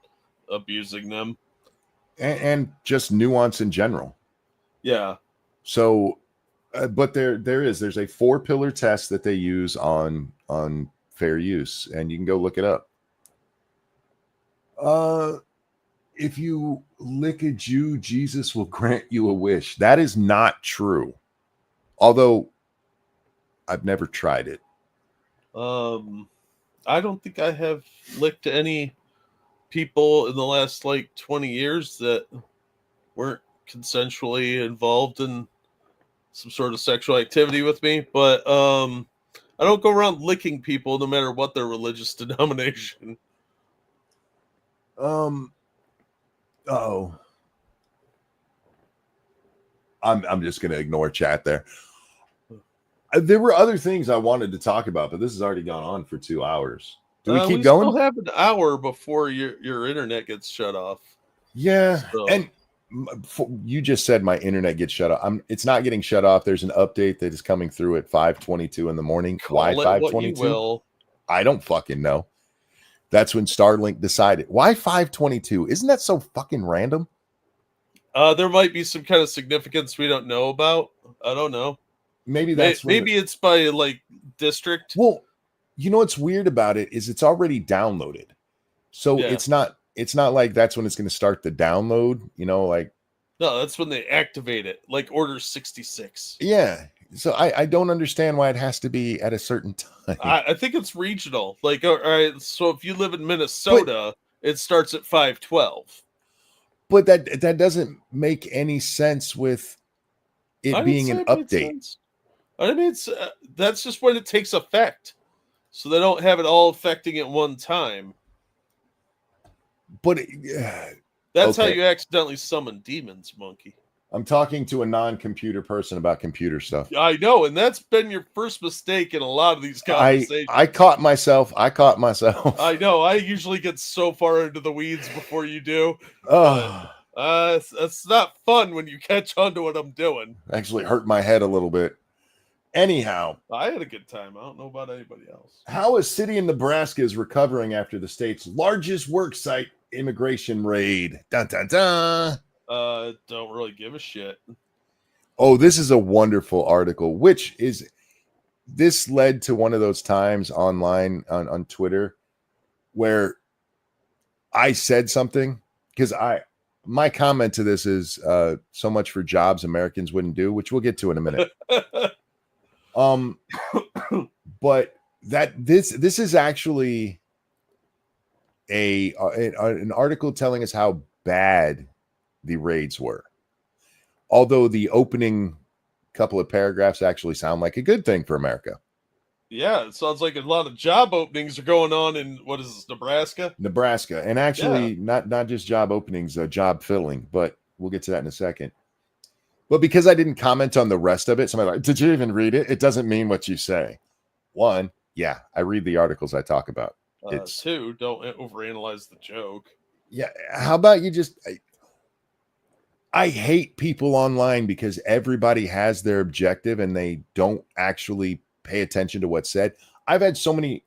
abusing them. And just nuance in general. Yeah. So, but there's a 4-pillar test that they use on fair use, and you can go look it up. If you lick a Jew, Jesus will grant you a wish. That is not true. Although I've never tried it. I don't think I have licked any people in the last 20 years that weren't consensually involved in some sort of sexual activity with me, but I don't go around licking people no matter what their religious denomination. Oh. I'm just gonna ignore chat there. There were other things I wanted to talk about, but this has already gone on for 2 hours. Do we keep going? We still have an hour before your internet gets shut off. Yeah, So. and you just said my internet gets shut off. It's not getting shut off. There's an update that is coming through at 5:22 in the morning. Why 5:22? I don't fucking know. That's when Starlink decided. Why 5:22? Isn't that so fucking random? There might be some kind of significance we don't know about. I don't know. Maybe that's maybe it's by like district. Well, you know what's weird about it is it's already downloaded, so it's not like that's when it's going to start the download. You know, like no, that's when they activate it, like Order 66. Yeah, so I don't understand why it has to be at a certain time. I think it's regional. Like, all right, so if you live in Minnesota, it starts at 5:12. But that doesn't make any sense with it being an update. I mean, that's just when it takes effect. So they don't have it all affecting at one time. But that's how you accidentally summon demons, monkey. I'm talking to a non-computer person about computer stuff. I know, and that's been your first mistake in a lot of these conversations. I caught myself. I know. I usually get so far into the weeds before you do. It's not fun when you catch on to what I'm doing. Actually hurt my head a little bit. Anyhow, I had a good time. I don't know about anybody else. How a city in Nebraska is recovering after the state's largest work site immigration raid. Dun, dun, dun. Don't really give a shit. Oh, this is a wonderful article, this led to one of those times online on Twitter where I said something because my comment to this is so much for jobs Americans wouldn't do, which we'll get to in a minute. But this is actually an article telling us how bad the raids were. Although the opening couple of paragraphs actually sound like a good thing for America. Yeah, it sounds like a lot of job openings are going on in what is this, Nebraska? Nebraska, and actually not just job openings, job filling. But we'll get to that in a second. But because I didn't comment on the rest of it, somebody like, did you even read it? It doesn't mean what you say. One, yeah, I read the articles I talk about. Two, don't overanalyze the joke. Yeah, how about you just... I hate people online because everybody has their objective and they don't actually pay attention to what's said. I've had so many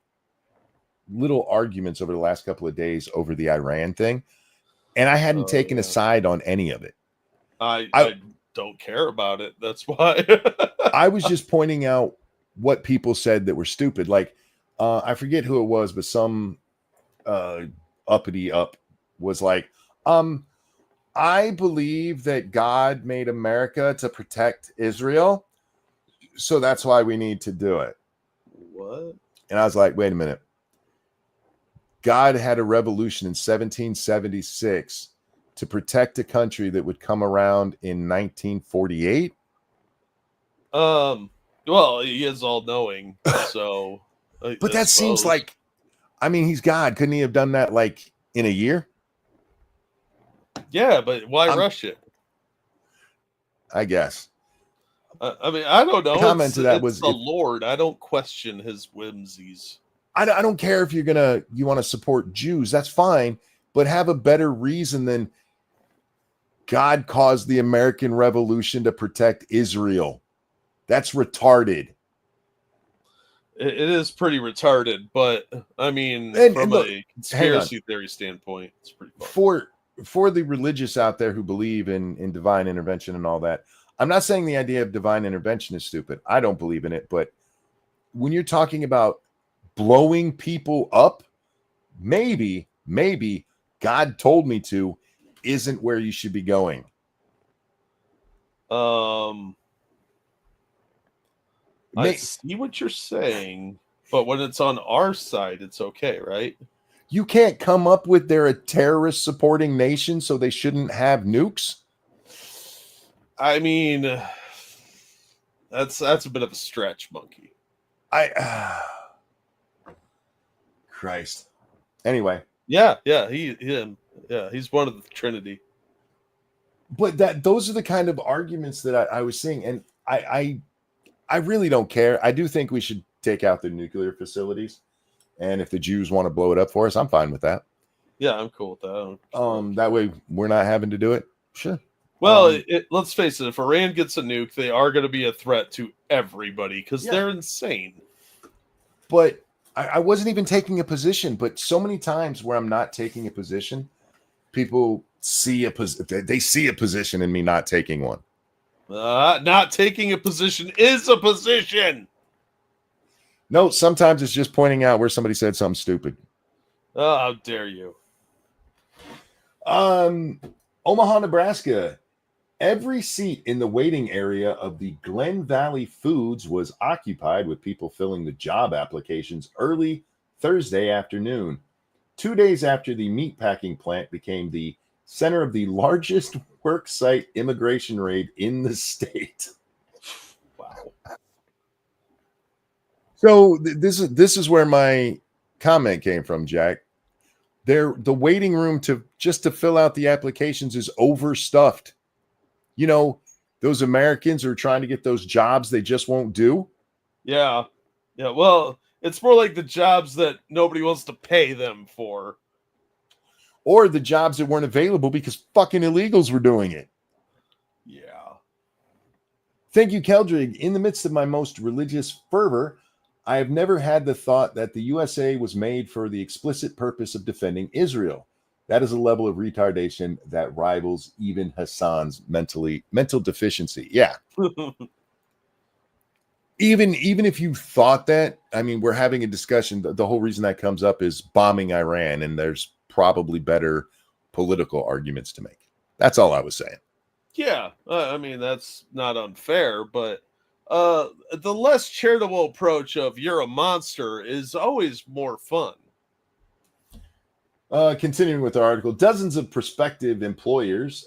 little arguments over the last couple of days over the Iran thing, and I hadn't taken a side on any of it. I don't care about it. That's why. I was just pointing out what people said that were stupid. Like, I forget who it was, but some uppity up was like, I believe that God made America to protect Israel, so that's why we need to do it. What? And I was like, wait a minute. God had a revolution in 1776 to protect a country that would come around in 1948. Well, he is all-knowing, so... But that seems like... I mean, he's God. Couldn't he have done that, like, in a year? Yeah, but why rush it? I guess. I mean, I don't know. Comment to that was the Lord. I don't question his whimsies. I don't care if you want to support Jews. That's fine, but have a better reason than God caused the American Revolution to protect Israel. That's retarded. It is pretty retarded, but I mean, from a conspiracy theory standpoint, it's pretty fun. For the religious out there who believe in divine intervention and all that, I'm not saying the idea of divine intervention is stupid. I don't believe in it. But when you're talking about blowing people up, maybe God told me to isn't where you should be going. I see what you're saying, but when it's on our side, it's okay, right? You can't come up with they're a terrorist supporting nation, so they shouldn't have nukes. I mean, that's a bit of a stretch, monkey. Christ. Anyway. Yeah, he's one of the Trinity. But those are the kind of arguments that I was seeing, and I really don't care. I do think we should take out the nuclear facilities, and if the Jews want to blow it up for us, I'm fine with that. Yeah, I'm cool with that. That way we're not having to do it. Sure. Well, let's face it. If Iran gets a nuke, they are going to be a threat to everybody because they're insane. But I wasn't even taking a position. But so many times where I'm not taking a position, people see they see a position in me not taking one. Not taking a position is a position. No, sometimes it's just pointing out where somebody said something stupid. Oh, how dare you? Omaha, Nebraska. Every seat in the waiting area of the Glen Valley Foods was occupied with people filling the job applications early Thursday afternoon, 2 days after the meatpacking plant became the center of the largest worksite immigration raid in the state. Wow. So this is where my comment came from, Jack. The waiting room to fill out the applications is overstuffed. You know, those Americans who are trying to get those jobs they just won't do. Yeah. Well, it's more like the jobs that nobody wants to pay them for. Or the jobs that weren't available because fucking illegals were doing it. Yeah. Thank you, Keldrig. In the midst of my most religious fervor, I have never had the thought that the USA was made for the explicit purpose of defending Israel. That is a level of retardation that rivals even Hassan's mental deficiency. Yeah. Even if you thought that, I mean, we're having a discussion. The whole reason that comes up is bombing Iran, and there's probably better political arguments to make. That's all I was saying. Yeah. I mean, that's not unfair, but the less charitable approach of you're a monster is always more fun. Continuing with the article, dozens of prospective employees,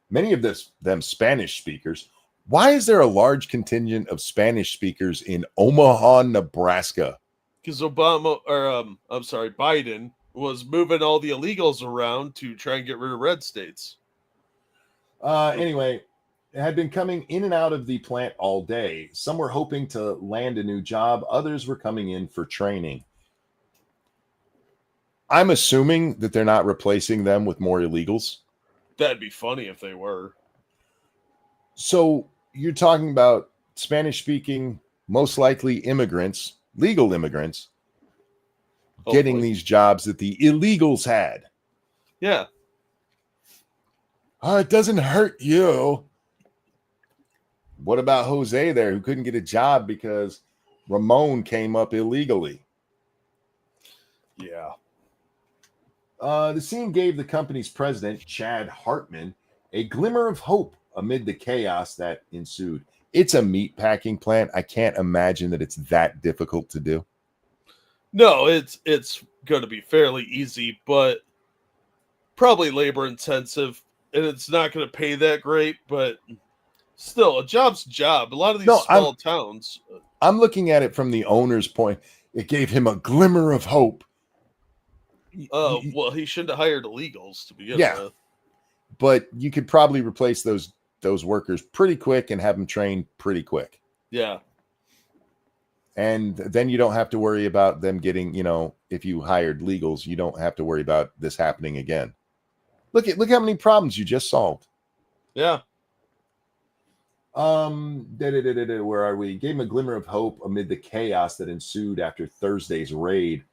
many of them Spanish speakers. Why is there a large contingent of Spanish speakers in Omaha, Nebraska? Because Biden was moving all the illegals around to try and get rid of red states. Anyway, it had been coming in and out of the plant all day. Some were hoping to land a new job. Others were coming in for training. I'm assuming that they're not replacing them with more illegals. That'd be funny if they were. So you're talking about Spanish-speaking, most likely immigrants, legal immigrants, getting these jobs that the illegals had. Yeah. Oh, it doesn't hurt you. What about Jose there, who couldn't get a job because Ramon came up illegally? Yeah. The scene gave the company's president, Chad Hartman, a glimmer of hope amid the chaos that ensued. It's a meat packing plant. I can't imagine that it's that difficult to do. No, it's going to be fairly easy, but probably labor intensive, and it's not going to pay that great, but still, a job's a job. A lot of these small towns. I'm looking at it from the owner's point. It gave him a glimmer of hope. Well, he shouldn't have hired illegals to begin with. But you could probably replace those workers pretty quick and have them trained pretty quick. Yeah. And then you don't have to worry about them getting, if you hired legals, you don't have to worry about this happening again. Look how many problems you just solved. Yeah. Where are we? Gave him a glimmer of hope amid the chaos that ensued after Thursday's raid.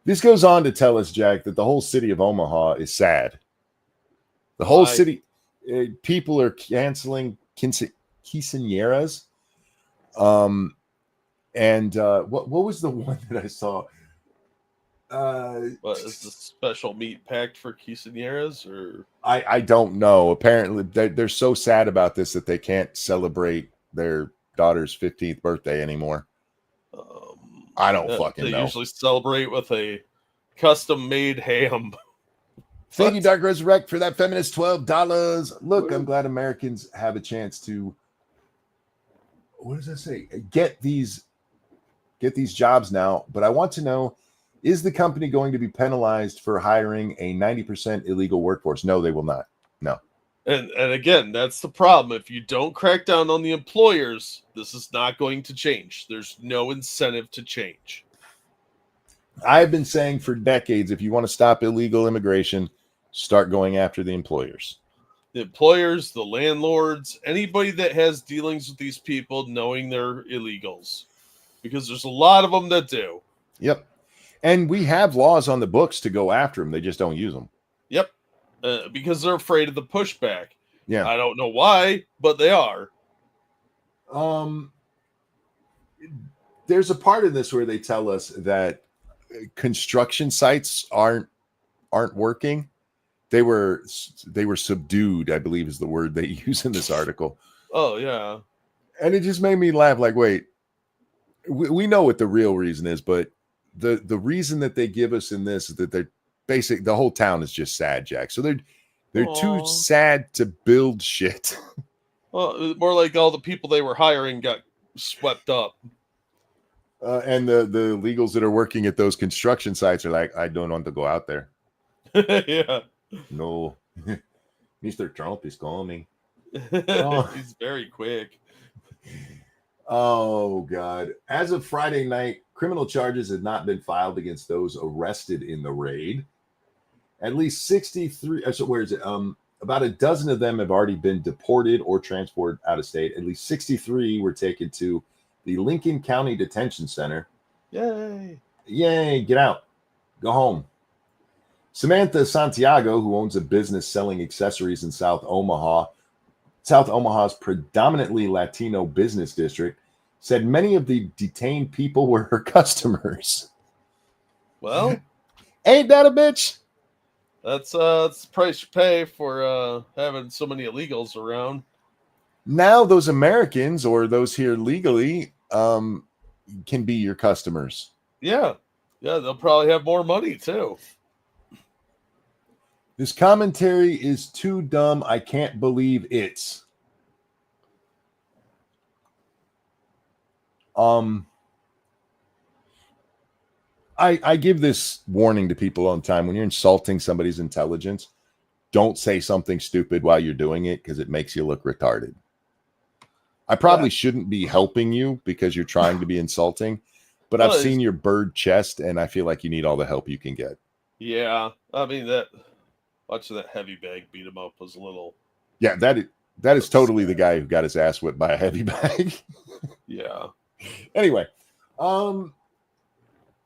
This goes on to tell us, Jack, that the whole city of Omaha is sad. The whole city, people are canceling quinceañeras. What was the one that I saw? What is the special meat packed for quinceañeras, or I don't know. Apparently, they're so sad about this that they can't celebrate their daughter's 15th birthday anymore. I don't fucking know. They usually celebrate with a custom-made ham. Thank you, Dark Resurrect, for that feminist $12. Look, I'm glad Americans have a chance to what does that say? Get these jobs now. But I want to know, is the company going to be penalized for hiring a 90% illegal workforce? No, they will not. No. And again, that's the problem. If you don't crack down on the employers, this is not going to change. There's no incentive to change. I've been saying for decades, if you want to stop illegal immigration, start going after the employers. The employers, the landlords, anybody that has dealings with these people knowing they're illegals. Because there's a lot of them that do. Yep. And we have laws on the books to go after them. They just don't use them. Yep. Because they're afraid of the pushback. Yeah. I don't know why, but they are. There's a part of this where they tell us that construction sites aren't working. They were subdued, I believe is the word they use in this article. Oh, yeah. And it just made me laugh. Like, wait, we know what the real reason is, but the reason that they give us in this is that they're the whole town is just sad, Jack. So they're too sad to build shit. Well, more like all the people they were hiring got swept up. And the illegals that are working at those construction sites are like, I don't want to go out there. Yeah. No. Mr. Trump is coming. He's very quick. Oh, God. As of Friday night, criminal charges had not been filed against those arrested in the raid. At least 63, so where is it? About a dozen of them have already been deported or transported out of state. At least 63 were taken to the Lincoln County Detention Center. Yay. Yay, get out. Go home. Samantha Santiago, who owns a business selling accessories in South Omaha's predominantly Latino business district, said many of the detained people were her customers. Well, ain't that a bitch? That's the price you pay for having so many illegals around. Now those Americans or those here legally can be your customers. Yeah. Yeah, they'll probably have more money too. This commentary is too dumb. I can't believe it's. I give this warning to people all the time. When you're insulting somebody's intelligence, don't say something stupid while you're doing it because it makes you look retarded. I probably shouldn't be helping you because you're trying to be insulting, but I've seen your bird chest and I feel like you need all the help you can get. Yeah. I mean, watching that heavy bag beat him up was a little. Yeah, that is totally the guy who got his ass whipped by a heavy bag. Yeah. Anyway,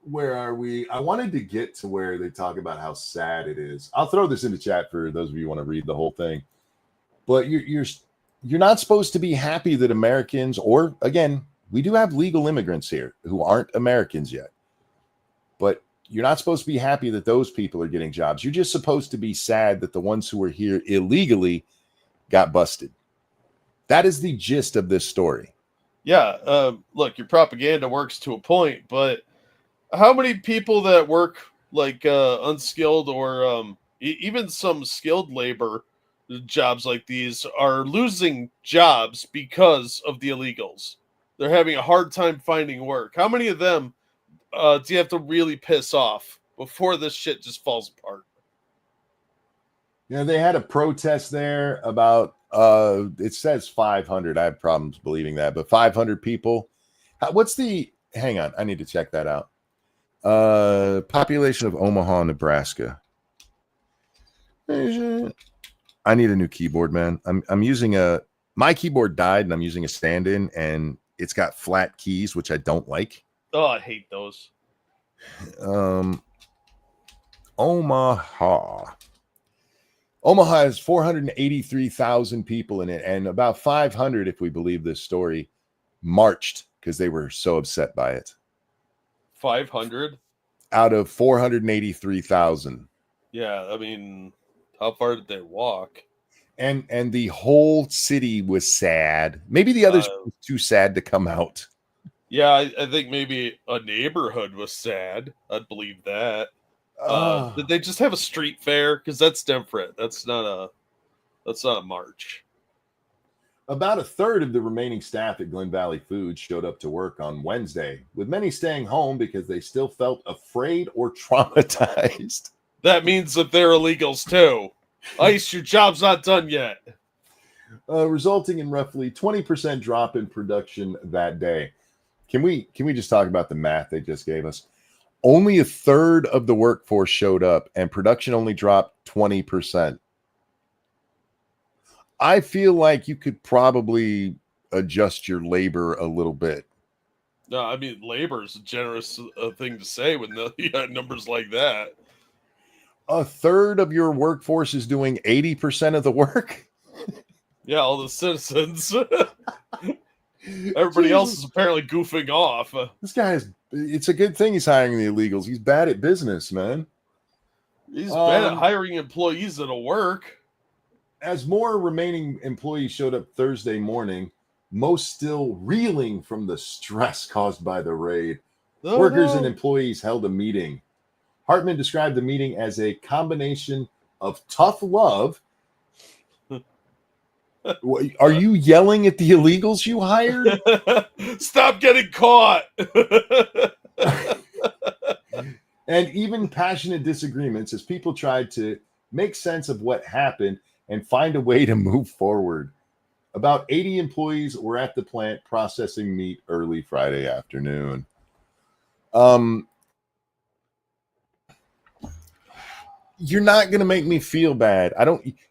where are we? I wanted to get to where they talk about how sad it is. I'll throw this in the chat for those of you who want to read the whole thing. But you're not supposed to be happy that Americans, or again, we do have legal immigrants here who aren't Americans yet. But you're not supposed to be happy that those people are getting jobs. You're just supposed to be sad that the ones who are here illegally got busted. That is the gist of this story. Yeah. Look, your propaganda works to a point, but how many people that work like unskilled or even some skilled labor jobs like these are losing jobs because of the illegals? They're having a hard time finding work. How many of them do you have to really piss off before this shit just falls apart? Yeah, they had a protest there about, it says 500. I have problems believing that, but 500 people. Hang on, I need to check that out. Population of Omaha, Nebraska. I need a new keyboard, man. I'm using my keyboard died and I'm using a stand-in and it's got flat keys, which I don't like. Oh, I hate those. Omaha has 483,000 people in it, and about 500, if we believe this story, marched because they were so upset by it. 500 out of 483,000. Yeah, I mean, how far did they walk? And the whole city was sad. Maybe the others were too sad to come out. Yeah, I think maybe a neighborhood was sad. I'd believe that. Did they just have a street fair? Because that's different. That's not a march. About a third of the remaining staff at Glen Valley Foods showed up to work on Wednesday, with many staying home because they still felt afraid or traumatized. That means that they're illegals too. ICE, your job's not done yet. Resulting in roughly 20% drop in production that day. Can we just talk about the math they just gave us? Only a third of the workforce showed up, and production only dropped 20%. I feel like you could probably adjust your labor a little bit. No, I mean, labor is a generous thing to say when you got numbers like that. A third of your workforce is doing 80% of the work? Yeah, all the citizens. Everybody else is apparently goofing off. This guy it's a good thing he's hiring the illegals. He's bad at business, man. He's bad at hiring employees that'll work. As more remaining employees showed up Thursday morning, most still reeling from the stress caused by the raid, workers and employees held a meeting. Hartman described the meeting as a combination of tough love. Are you yelling at the illegals you hired? Stop getting caught. And even passionate disagreements as people tried to make sense of what happened and find a way to move forward. About 80 employees were at the plant processing meat early Friday afternoon. You're not going to make me feel bad.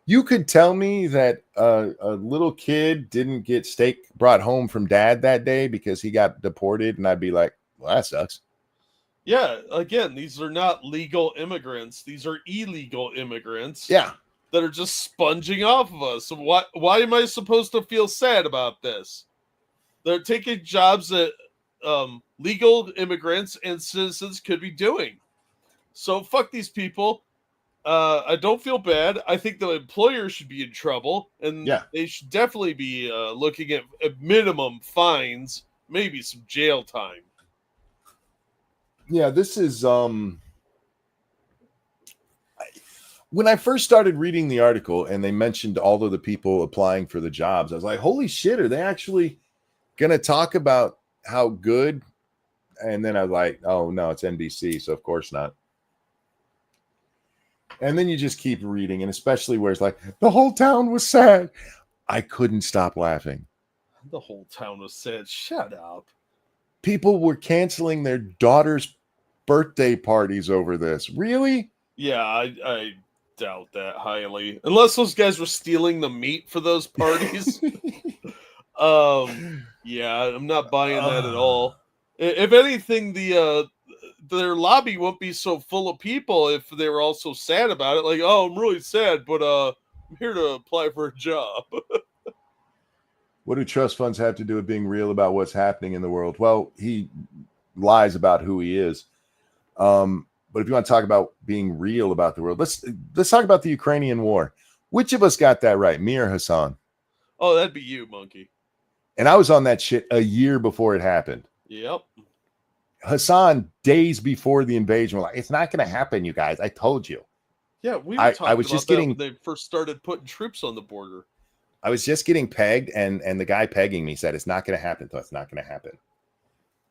You could tell me that a little kid didn't get steak brought home from dad that day because he got deported, and I'd be like, well, that sucks. Yeah, again, these are not legal immigrants. These are illegal immigrants. Yeah. That are just sponging off of us. So why am I supposed to feel sad about this? They're taking jobs that legal immigrants and citizens could be doing. So fuck these people. I don't feel bad. I think the employer should be in trouble, and they should definitely be looking at minimum fines, maybe some jail time. Yeah, this is when I first started reading the article and they mentioned all of the people applying for the jobs, I was like, holy shit, are they actually going to talk about how good? And then I was like, oh, no, it's NBC, so of course not. And then you just keep reading, and especially where it's like, the whole town was sad. I couldn't stop laughing. The whole town was sad. Shut up. People were canceling their daughter's birthday parties over this. Really? Yeah, I doubt that highly. Unless those guys were stealing the meat for those parties. Yeah, I'm not buying that at all. If anything, their lobby won't be so full of people if they were all so sad about it. Like, oh, I'm really sad, but I'm here to apply for a job. What do trust funds have to do with being real about what's happening in the world? Well, he lies about who he is. But if you want to talk about being real about the world, let's talk about the Ukrainian war. Which of us got that right, me or Hassan? Oh, that'd be you, monkey. And I was on that shit a year before it happened. Yep. Hassan, days before the invasion, were like, it's not going to happen, you guys. I told you. Yeah, we were talking I was about just that getting, when they first started putting troops on the border. I was just getting pegged, and the guy pegging me said, it's not going to happen. So it's not going to happen.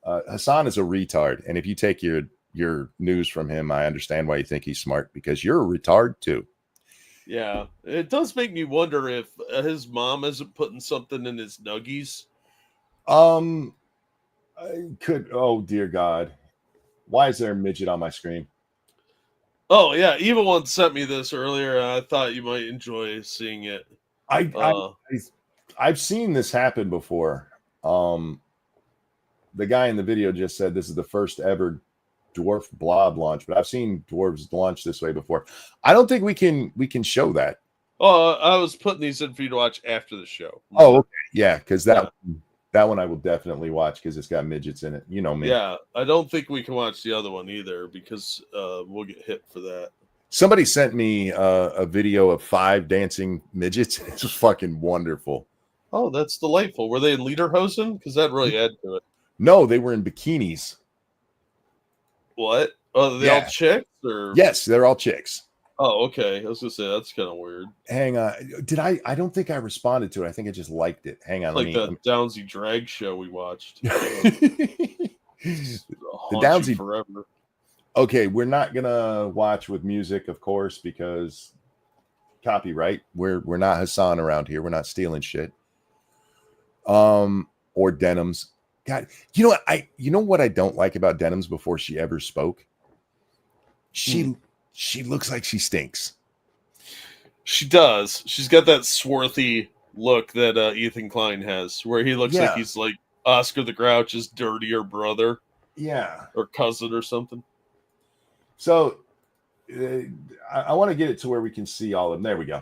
Hassan is a retard. And if you take your news from him, I understand why you think he's smart, because you're a retard too. Yeah, it does make me wonder if his mom isn't putting something in his nuggies. I could. Oh dear God, why is there a midget on my screen? Oh yeah, Evil One sent me this earlier. And I thought you might enjoy seeing it. I've seen this happen before. The guy in the video just said this is the first ever dwarf blob launch, but I've seen dwarves launch this way before. I don't think we can show that. Oh, I was putting these in for you to watch after the show. Oh, okay. Yeah, because that one I will definitely watch because it's got midgets in it. You know me. Yeah, I don't think we can watch the other one either because we'll get hit for that. Somebody sent me a video of 5 dancing midgets. It's fucking wonderful. Oh, that's delightful. Were they in lederhosen? Because that really added to it. No, they were in bikinis. What? Oh, are they all chicks? Or? Yes, they're all chicks. Oh, okay. I was gonna say that's kind of weird. Hang on. Did I? I don't think I responded to it. I think I just liked it. Hang on. It's like the Downsy drag show we watched. The Downsy forever. Okay, we're not gonna watch with music, of course, because copyright. We're not Hassan around here. We're not stealing shit. Or Denims. God, you know what I don't like about Denims before she ever spoke? She looks like she stinks. She does. She's got that swarthy look that Ethan Klein has, where he looks like he's like Oscar the Grouch's dirtier brother. Yeah. Or cousin or something. So I want to get it to where we can see all of them. There we go.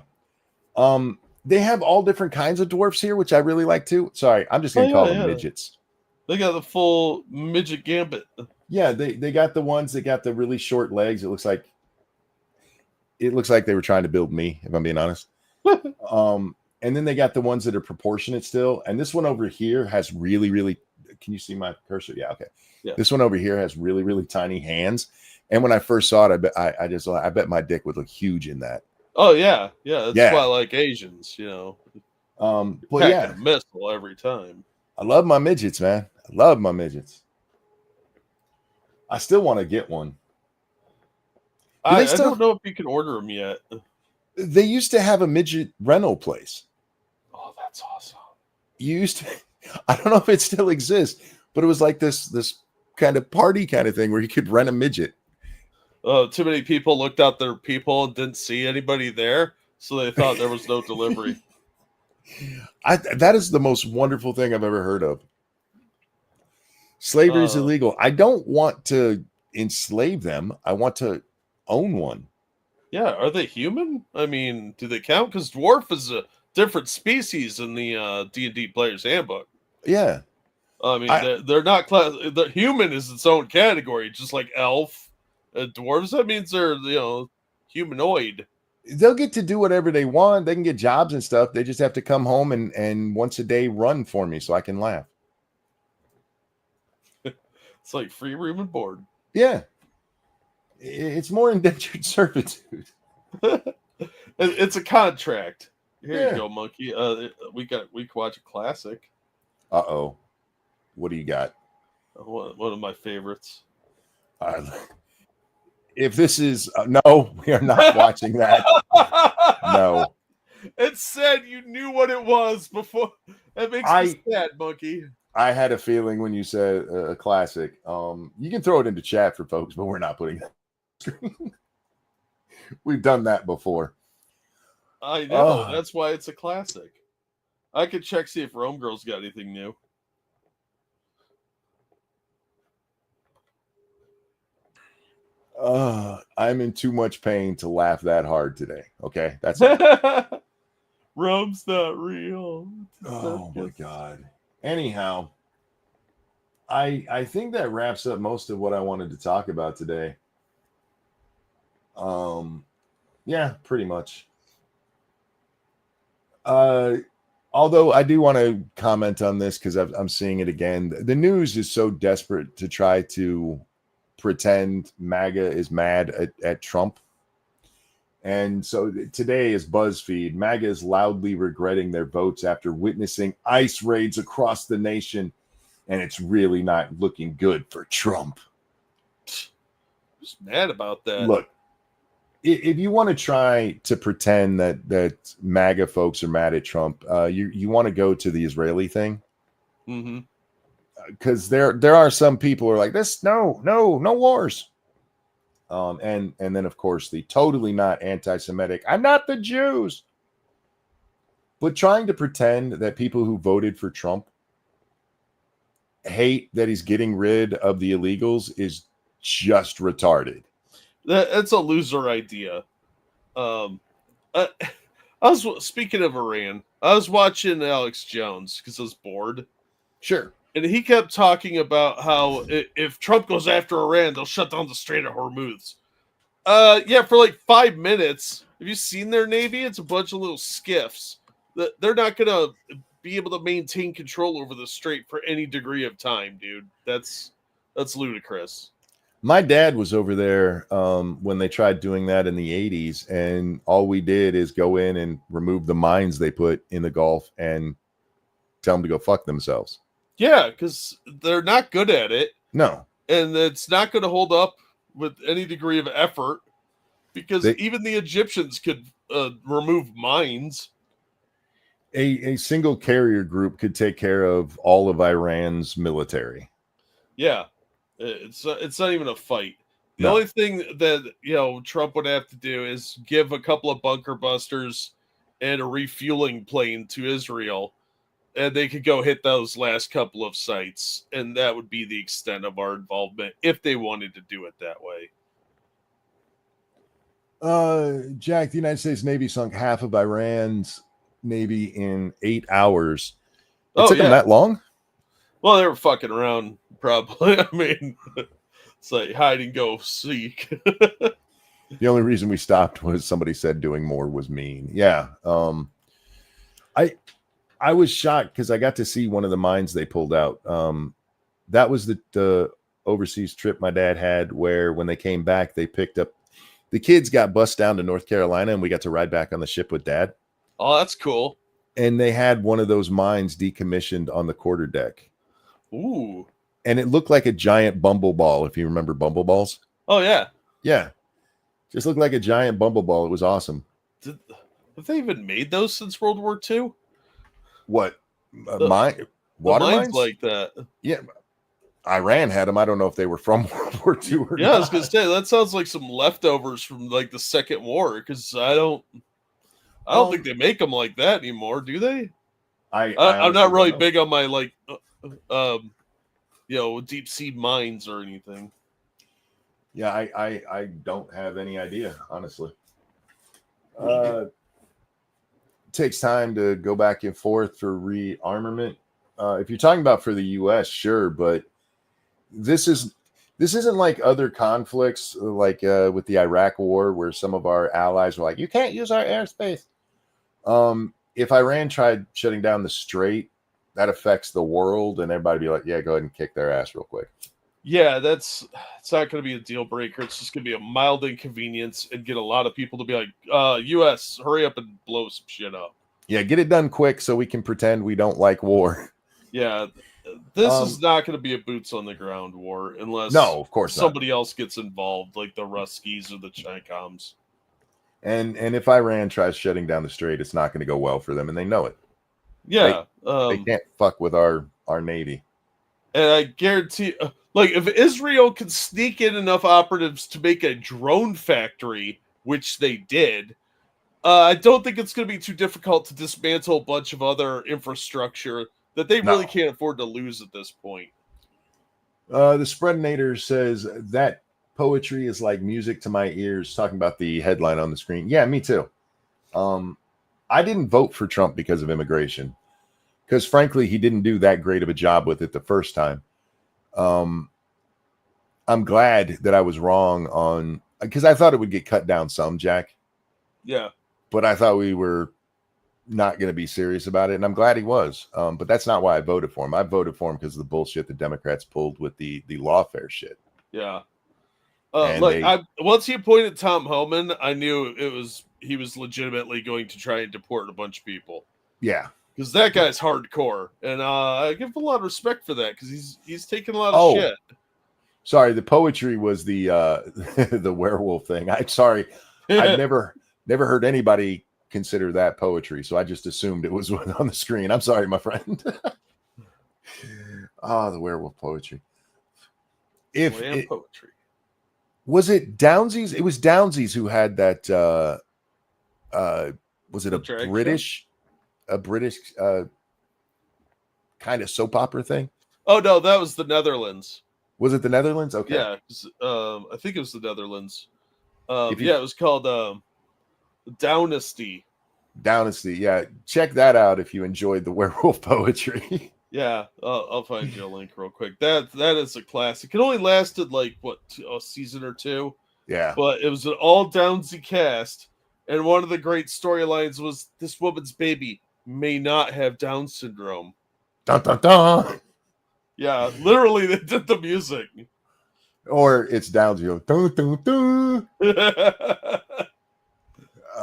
They have all different kinds of dwarfs here, which I really like too. Sorry, I'm just going to call them midgets. They got the full midget gambit. Yeah, they got the ones that got the really short legs. It looks like they were trying to build me, if I'm being honest. And then they got the ones that are proportionate still. And this one over here has really, really. Can you see my cursor? Yeah, okay. Yeah. This one over here has really, really tiny hands. And when I first saw it, I bet my dick would look huge in that. Oh yeah. That's why I like Asians, you know. But yeah, a missile every time. I love my midgets, man. I love my midgets. I still want to get one. I don't know if you can order them yet. They used to have a midget rental place. Oh, that's awesome. You used to. I don't know if it still exists, but it was like this kind of party kind of thing where you could rent a midget. Too many people looked out their people and didn't see anybody there, so they thought there was no delivery. That is the most wonderful thing I've ever heard of. Slavery is illegal. I don't want to enslave them. I want to own one. Yeah, are they human? I mean, do they count? Because dwarf is a different species in the D&D Player's Handbook. Yeah. I mean, they're not the human is its own category, just like elf. Dwarves, that means they're, humanoid. They'll get to do whatever they want. They can get jobs and stuff. They just have to come home and once a day run for me so I can laugh. It's like free room and board. Yeah. It's more indentured servitude. It's a contract. Here you go, monkey. We can watch a classic. Uh-oh. What do you got? One of my favorites. If this is no, we are not watching that. No. It said you knew what it was before. That makes me sad, monkey. I had a feeling when you said a classic. You can throw it into chat for folks, but we're not putting that on screen. We've done that before. I know. That's why it's a classic. I could check, see if Rome Girl's got anything new. I'm in too much pain to laugh that hard today. Okay, that's Rome's not real. Oh my god. Anyhow, I think that wraps up most of what I wanted to talk about today. Yeah, pretty much. Although I do want to comment on this because I'm seeing it again. The news is so desperate to try to pretend MAGA is mad at Trump. And so today is BuzzFeed. MAGA is loudly regretting their votes after witnessing ICE raids across the nation. And it's really not looking good for Trump. Who's mad about that? Look, if you want to try to pretend that MAGA folks are mad at Trump, you want to go to the Israeli thing. Mm-hmm. Because there are some people who are like, this, no wars. And then, of course, the totally not anti-Semitic, I'm not the Jews. But trying to pretend that people who voted for Trump hate that he's getting rid of the illegals is just retarded. That's a loser idea. I was speaking of Iran. I was watching Alex Jones because I was bored. Sure. And he kept talking about how if Trump goes after Iran, they'll shut down the Strait of Hormuz. Yeah, for like 5 minutes. Have you seen their Navy? It's a bunch of little skiffs. They're not going to be able to maintain control over the strait for any degree of time, dude. That's ludicrous. My dad was over there when they tried doing that in the 80s, and all we did is go in and remove the mines they put in the Gulf and tell them to go fuck themselves. Yeah, because they're not good at it, No. and it's not going to hold up with any degree of effort, because even the Egyptians could remove mines. A single carrier group could take care of all of Iran's military. Yeah, it's not even a fight. The No. only thing that Trump would have to do is give a couple of bunker busters and a refueling plane to Israel, and they could go hit those last couple of sites, and that would be the extent of our involvement if they wanted to do it that way. Jack, the United States Navy sunk half of Iran's Navy in 8 hours. It took them that long? Well, they were fucking around, probably. I mean, it's like hide and go seek. The only reason we stopped was somebody said doing more was mean. Yeah. I was shocked because I got to see one of the mines they pulled out. That was the overseas trip my dad had, where when they came back, they picked up the kids, got bussed down to North Carolina, and we got to ride back on the ship with Dad. Oh, that's cool. And they had one of those mines decommissioned on the quarterdeck. Ooh. And it looked like a giant bumbleball, if you remember bumbleballs. Oh, yeah. Yeah. Just looked like a giant bumbleball. It was awesome. Have they even made those since World War II? What? Water mines like that? Yeah. Iran had them. I don't know if they were from World War II or not. I was going to say, that sounds like some leftovers from like the Second War, because I don't think they make them like that anymore, do they? I'm not really big on my deep sea mines or anything. Yeah, I don't have any idea, honestly. Takes time to go back and forth for rearmament. If you're talking about for the U.S., sure, but this isn't like other conflicts, like with the Iraq War, where some of our allies were like, "You can't use our airspace." If Iran tried shutting down the strait, that affects the world, and everybody be like, "Yeah, go ahead and kick their ass real quick." Yeah, it's not going to be a deal breaker. It's just going to be a mild inconvenience and get a lot of people to be like, U.S., hurry up and blow some shit up. Yeah, get it done quick so we can pretend we don't like war. Yeah, this is not going to be a boots on the ground war unless of course somebody else gets involved, like the Ruskies or the Chicoms. And if Iran tries shutting down the strait, it's not going to go well for them, and they know it. Yeah, they can't fuck with our Navy. And I guarantee, if Israel can sneak in enough operatives to make a drone factory, which they did, I don't think it's going to be too difficult to dismantle a bunch of other infrastructure that they really can't afford to lose at this point. The Spreadinator says that poetry is like music to my ears, talking about the headline on the screen. Yeah, me too. I didn't vote for Trump because of immigration, because frankly, he didn't do that great of a job with it the first time. I'm glad that I was wrong on, because I thought it would get cut down some, Jack. Yeah. But I thought we were not going to be serious about it, and I'm glad he was. But that's not why I voted for him. I voted for him because of the bullshit the Democrats pulled with the lawfare shit. Yeah. Once he appointed Tom Homan, I knew he was legitimately going to try and deport a bunch of people. Yeah. Because that guy's hardcore, and I give a lot of respect for that, because he's taking a lot of shit. Sorry, the poetry was the the werewolf thing. I'm sorry, I've never heard anybody consider that poetry, so I just assumed it was on the screen. I'm sorry, my friend. The werewolf poetry. Poetry. Was it Downsies? It was Downsies who had that. Was it a British kind of soap opera thing? Oh no, that was the Netherlands. Was it the Netherlands? Okay. Yeah, I think it was the Netherlands. It was called Dynasty. Dynasty, yeah. Check that out if you enjoyed the werewolf poetry. Yeah, I'll find you a link real quick. That is a classic. It only lasted like a season or two. Yeah, but it was an all Downsy cast, and one of the great storylines was this woman's baby may not have Down syndrome. Dun, dun, dun. Yeah, literally, they did the music. Or it's down to dun, dun, dun.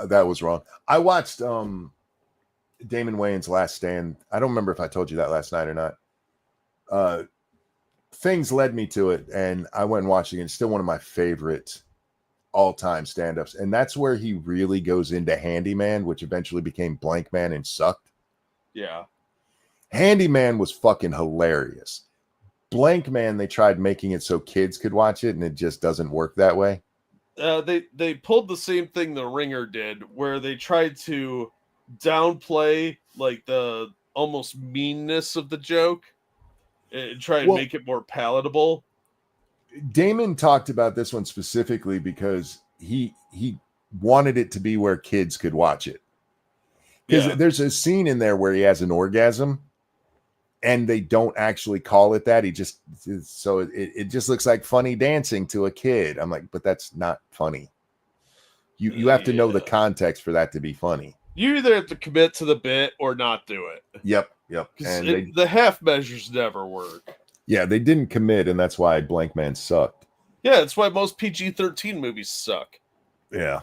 That was wrong. I watched Damon Wayans' Last Stand. I don't remember if I told you that last night or not. Things led me to it, and I went and watched it. It's still one of my favorite all-time stand-ups, and that's where he really goes into Handyman, which eventually became Blank Man and sucked. Yeah. Handyman was fucking hilarious. Blank Man, they tried making it so kids could watch it, and it just doesn't work that way. They pulled the same thing the Ringer did, where they tried to downplay like the almost meanness of the joke and try and make it more palatable. Damon talked about this one specifically because he wanted it to be where kids could watch it. Because there's a scene in there where he has an orgasm, and they don't actually call it that. It just looks like funny dancing to a kid. I'm like, but that's not funny. You have to know the context for that to be funny. You either have to commit to the bit or not do it. Yep. And the half measures never work. Yeah, they didn't commit, and that's why Blank Man sucked. Yeah, that's why most PG-13 movies suck. Yeah.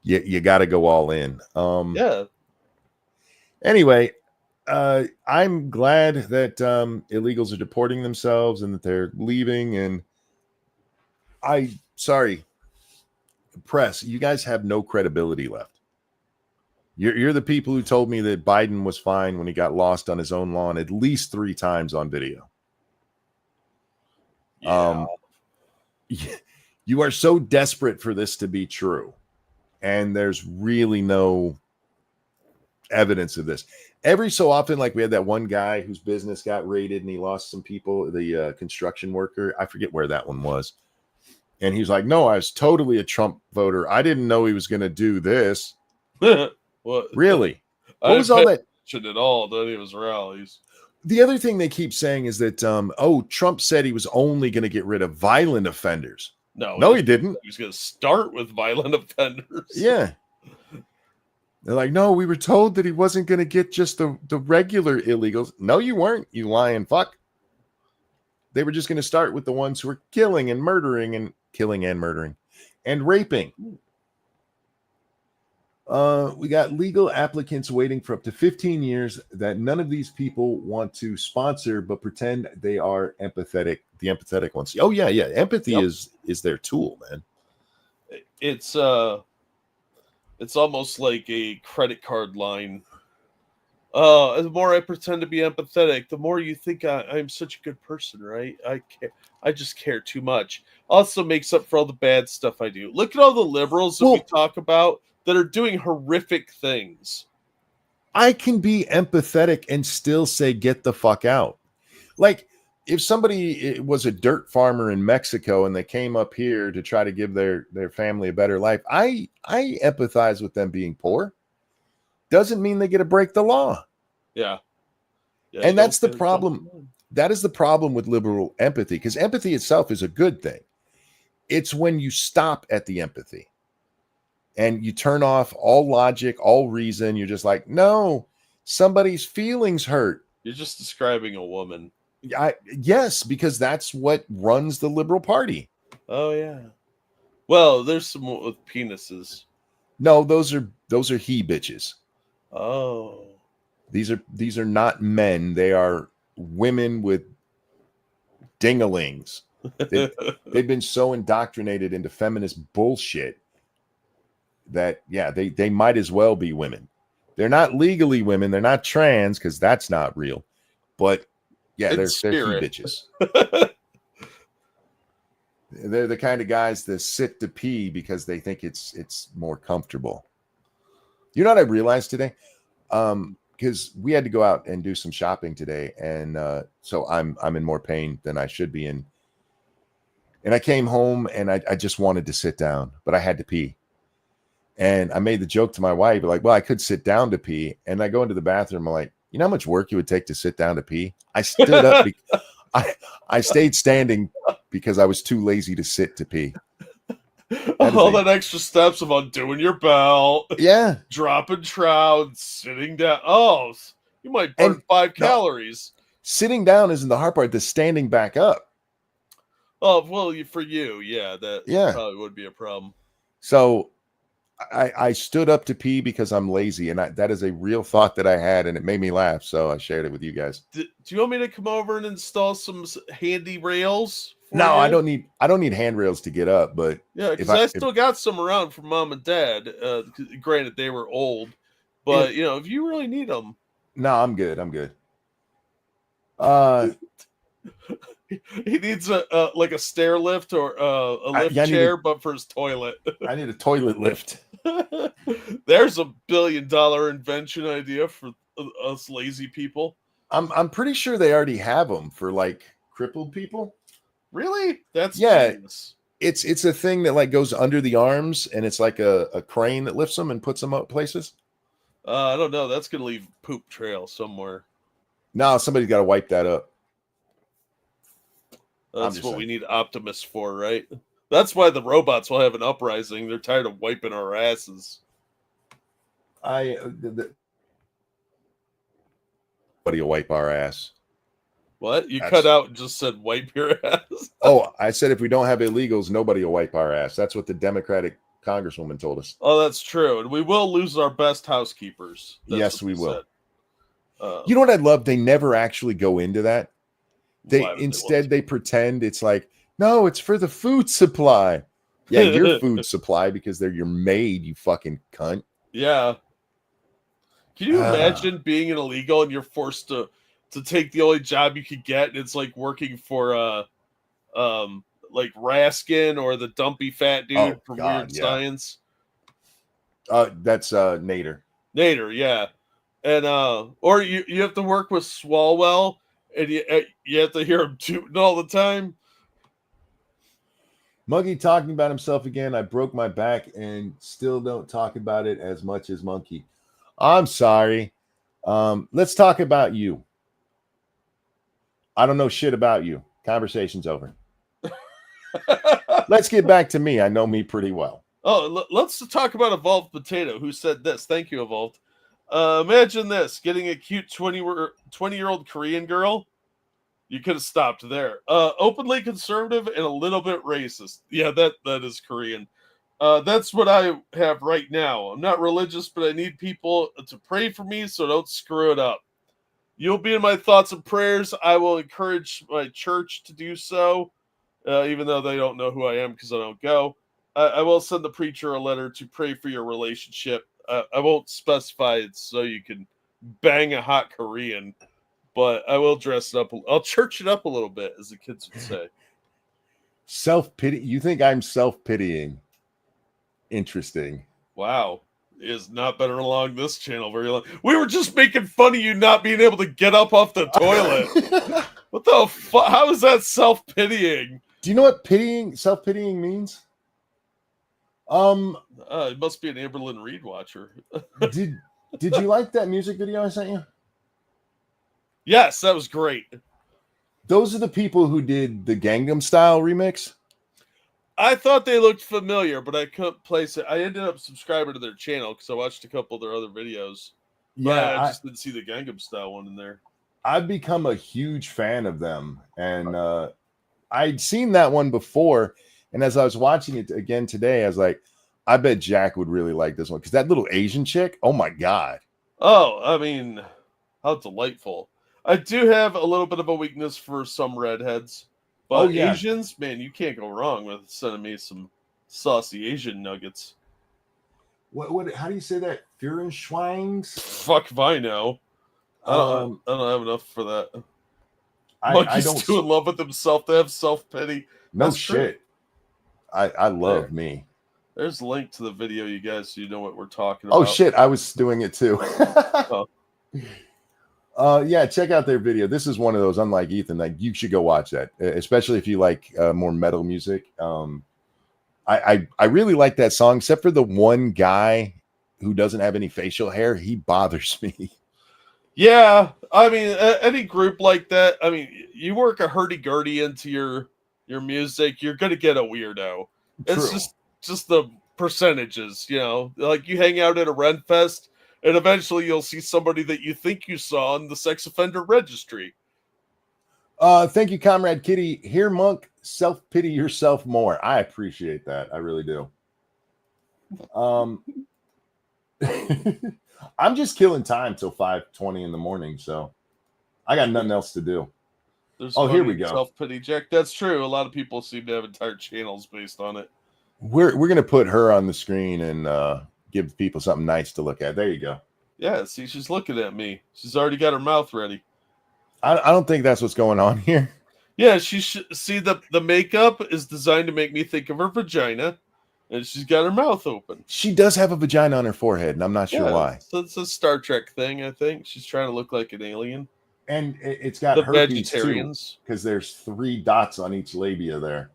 You got to go all in. Yeah. Anyway, I'm glad that illegals are deporting themselves and that they're leaving. And sorry, press, you guys have no credibility left. You're the people who told me that Biden was fine when he got lost on his own lawn at least 3 times on video. Yeah. You are so desperate for this to be true, and there's really no evidence of this. Every so often, like we had that one guy whose business got raided and he lost some people, the construction worker. I forget where that one was. And he's like, no, I was totally a Trump voter. I didn't know he was going to do this. What? Really? I What was all that? At all at any of his rallies. The other thing they keep saying is that, Trump said he was only going to get rid of violent offenders. No, he didn't. He was going to start with violent offenders. Yeah. They're like, no, we were told that he wasn't going to get just the regular illegals. No, you weren't, you lying fuck. They were just going to start with the ones who were killing and murdering and raping. We got legal applicants waiting for up to 15 years that none of these people want to sponsor, but pretend they are empathetic. The empathetic ones. Oh yeah. Empathy is their tool, man. It's almost like a credit card line. The more I pretend to be empathetic, the more you think I'm such a good person, right? I just care too much. Also makes up for all the bad stuff I do. Look at all the liberals that we talk about that are doing horrific things. I can be empathetic and still say, get the fuck out. Like, if somebody was a dirt farmer in Mexico and they came up here to try to give their family a better life, I empathize with them being poor. Doesn't mean they get to break the law. Yeah. And that's the problem. That is the problem with liberal empathy, because empathy itself is a good thing. It's when you stop at the empathy and you turn off all logic, all reason. You're just like, no, somebody's feelings hurt. You're just describing a woman. Yes, because that's what runs the Liberal Party. Oh yeah. Well, there's some with penises. No, those are he bitches. Oh. These are not men. They are women with dingalings. They've been so indoctrinated into feminist bullshit that they might as well be women. They're not legally women. They're not trans, because that's not real. But yeah, they're he bitches. They're the kind of guys that sit to pee because they think it's more comfortable. You know what I realized today? Because we had to go out and do some shopping today, and so I'm in more pain than I should be in. And I came home and I just wanted to sit down, but I had to pee. And I made the joke to my wife, like, well, I could sit down to pee. And I go into the bathroom, I'm like, you know how much work it would take to sit down to pee? I stood up. I stayed standing because I was too lazy to sit to pee. That extra steps of undoing your belt. Yeah. Dropping trout, sitting down. Oh, you might burn 5 calories. Sitting down isn't the hard part. The standing back up. Oh well, for you, yeah, that Yeah. probably would be a problem. So I stood up to pee because I'm lazy, and that is a real thought that I had, and it made me laugh. So I shared it with you guys. Do you want me to come over and install some handy rails? No, you? I don't need handrails to get up, but Yeah, because I still got some around from mom and dad. Granted, they were old, but you know, if you really need them. No, I'm good. I'm good. He needs a like a stair lift or a lift chair, but for his toilet. I need a toilet lift. There's $1 billion invention idea for us lazy people. I'm pretty sure they already have them for like crippled people. Really? That's genius. It's a thing that like goes under the arms, and it's like a crane that lifts them and puts them up places. I don't know. That's gonna leave poop trail somewhere. No, somebody's got to wipe that up. That's what we need Optimus for, right? That's why the robots will have an uprising. They're tired of wiping our asses. Nobody will wipe our ass. What? You cut out and just said wipe your ass? Oh, I said if we don't have illegals, nobody will wipe our ass. That's what the Democratic Congresswoman told us. Oh, that's true. And we will lose our best housekeepers. Yes, we will. You know what I'd love? They never actually go into that. Instead, they pretend it's like, no, it's for the food supply. Yeah, your food supply because they're your maid, you fucking cunt. Yeah. Can you imagine being an illegal and you're forced to take the only job you could get, and it's like working for like Raskin or the dumpy fat dude from Weird Science? That's Nader. Nader, yeah. And or you have to work with Swalwell, and you have to hear him tooting all the time. Muggy talking about himself again. I broke my back and still don't talk about it as much as Monkey. I'm sorry. Let's talk about you. I don't know shit about you. Conversation's over. Let's get back to me. I know me pretty well. Oh, let's talk about Evolved Potato, who said this. Thank you, Evolved. Imagine this, getting a cute 20-year-old Korean girl. You could have stopped there. Openly conservative and a little bit racist. Yeah, that is Korean. That's what I have right now. I'm not religious, but I need people to pray for me, so don't screw it up. You'll be in my thoughts and prayers. I will encourage my church to do so, even though they don't know who I am because I don't go. I will send the preacher a letter to pray for your relationship. I won't specify it so you can bang a hot Korean, but I will dress it up. I'll church it up a little bit, as the kids would say. Self-pity. You think I'm self-pitying? Interesting. Wow. It has not been along this channel very long. We were just making fun of you not being able to get up off the toilet. What the fuck? How is that self-pitying? Do you know what self-pitying means? It must be an Amberlynn Reed watcher. Did you like that music video I sent you? Yes, that was great. Those are the people who did the Gangnam Style remix. I thought they looked familiar, but I couldn't place it. I ended up subscribing to their channel because I watched a couple of their other videos. Yeah, I just didn't see the Gangnam Style one in there. I've become a huge fan of them, and I'd seen that one before. And as I was watching it again today, I was like, I bet Jack would really like this one because that little Asian chick, oh my God. Oh, I mean, how delightful. I do have a little bit of a weakness for some redheads, but Asians, man, you can't go wrong with sending me some saucy Asian nuggets. What? How do you say that? Führenschweins? Fuck if I know. I don't have enough for that. Monkey's too in love with himself to have self-pity. No That's shit. True. I love me. There's a link to the video, you guys, so you know what we're talking about. Oh shit, I was doing it too. Yeah, check out their video. This is one of those, unlike Ethan, like you should go watch that, especially if you like more metal music. I really like that song, except for the one guy who doesn't have any facial hair. He bothers me. Yeah, I mean, any group like that. I mean, you work a hurdy-gurdy into your music, you're gonna get a weirdo. True. It's just the percentages, you know. Like you hang out at a Ren Fest, and eventually you'll see somebody that you think you saw in the sex offender registry. Thank you, Comrade Kitty. Here, Monk self-pity yourself more. I appreciate that. I really do. I'm just killing time till 5:20 in the morning, so I got nothing else to do. There's Here we go. Self-pity, Jack. That's true. A lot of people seem to have entire channels based on it. We're gonna put her on the screen and give people something nice to look at. There you go. Yeah, see, she's looking at me. She's already got her mouth ready. I don't think that's what's going on here. Yeah, see the makeup is designed to make me think of her vagina, and she's got her mouth open. She does have a vagina on her forehead, and I'm not sure why. So it's a Star Trek thing, I think. She's trying to look like an alien. And it's got The herpes vegetarians, because there's 3 dots on each labia there.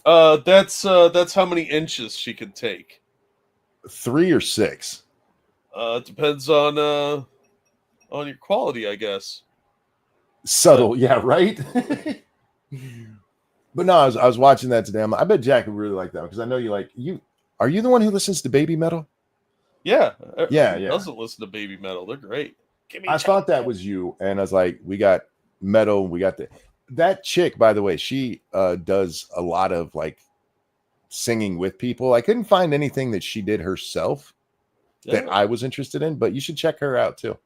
That's how many inches she can take. 3 or 6. It depends on your quality, I guess. Subtle, yeah, right. But no, I was watching that today. I bet Jack would really like that because I know you. Are you the one who listens to Baby Metal? Yeah. Yeah. Who doesn't listen to Baby Metal? They're great. I thought that was you, and I was like, we got Metal, we got that chick. By the way, she does a lot of like singing with people. I couldn't find anything that she did herself that I was interested in, but you should check her out too.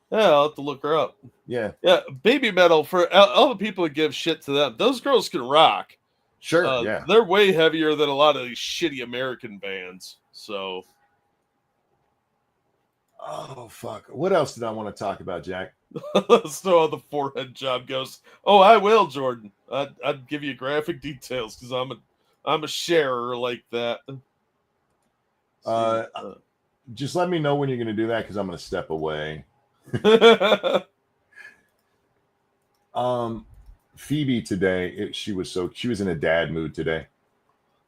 Yeah, I'll have to look her up. Yeah. Baby Metal, for all the people that give shit to them, those girls can rock. Sure. Yeah. They're way heavier than a lot of these shitty American bands. So. Oh fuck! What else did I want to talk about, Jack? Let's know how the forehead job goes. Oh, I will, Jordan. I'd give you graphic details because I'm a sharer like that. Just let me know when you're going to do that because I'm going to step away. Phoebe today, she was in a dad mood today.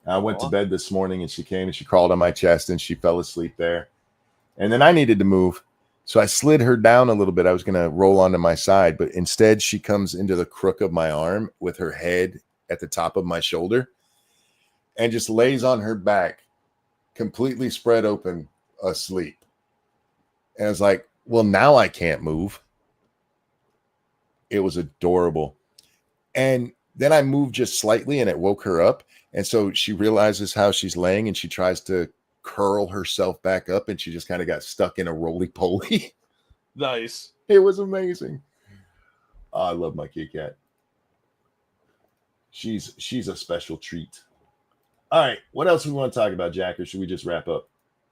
I went to bed this morning and she came and she crawled on my chest and she fell asleep there. And then I needed to move. So I slid her down a little bit. I was going to roll onto my side, but instead she comes into the crook of my arm with her head at the top of my shoulder and just lays on her back, completely spread open, asleep. And I was like, well, now I can't move. It was adorable. And then I moved just slightly and it woke her up. And so she realizes how she's laying and she tries to curl herself back up and she just kind of got stuck in a roly-poly. Nice. It was amazing. Oh, I love my kitty cat. She's a special treat. All right, what else we want to talk about, Jack, or should we just wrap up?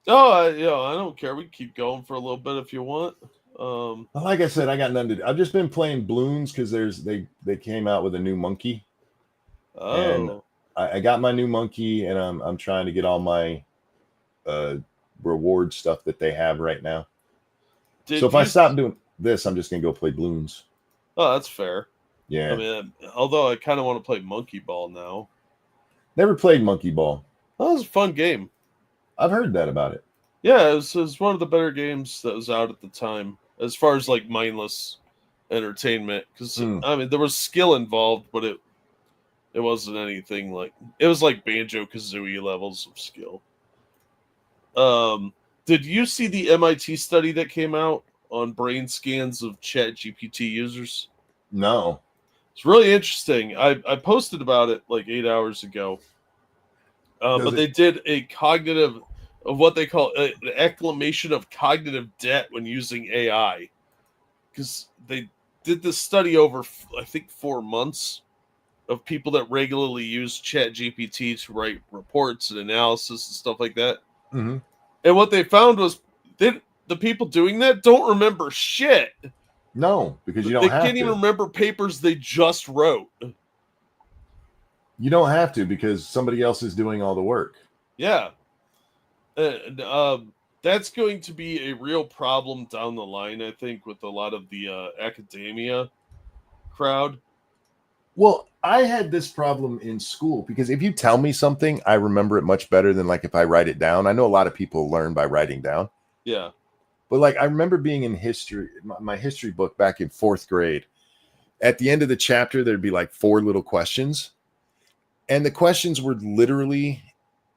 Oh, I don't care. We can keep going for a little bit if you want. Like I said, I got nothing to do. I've just been playing balloons because they came out with a new monkey. Oh. And I got my new monkey, and I'm trying to get all my reward stuff that they have right now. So if I stop doing this, I'm just gonna go play balloons. Oh, that's fair. Yeah. I mean, although I kind of want to play Monkey Ball now. Never played Monkey Ball. That was a fun game. I've heard that about it. Yeah, it was one of the better games that was out at the time, as far as like mindless entertainment. Because I mean, there was skill involved, but it wasn't anything like it was like Banjo-Kazooie levels of skill. Did you see the MIT study that came out on brain scans of ChatGPT users? No. It's really interesting. I posted about it like 8 hours ago. But they did a cognitive of what they call an acclimation of cognitive debt when using AI. Because they did this study over, I think, 4 months of people that regularly use ChatGPT to write reports and analysis and stuff like that. Mm-hmm. And what they found was the people doing that don't remember shit. No, because you don't have to. They can't even remember papers they just wrote. You don't have to because somebody else is doing all the work. Yeah. And that's going to be a real problem down the line, I think, with a lot of the academia crowd. Well, I had this problem in school because if you tell me something, I remember it much better than like if I write it down. I know a lot of people learn by writing down. Yeah. But like I remember being in history, my history book back in 4th grade. At the end of the chapter, there'd be like 4 little questions. And the questions were literally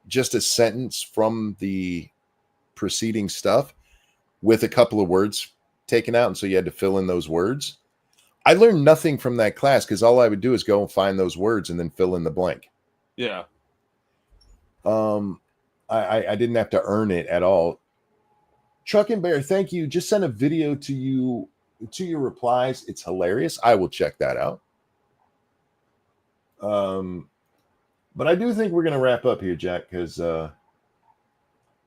just a sentence from the preceding stuff with a couple of words taken out. And so you had to fill in those words. I learned nothing from that class because all I would do is go and find those words and then fill in the blank. Yeah. I didn't have to earn it at all. Truck and Bear, thank you. Just sent a video to you to your replies. It's hilarious. I will check that out. But I do think we're gonna wrap up here, Jack, because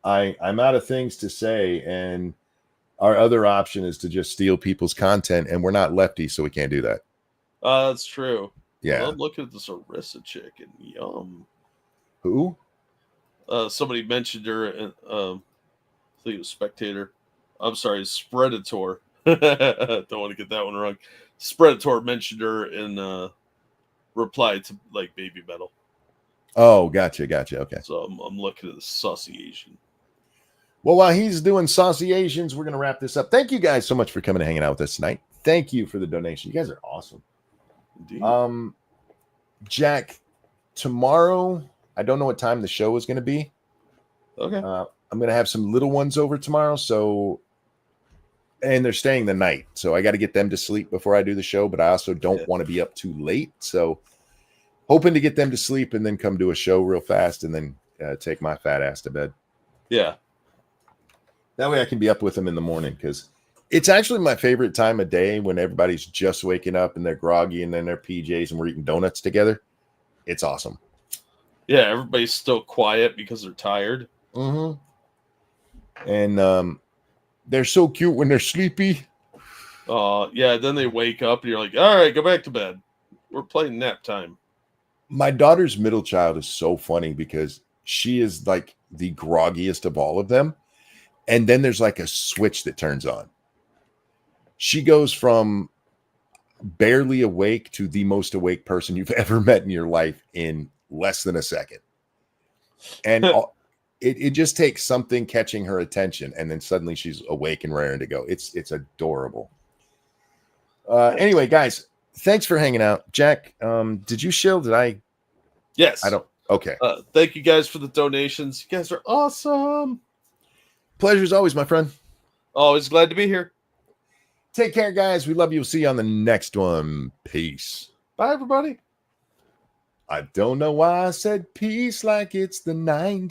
I'm out of things to say, and our other option is to just steal people's content, and we're not lefty, so we can't do that. That's true. Yeah. I'm looking at this Arissa chick and yum. Who? Somebody mentioned her, and I think it was Spectator. I'm sorry, Spredator. Don't want to get that one wrong. Spredator mentioned her in reply to like Baby Metal. Oh, gotcha. Okay. So I'm looking at the saucy Asian. Well, while he's doing saucy Asians, we're gonna wrap this up. Thank you guys so much for coming and hanging out with us tonight. Thank you for the donation. You guys are awesome. Indeed. Jack, tomorrow, I don't know what time the show is gonna be. Okay. I'm gonna have some little ones over tomorrow, and they're staying the night, so I got to get them to sleep before I do the show. But I also don't want to be up too late, so hoping to get them to sleep and then come do a show real fast and then take my fat ass to bed. Yeah. That way I can be up with them in the morning, because it's actually my favorite time of day when everybody's just waking up and they're groggy and then they're PJs and we're eating donuts together. It's awesome. Yeah, everybody's still quiet because they're tired. Mm-hmm. And they're so cute when they're sleepy. Yeah, then they wake up and you're like, all right, go back to bed. We're playing nap time. My daughter's middle child is so funny because she is like the groggiest of all of them. And then there's like a switch that turns on. She goes from barely awake to the most awake person you've ever met in your life in less than a second. And it just takes something catching her attention, and then suddenly she's awake and raring to go. It's adorable. Anyway, guys, thanks for hanging out. Jack, did you shill? Did I? Yes. I don't. Okay. Thank you guys for the donations. You guys are awesome. Pleasure as always, my friend. Always glad to be here. Take care, guys. We love you. We'll see you on the next one. Peace. Bye, everybody. I don't know why I said peace like it's the 90s.